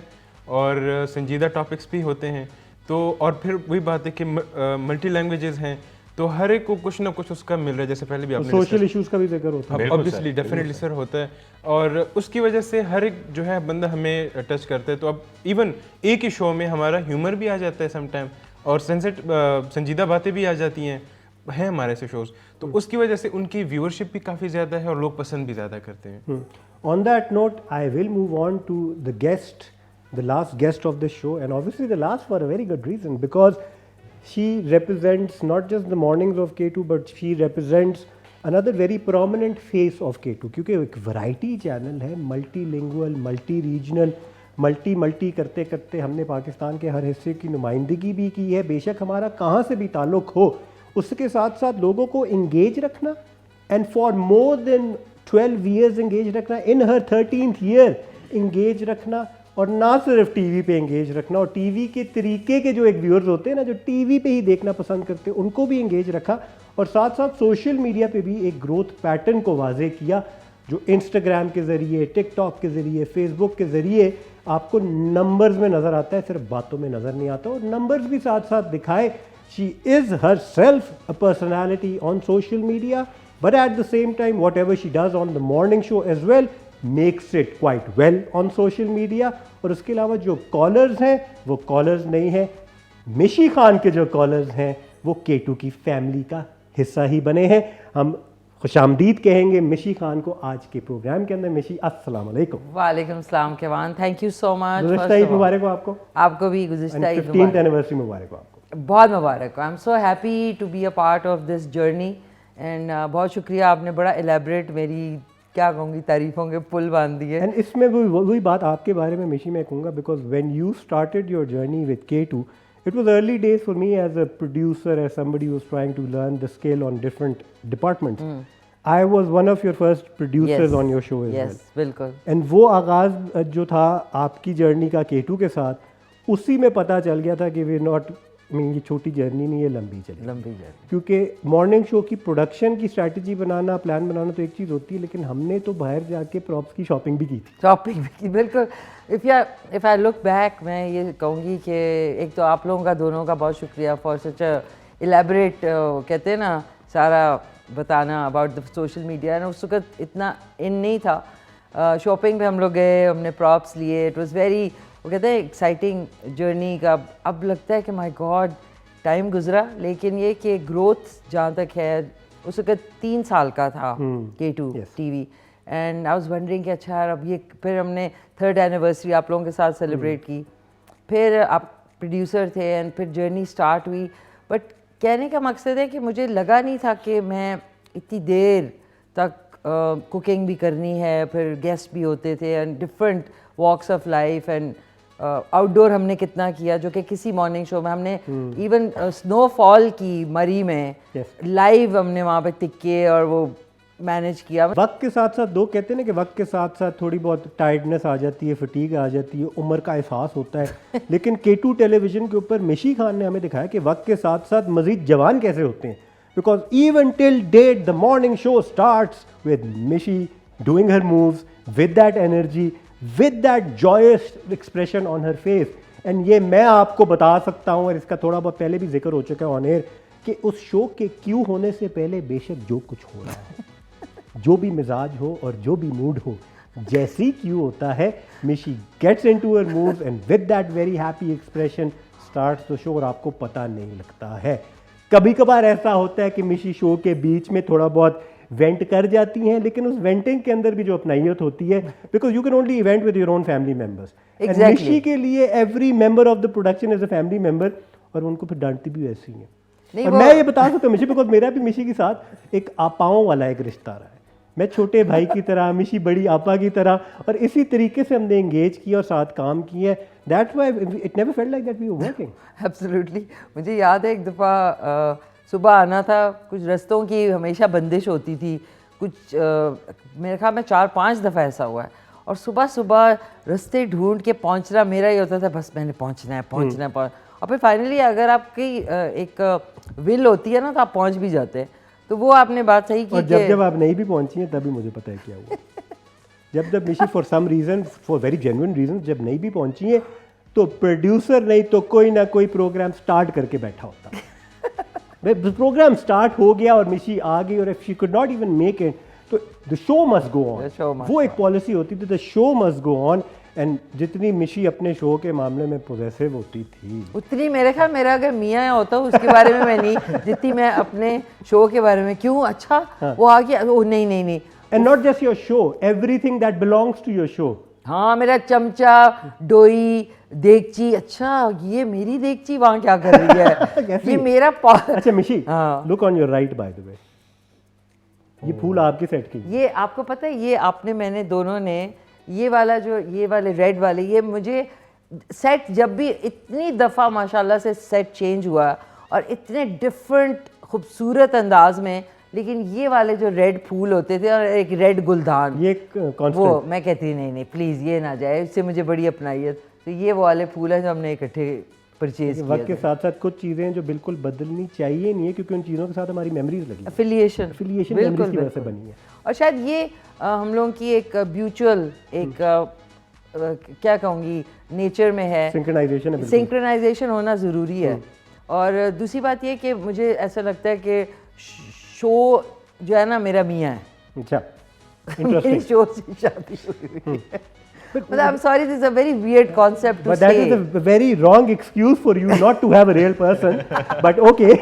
और संजीदा टॉपिक्स भी होते हैं। तो और फिर वही बात है कि मल्टी लैंग्वेजेस हैं, तो हर एक को कुछ ना कुछ उसका मिल रहा है। जैसे पहले भी आपने सोशल इश्यूज का भी जिक्र होता है, ऑब्वियसली डेफिनेटली सर होता है, और उसकी वजह से हर एक जो है बंदा हमें टच करता है। तो अब इवन एक ही शो में हमारा ह्यूमर भी आ जाता है समटाइम, और संजीदा बातें भी आ जाती हैं हमारे ऐसे शोज, तो उसकी वजह से उनकी व्यूअरशिप भी काफ़ी ज़्यादा है और लोग पसंद भी ज़्यादा करते हैं। On that note I will move on to the guest, the last guest of the show, and obviously the last for a very good reason, because she represents not just the mornings of K2 but she represents another very prominent face of K2, क्योंकि एक variety channel है, multilingual, multi regional, multi करते करते हमने पाकिस्तान के हर हिस्से की नुमाइंदगी भी की है। बेशक हमारा कहाँ से भी ताल्लुक़ हो, उसके साथ साथ लोगों को इंगेज रखना, and for more than 12 years engage रखना, इन हर 13th year इंगेज रखना, और ना सिर्फ टीवी पे इंगेज रखना, और टीवी के तरीके के जो एक व्यूअर्स होते हैं ना, जो टीवी पे ही देखना पसंद करते हैं, उनको भी इंगेज रखा, और साथ साथ सोशल मीडिया पे भी एक ग्रोथ पैटर्न को वाज़े किया, जो इंस्टाग्राम के ज़रिए, टिकटॉक के ज़रिए, फेसबुक के ज़रिए आपको नंबर्स में नज़र आता है, सिर्फ बातों में नज़र नहीं आता, और नंबर्स भी साथ साथ दिखाए। She is herself a personality on social media, but at the same time, whatever she does on the morning show as well makes it quite well on social media. और उसके अलावा जो कॉलर्स हैं वो कॉलर्स नहीं हैं, मिशी खान के जो कॉलर्स हैं वो K2 की फैमिली का हिस्सा ही बने हैं। हम खुशामदीद कहेंगे मिशी खान को आज के प्रोग्राम के अंदर। मिशी, अस्सलाम वालेकुम। वालेकुम सलाम Kevan, thank you so much. गुज़िश्ता ईद मुबारक हो आपको। आपको भी गुज़िश्ता ईद 15th एनिवर्सरी मुबारक हो आपको। बहुत मुबारक हो। I am so happy to be a part of this journey, and बहुत शुक्रिया, आपने बड़ा एलेबरेट मेरी क्या कहूँगी तारीफ़ों के पुल बांध दिए। एंड इसमें वही बात आपके बारे में मिशी मैं कहूँगा, because when you started your journey with K2, it was early days for me as a producer, as somebody who was trying to learn the skill on different departments. I was one of your first producers on your show as well. बिल्कुल। And वो आगाज़ जो था आपकी journey का K2 के साथ, उसी में पता चल गया था कि वी नॉट मीन ये छोटी जर्नी नहीं है, लंबी जर्नी। क्योंकि मॉर्निंग शो की प्रोडक्शन की स्ट्रैटेजी बनाना, प्लान बनाना तो एक चीज़ होती है, लेकिन हमने तो बाहर जाके प्रॉप्स की शॉपिंग भी की थी। शॉपिंग भी की, बिल्कुल। इफ़ आई लुक बैक, मैं ये कहूँगी कि एक तो आप लोगों का दोनों का बहुत शुक्रिया फॉर सच इलेबरेट कहते हैं ना सारा बताना about the social media. And उस वक्त इतना इन नहीं था। शॉपिंग पे हम लोग गए, हमने प्रॉप्स लिए, इट वाज वेरी, वो कहते हैं एक्साइटिंग जर्नी का। अब लगता है कि माय गॉड टाइम गुजरा, लेकिन ये कि ग्रोथ जहाँ तक है, उस वक्त 3 साल का था K2 TV। And I was wondering कि अच्छा यार अब ये, फिर हमने 3rd एनिवर्सरी आप लोगों के साथ सेलिब्रेट की, फिर आप प्रोड्यूसर थे एंड फिर जर्नी स्टार्ट हुई। बट कहने का मकसद है कि मुझे लगा नहीं था कि मैं इतनी देर तक कुकिंग भी करनी है, फिर गेस्ट भी होते थे and different walks of life. And outdoor हमने कितना किया, जो कि किसी मॉर्निंग शो में हमने इवन स्नोफॉल की मरी में लाइव हमने वहाँ पे टिके और वो मैनेज किया। वक्त के साथ साथ दो कहते हैं ना कि वक्त के साथ साथ थोड़ी बहुत टायर्डनेस आ जाती है, फटीग आ जाती है, उम्र का एहसास होता है। लेकिन K2 टेलीविज़न के ऊपर मिशी खान ने हमें दिखाया कि वक्त के साथ साथ मज़ीद जवान कैसे होते हैं। Because even till date the morning show starts with Mishi doing her moves with that energy, with that joyous expression on her face. And ये मैं आपको बता सकता हूँ, और इसका थोड़ा बहुत पहले भी जिक्र हो चुका है ऑन एयर, कि उस शो के क्यू होने से पहले बेशक जो कुछ हो रहा है, जो भी मिजाज हो और जो भी मूड हो, जैसी क्यू होता है, Mishi gets into her moves and with that very happy expression starts the show, और आपको पता नहीं लगता है। कभी कभार ऐसा होता है कि मिशी शो के बीच में थोड़ा बहुत वेंट कर जाती हैं, लेकिन उस वेंटिंग के अंदर भी जो अपनाइयत होती है, because you can only event with your own family members. And मिशी के लिए every member of the production is a family member, और उनको फिर डांटती भी ऐसी हैं। और मैं ये बता सकता हूँ मिशी, बिकॉज मेरा भी मिशी के साथ एक आपाओं वाला एक रिश्ता रहा है। मैं छोटे भाई की तरह, मिशी बड़ी आपा की तरह, और इसी तरीके से हमने एंगेज किया और साथ काम किया। That's why it never felt like that we were working. Absolutely. मुझे याद है एक दफ़ा सुबह आना था, कुछ रास्तों की हमेशा बंदिश होती थी, कुछ मेरे ख्याल में 4-5 दफ़ा ऐसा हुआ है। और सुबह सुबह रास्ते ढूंढ के पहुंचना मेरा ही होता था, बस मैंने पहुंचना है, पहुंचना है। और फिर फाइनली अगर आपकी एक विल होती है ना, तो आप पहुंच भी जाते हैं। तो वो आपने बात सही की। और जब आप नहीं भी पहुंची हैं तभी मुझे पता है क्या हुआ। जब Mishi for some reason, for very genuine reason, जब नहीं भी पहुंची है, तो प्रोड्यूसर नहीं तो कोई ना कोई प्रोग्राम स्टार्ट करके बैठा होता। प्रोग्राम स्टार्ट हो गया और मिशी आ गई, और if she could not even make it, तो the show must go on. वो एक पॉलिसी होती थी, the show must go on. And जितनी मिशी अपने शो के मामले में पोजेसिव होती थी, उतनी मेरे ख्याल मेरा अगर मियाँ होता उसके बारे में मैं नहीं, जितनी मैं अपने शो के बारे में। क्यों? अच्छा वो आ गया, ओ नहीं नहीं नहीं। And not just your show, everything that belongs to your show. हाँ, मेरा चमचा, डोई, देगची, अच्छा ये मेरी देगची वहाँ क्या कर रही है? ये मेरा अच्छा मिशी, look on your right bye the वे, ये फूल आपके सेट की। ये आपको पता है, ये आपने मैंने दोनों ने ये वाला जो ये वाले रेड वाले, ये मुझे सेट जब भी इतनी दफ़ा माशाल्लाह से सेट चेंज हुआ और इतने डिफरेंट खूबसूरत अंदाज में, लेकिन ये वाले जो रेड फूल होते थे और एक रेड गुलदान, ये वो मैं कहती नहीं नहीं प्लीज़ ये ना जाए, इससे मुझे बड़ी अपनाइयत। तो ये वो वाले फूल हैं जो हमने इकट्ठे परचेज किए। वक्त के साथ साथ कुछ चीज़ें हैं जो बिल्कुल बदलनी चाहिए नहीं है, क्योंकि उन चीज़ों के साथ हमारी मेमोरीज लगी, एफिलिएशन मेमोरीज की वजह से बनी है। और शायद ये हम लोगों की एक म्यूचुअल एक क्या कहूँगी नेचर में है, सिंक्रोनाइजेशन होना ज़रूरी है। और दूसरी बात ये कि मुझे ऐसा लगता है कि शो जो है ना मेरा मियाँ है। अच्छा, मेरी शो से शादी हुई है। But I'm sorry, this is a very weird concept to but say. That is a very wrong excuse for you not to have a real person. But okay.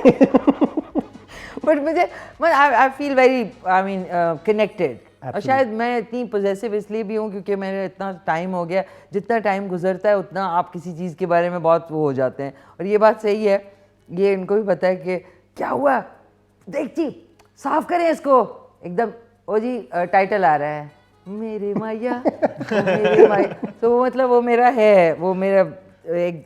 But मुझे I feel very, I mean, connected. और शायद मैं इतनी possessive इसलिए भी हूँ क्योंकि मैंने इतना टाइम हो गया, जितना टाइम गुजरता है उतना आप किसी चीज़ के बारे में बहुत वो हो जाते हैं। और ये बात सही है, ये इनको भी पता है कि क्या हुआ, देखती साफ करें इसको एकदम, ओ जी टाइटल आ रहा है मेरे माया, मेरे माया। तो वो मतलब वो मेरा है, वो मेरा एक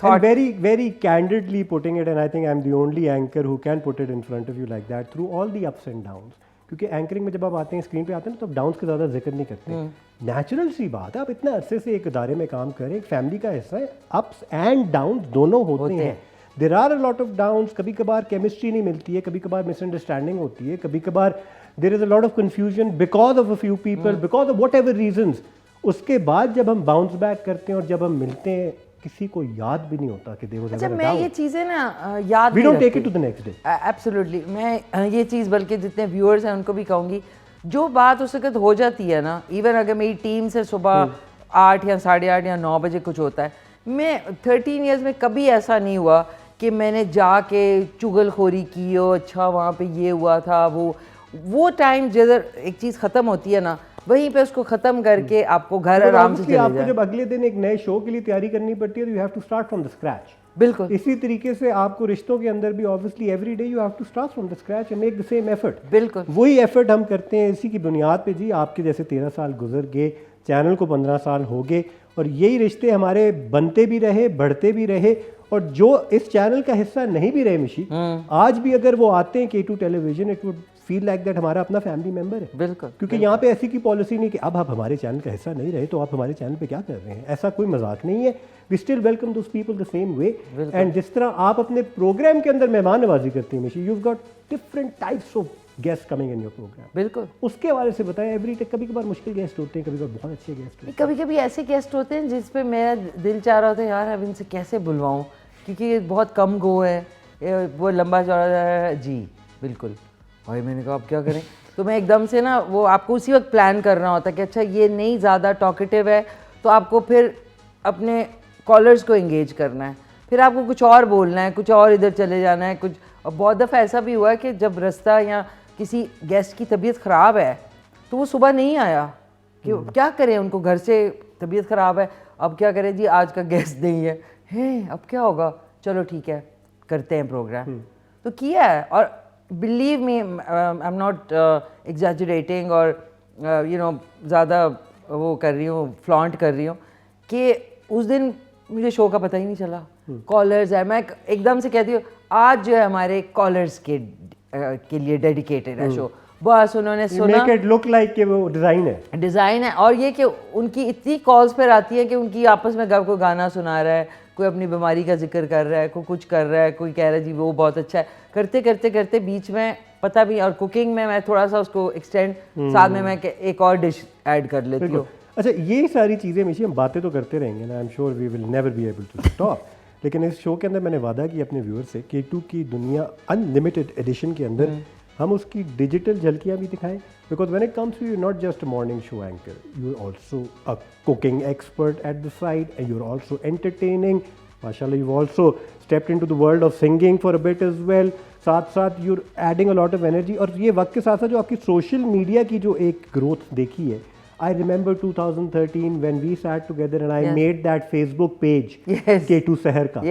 thought. Very candidly putting it, and I think I'm the only anchor who can put it in front of you like that, through all the ups and downs. क्योंकि एंकरिंग में जब आप आते हैं, स्क्रीन पे आते हैं ना, तो आप डाउन्स का ज़्यादा जिक्र नहीं करते। नेचुरल सी बात है, आप इतना अरसे से एक इदारे में काम करें, एक फैमिली का हिस्सा है, अप्स एंड डाउन दोनों होते हैं। There are a lot of downs, कभी कभार केमिस्ट्री नहीं मिलती है, कभी कभार मिसअंडरस्टैंडिंग होती है, कभी कभार there is a lot of confusion because of a few people, because of whatever reasons. उसके बाद जब हम बाउंस बैक करते हैं और जब हम मिलते हैं, किसी को याद भी नहीं होता कि देयर वाज अच्छा, मैं ये चीज़ें ना याद we don't take it to the next day. Absolutely, मैं ये चीज़ बल्कि जितने व्यूअर्स हैं उनको भी कहूँगी, जो बात उस वक्त हो जाती है ना, इवन अगर मेरी टीम से सुबह 8 या 8:30 या 9 बजे कुछ होता है, मैं 13 ईयर्स में कभी ऐसा नहीं हुआ कि मैंने जाके चुगलखोरी की हो, अच्छा वहाँ पे ये हुआ था, वो टाइम जिधर एक चीज़ ख़त्म होती है ना, वहीं पे उसको ख़त्म करके आपको घर आराम से चले जाए। आपको जब अगले दिन एक नए शो के लिए तैयारी करनी पड़ती है, तो you have to start from the scratch. बिल्कुल इसी तरीके से आपको रिश्तों के अंदर भी obviously every day you have to start from the scratch and make the same effort. बिल्कुल वही एफर्ट हम करते हैं, इसी की बुनियाद पे जी आपके जैसे 13 साल गुजर गए, चैनल को 15 साल हो गए, और यही रिश्ते हमारे बनते भी रहे, बढ़ते भी रहे। और जो इस चैनल का हिस्सा नहीं भी रहे मिशी, आज भी अगर वो आते हैं K2 television, it would feel like that हमारा अपना फैमिली मेंबर है। बिल्कुल, क्योंकि यहाँ पे ऐसी की पॉलिसी नहीं कि अब आप हमारे चैनल का हिस्सा नहीं रहे तो आप हमारे चैनल पे क्या कर रहे हैं, ऐसा कोई मजाक नहीं है। We still welcome those people the same way. And जिस तरह आप अपने प्रोग्राम के अंदर मेहमान नवाजी करती हैं मिशी, you've got different types of guests coming in your program। बिल्कुल, उसके हवाले से बताएं। एवरी कभी कभार मुश्किल गेस्ट होते हैं, कभी कभार बहुत अच्छे गेस्ट होते हैं, कभी कभी ऐसे गेस्ट होते हैं जिस पे मेरा दिल चाह रहा होता है यार अब इनसे कैसे बुलवाऊँ, क्योंकि ये बहुत कम गो है, वो लंबा चौड़ा है जी। बिल्कुल, और मैंने कहा अब क्या करें, तो मैं एकदम से ना, वो आपको उसी वक्त प्लान करना होता है कि अच्छा ये नहीं ज़्यादा टॉकेटिव है, तो आपको फिर अपने कॉलर्स को एंगेज करना है, फिर आपको कुछ और बोलना है, कुछ और इधर चले जाना है कुछ। और बहुत दफ़ा ऐसा भी हुआ है कि जब रास्ता या किसी गेस्ट की तबीयत ख़राब है तो वो सुबह नहीं आया, कि क्या करें, उनको घर से तबीयत ख़राब है, अब क्या करें जी, आज का गेस्ट नहीं है, अब क्या होगा, चलो ठीक है करते हैं प्रोग्राम। तो किया है, और believe me, I am not exaggerating और ज़्यादा वो कर रही हूँ, फ्लॉन्ट कर रही हूँ, कि उस दिन मुझे शो का पता ही नहीं चला। कॉलर्स है, मैं एकदम से कहती हूँ आज जो है हमारे कॉलर्स के लिए डेडिकेटेड है शो, बस उन्होंने सुना, मेक इट लुक लाइक कि वो डिज़ाइन है, और ये कि उनकी इतनी कॉल्स पर आती है कि उनकी आपस में कोई गाना सुना रहा है, कोई अपनी बीमारी का जिक्र कर रहा है, कोई कुछ कर रहा है, कोई कह रहा है जी वो बहुत अच्छा है, करते करते करते बीच में पता भी, और कुकिंग में मैं थोड़ा सा उसको एक्सटेंड, साथ में मैं एक और डिश ऐड कर लेती हूँ। अच्छा, ये सारी चीज़ें मिशी हम बातें तो करते रहेंगे ना, I am sure we will never be able to stop. लेकिन इस शो के अंदर मैंने वादा किया अपने व्यूअर से, K2 की दुनिया अनलिमिटेड एडिशन के अंदर हम उसकी डिजिटल झलकियाँ भी दिखाएं, because when it comes to you not just a morning show anchor, you are also a cooking expert at the side and you are also entertaining. माशाल्लाह, you've also stepped into the world of singing for a bit as well। साथ साथ you're adding a lot of energy, और ये वक्त के साथ साथ जो आपकी सोशल मीडिया की जो एक ग्रोथ देखी है, I remember 2013 when we sat together and I made that Facebook page, K2 शहर का।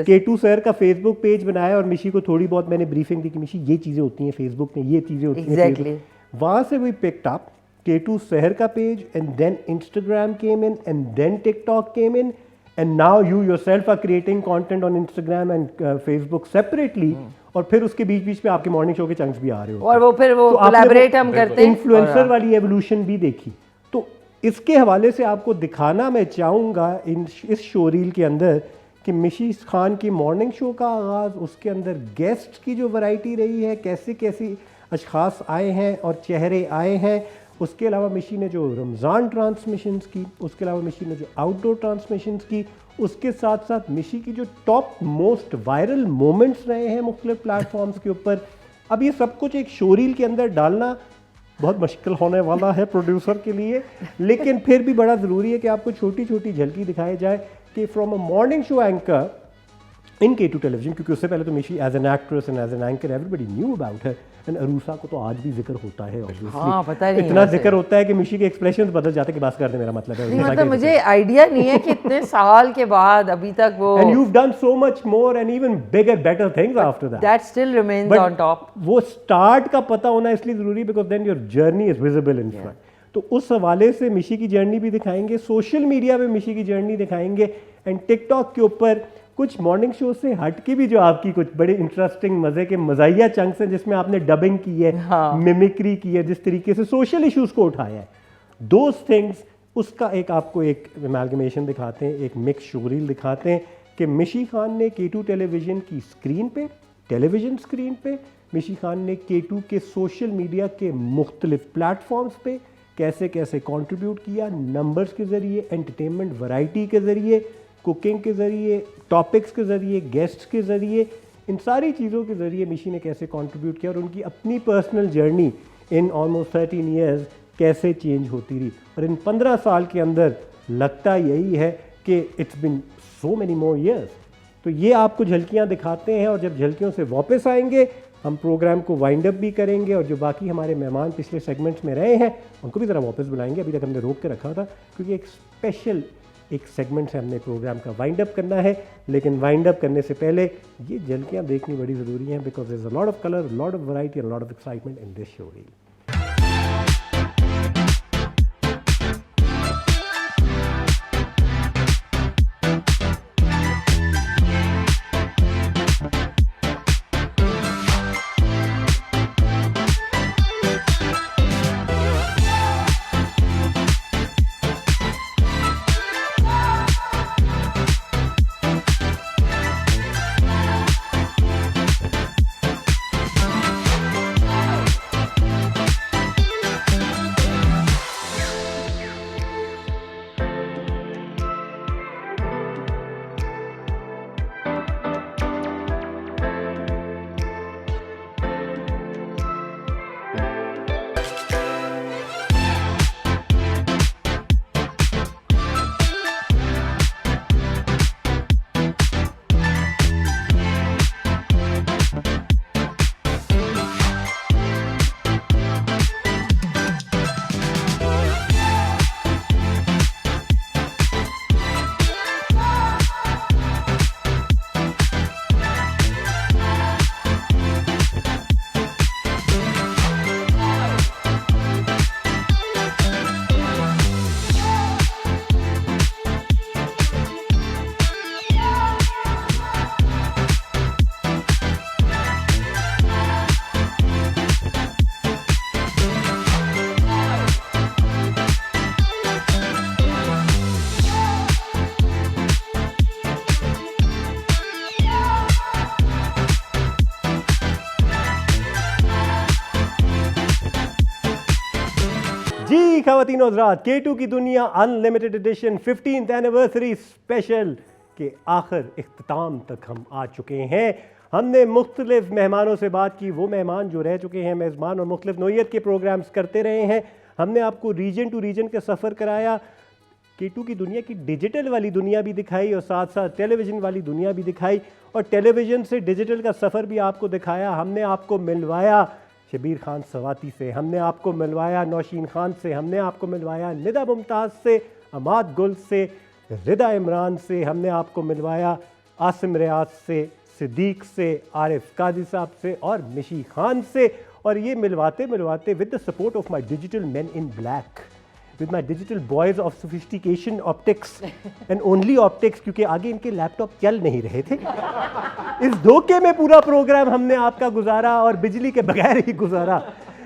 K2 शहर का Facebook पेज बनाया, और मिशी को थोड़ी बहुत मैंने ब्रीफिंग दी कि मिशी ये चीज़ें होती हैं फेसबुक में, ये चीज़ें होती हैं। वहाँ से we picked up K2 शहर का page, and then Instagram came in, and then TikTok came in, and now you yourself are creating content on Instagram and Facebook separately। और फिर उसके बीच बीच में आपके मॉर्निंग शो के चंक्स भी आ रहे हो, और वो फिर वो कोलैबोरेट हम करते हैं, इन्फ्लुएंसर वाली एवोल्यूशन भी देखी। तो इसके हवाले से आपको दिखाना मैं चाहूँगा इस शो रील के अंदर कि मिशी खान की मॉर्निंग शो का आगाज़, उसके अंदर गेस्ट की जो वैरायटी रही है, कैसे कैसे अशखास आए हैं और चेहरे आए हैं। उसके अलावा मिशी ने जो रमज़ान ट्रांसमिशंस की, उसके अलावा मिशी ने जो आउटडोर ट्रांसमिशंस की, उसके साथ साथ मिशी की जो टॉप मोस्ट वायरल मोमेंट्स रहे हैं मुख्तलिफ प्लेटफॉर्म्स के ऊपर। अब ये सब कुछ एक शो रील के अंदर डालना बहुत मुश्किल होने वाला है प्रोड्यूसर के लिए, लेकिन फिर भी बड़ा ज़रूरी है कि आपको छोटी छोटी झलकी दिखाई जाए कि from a morning show anchor in K2 television, क्योंकि उससे पहले तो Mishi as an actress and as an anchor everybody knew about है, एंड अरूसा को तो आज भी जिक्र होता है हाँ, पता नहीं इतना जिक्र होता है कि मिशी के एक्सप्रेशंस बदल जाते हैं कि बस कर दे, मेरा मतलब है। मतलब मुझे आइडिया नहीं है कि इतने साल के बाद अभी तक वो, and you've done so much more and even bigger better things after that, that still remains on top। वो स्टार्ट का पता होना इसलिए ज़रूरी, because then your journey is visible in front. तो उस हवाले से मिशी की जर्नी भी दिखाएंगे, सोशल मीडिया पे मिशी की जर्नी दिखाएंगे, एंड टिकटॉक के ऊपर कुछ मॉर्निंग शो से हट के भी जो आपकी कुछ बड़े इंटरेस्टिंग मज़े के मज़ाहिया चंक्स हैं जिसमें आपने डबिंग की है, मिमिक्री की है, जिस तरीके से सोशल इश्यूज़ को उठाया है, दोज थिंग्स, उसका एक आपको एक एमैल्गमेशन दिखाते हैं, एक मिक्स शोरील दिखाते हैं कि मिशी खान ने K2 टेलीविज़न की स्क्रीन पे, टेलीविज़न स्क्रीन पे, मिशी खान ने K2 के सोशल मीडिया के मुख्तलिफ प्लेटफॉर्म्स पे कैसे कैसे कंट्रीब्यूट किया, नंबर्स के ज़रिए, एंटरटेनमेंट वैरायटी के ज़रिए, कुकिंग के ज़रिए, टॉपिक्स के ज़रिए, गेस्ट्स के ज़रिए, इन सारी चीज़ों के ज़रिए मिशी ने कैसे कंट्रीब्यूट किया और उनकी अपनी personal journey in almost 13 years कैसे चेंज होती रही। और इन 15 साल के अंदर लगता यही है कि it's been so many more years. तो ये आपको झलकियाँ दिखाते हैं और जब झलकियों से वापस आएंगे हम प्रोग्राम को वाइंड अप भी करेंगे और जो बाकी हमारे मेहमान पिछले सेगमेंट्स में रहे हैं उनको भी ज़रा वापस बुलाएंगे। अभी तक हमने रोक के रखा था क्योंकि एक स्पेशल एक सेगमेंट से हमने प्रोग्राम का वाइंड अप करना है, लेकिन वाइंड अप करने से पहले ये झलकियाँ देखनी बड़ी ज़रूरी हैं because there is a lot of colour, lot of variety and lot of excitement in this show reel. जी ख़वातीन और हज़रात, K2 की दुनिया unlimited addition 15th anniversary special के आखिर इख्तिताम तक हम आ चुके हैं। हमने मुख्तलिफ मेहमानों से बात की, वो मेहमान जो रह चुके हैं मेज़बान और मुख्तलिफ नौइयत के प्रोग्राम्स करते रहे हैं। हमने आपको रीजन टू रीजन का सफ़र कराया, K2 की दुनिया की डिजिटल वाली दुनिया भी दिखाई और साथ साथ टेलीविज़न वाली दुनिया भी दिखाई और टेलीविज़न से डिजिटल का सफ़र भी आपको दिखाया। हमने आपको मिलवाया शबीर खान सवाती से, हमने आपको मिलवाया नौशीन खान से, हमने आपको मिलवाया निदा मुमताज़ से, अमाद गुल से, रिदा इमरान से, हमने आपको मिलवाया आसिम रियाज से, सिद्दीक से, आरिफ काजी साहब से और मिशी खान से। और ये मिलवाते मिलवाते with the support of my digital man in black, with my digital boys of sophistication optics and only optics, क्योंकि आगे इनके लैपटॉप चल नहीं रहे थे। इस धोखे में पूरा प्रोग्राम हमने आपका गुजारा और बिजली के बगैर ही गुजारा,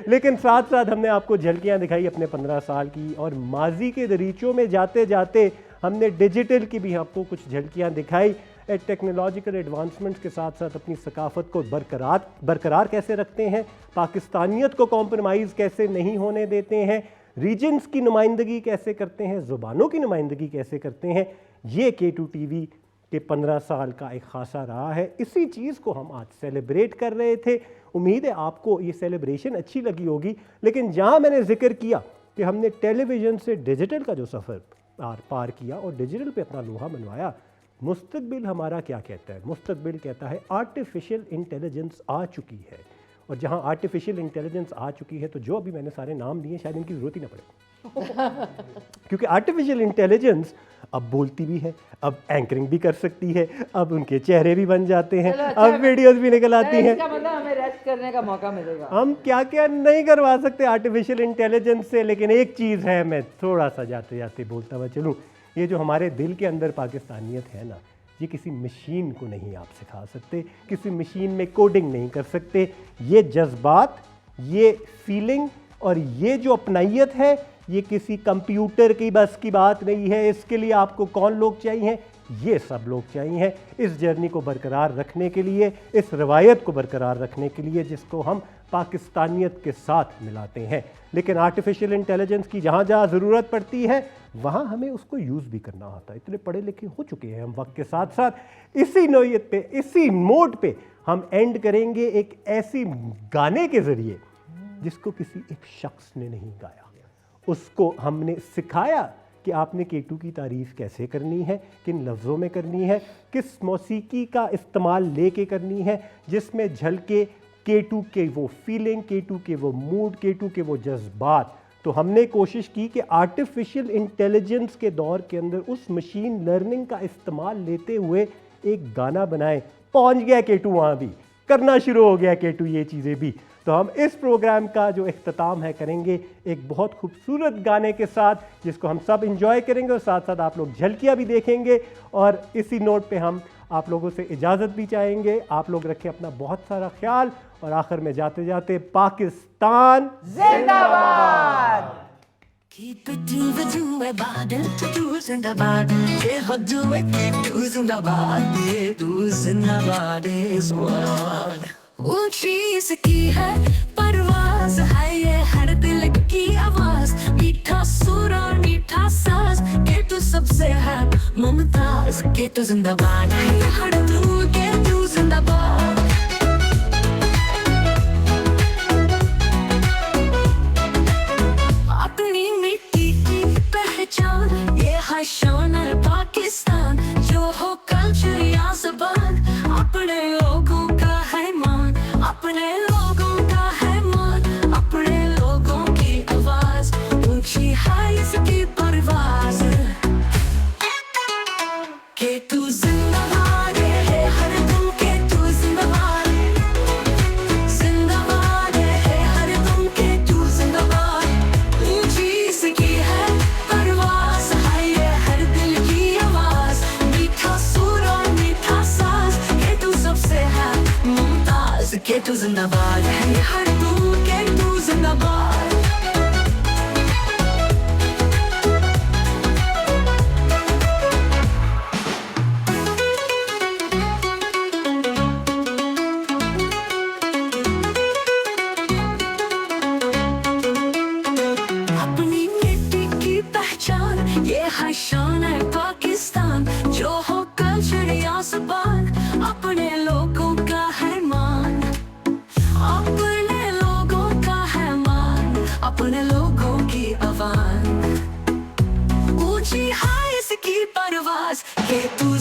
लेकिन साथ साथ हमने आपको झलकियाँ दिखाई अपने 15 साल की और माजी के दरीचों में जाते जाते हमने डिजिटल की भी आपको कुछ झलकियाँ दिखाई। टेक्नोलॉजिकल एडवांसमेंट्स के साथ साथ अपनी सकाफ़त को बरकरार कैसे रखते हैं, पाकिस्तानियत को कॉम्प्रोमाइज़ कैसे नहीं होने देते हैं, रीजन्स की नुमाइंदगी कैसे करते हैं, ज़ुबानों की नुमाइंदगी कैसे करते हैं। ये K2 TV के 15 साल का एक खासा रहा है। इसी चीज़ को हम आज सेलिब्रेट कर रहे थे। उम्मीद है आपको ये सेलिब्रेशन अच्छी लगी होगी। लेकिन जहाँ मैंने जिक्र किया कि हमने टेलीविज़न से डिजिटल का जो सफ़र पार किया और डिजिटल पे अपना लोहा मनवाया, मुस्तकबिल हमारा क्या कहता है? मुस्तकबिल कहता है आर्टिफिशियल इंटेलिजेंस आ चुकी है। और जहाँ आर्टिफिशियल इंटेलिजेंस आ चुकी है तो जो अभी मैंने सारे नाम लिए शायद इनकी ज़रूरत ही ना पड़े क्योंकि आर्टिफिशियल इंटेलिजेंस अब बोलती भी है, अब एंकरिंग भी कर सकती है, अब उनके चेहरे भी बन जाते हैं, अब वीडियोस भी निकल आती हैं। इसका मतलब हमें रेस्ट करने का मौका मिलेगा। हम क्या क्या नहीं करवा सकते आर्टिफिशियल इंटेलिजेंस से। लेकिन एक चीज़ है, मैं थोड़ा सा जाते जाते बोलता हुआ चलूँ, ये जो हमारे दिल के अंदर पाकिस्तानियत है ना, ये किसी मशीन को नहीं आप सिखा सकते, किसी मशीन में कोडिंग नहीं कर सकते। ये जज्बात, ये फीलिंग और ये जो अपनाइयत है, ये किसी कंप्यूटर की बस की बात नहीं है। इसके लिए आपको कौन लोग चाहिए? ये सब लोग चाहिए इस जर्नी को बरकरार रखने के लिए, इस रवायत को बरकरार रखने के लिए जिसको हम पाकिस्तानियत के साथ मिलाते हैं। लेकिन आर्टिफिशियल इंटेलिजेंस की जहाँ जहाँ ज़रूरत पड़ती है वहाँ हमें उसको यूज़ भी करना आता है। इतने पढ़े लिखे हो चुके हैं हम वक्त के साथ साथ। इसी नोयत पे, इसी नोट पे हम एंड करेंगे एक ऐसी गाने के ज़रिए जिसको किसी एक शख्स ने नहीं गाया। उसको हमने सिखाया कि आपने केटू की तारीफ़ कैसे करनी है, किन लफ्ज़ों में करनी है, किस मौसीकी का इस्तेमाल लेके करनी है जिसमें झलके केटू के वो फीलिंग, केटू के वो मूड, केटू के वो जज्बात। तो हमने कोशिश की कि आर्टिफिशियल इंटेलिजेंस के दौर के अंदर उस मशीन लर्निंग का इस्तेमाल लेते हुए एक गाना बनाएं। पहुंच गया केटू, वहाँ भी करना शुरू हो गया केटू ये चीज़ें भी। तो हम इस प्रोग्राम का जो इख्तिताम है करेंगे एक बहुत खूबसूरत गाने के साथ जिसको हम सब इंजॉय करेंगे और साथ साथ आप लोग झलकियाँ भी देखेंगे। और इसी नोट पे हम आप लोगों से इजाज़त भी चाहेंगे। आप लोग रखें अपना बहुत सारा ख्याल और आखिर में जाते जाते पाकिस्तान जिंदाबाद। Keep it to the Zindabad, to Zindabad, yeah, do it, to Zindabad, yeah, to Zindabad is one. ऊंची इसकी है परवाज़ है ये हर दिल की आवाज़, मीठा सुर और मीठा साज, केटू सबसे है मुमताज, केटू जिंदाबाद है हर दिल, केटू जिंदाबाद। अपनी मिट्टी की पहचान ये है शान है पाकिस्तान, जो हो कल्चर या ज़बान, अपने लोगों का है मान, अपने लोगों का है मान, अपने लोगों की आवाज़, ऊंची है इसकी परवाज़, केटू जिंदाबाद है हर दम, केटू जिंदाबाद, जिंदाबाद है हर दम, केटू जिंदाबाद। ऊंची इसकी है परवाज़ है ये हर दिल की आवाज़, मीठा सुर और मीठा साज, केटू सबसे है मुमताज, केटू जिंदाबाद है हर दम, केटू जिंदाबाद। अपनी मिट्टी की पहचान ये है शान है पाकिस्तान, जो हो कल्चर या ज़बान, अपने लोगों का है मान, अपने लोगों का है मान, अपने लोगों की आवाज़, ऊंची है इसकी परवाज़, केटू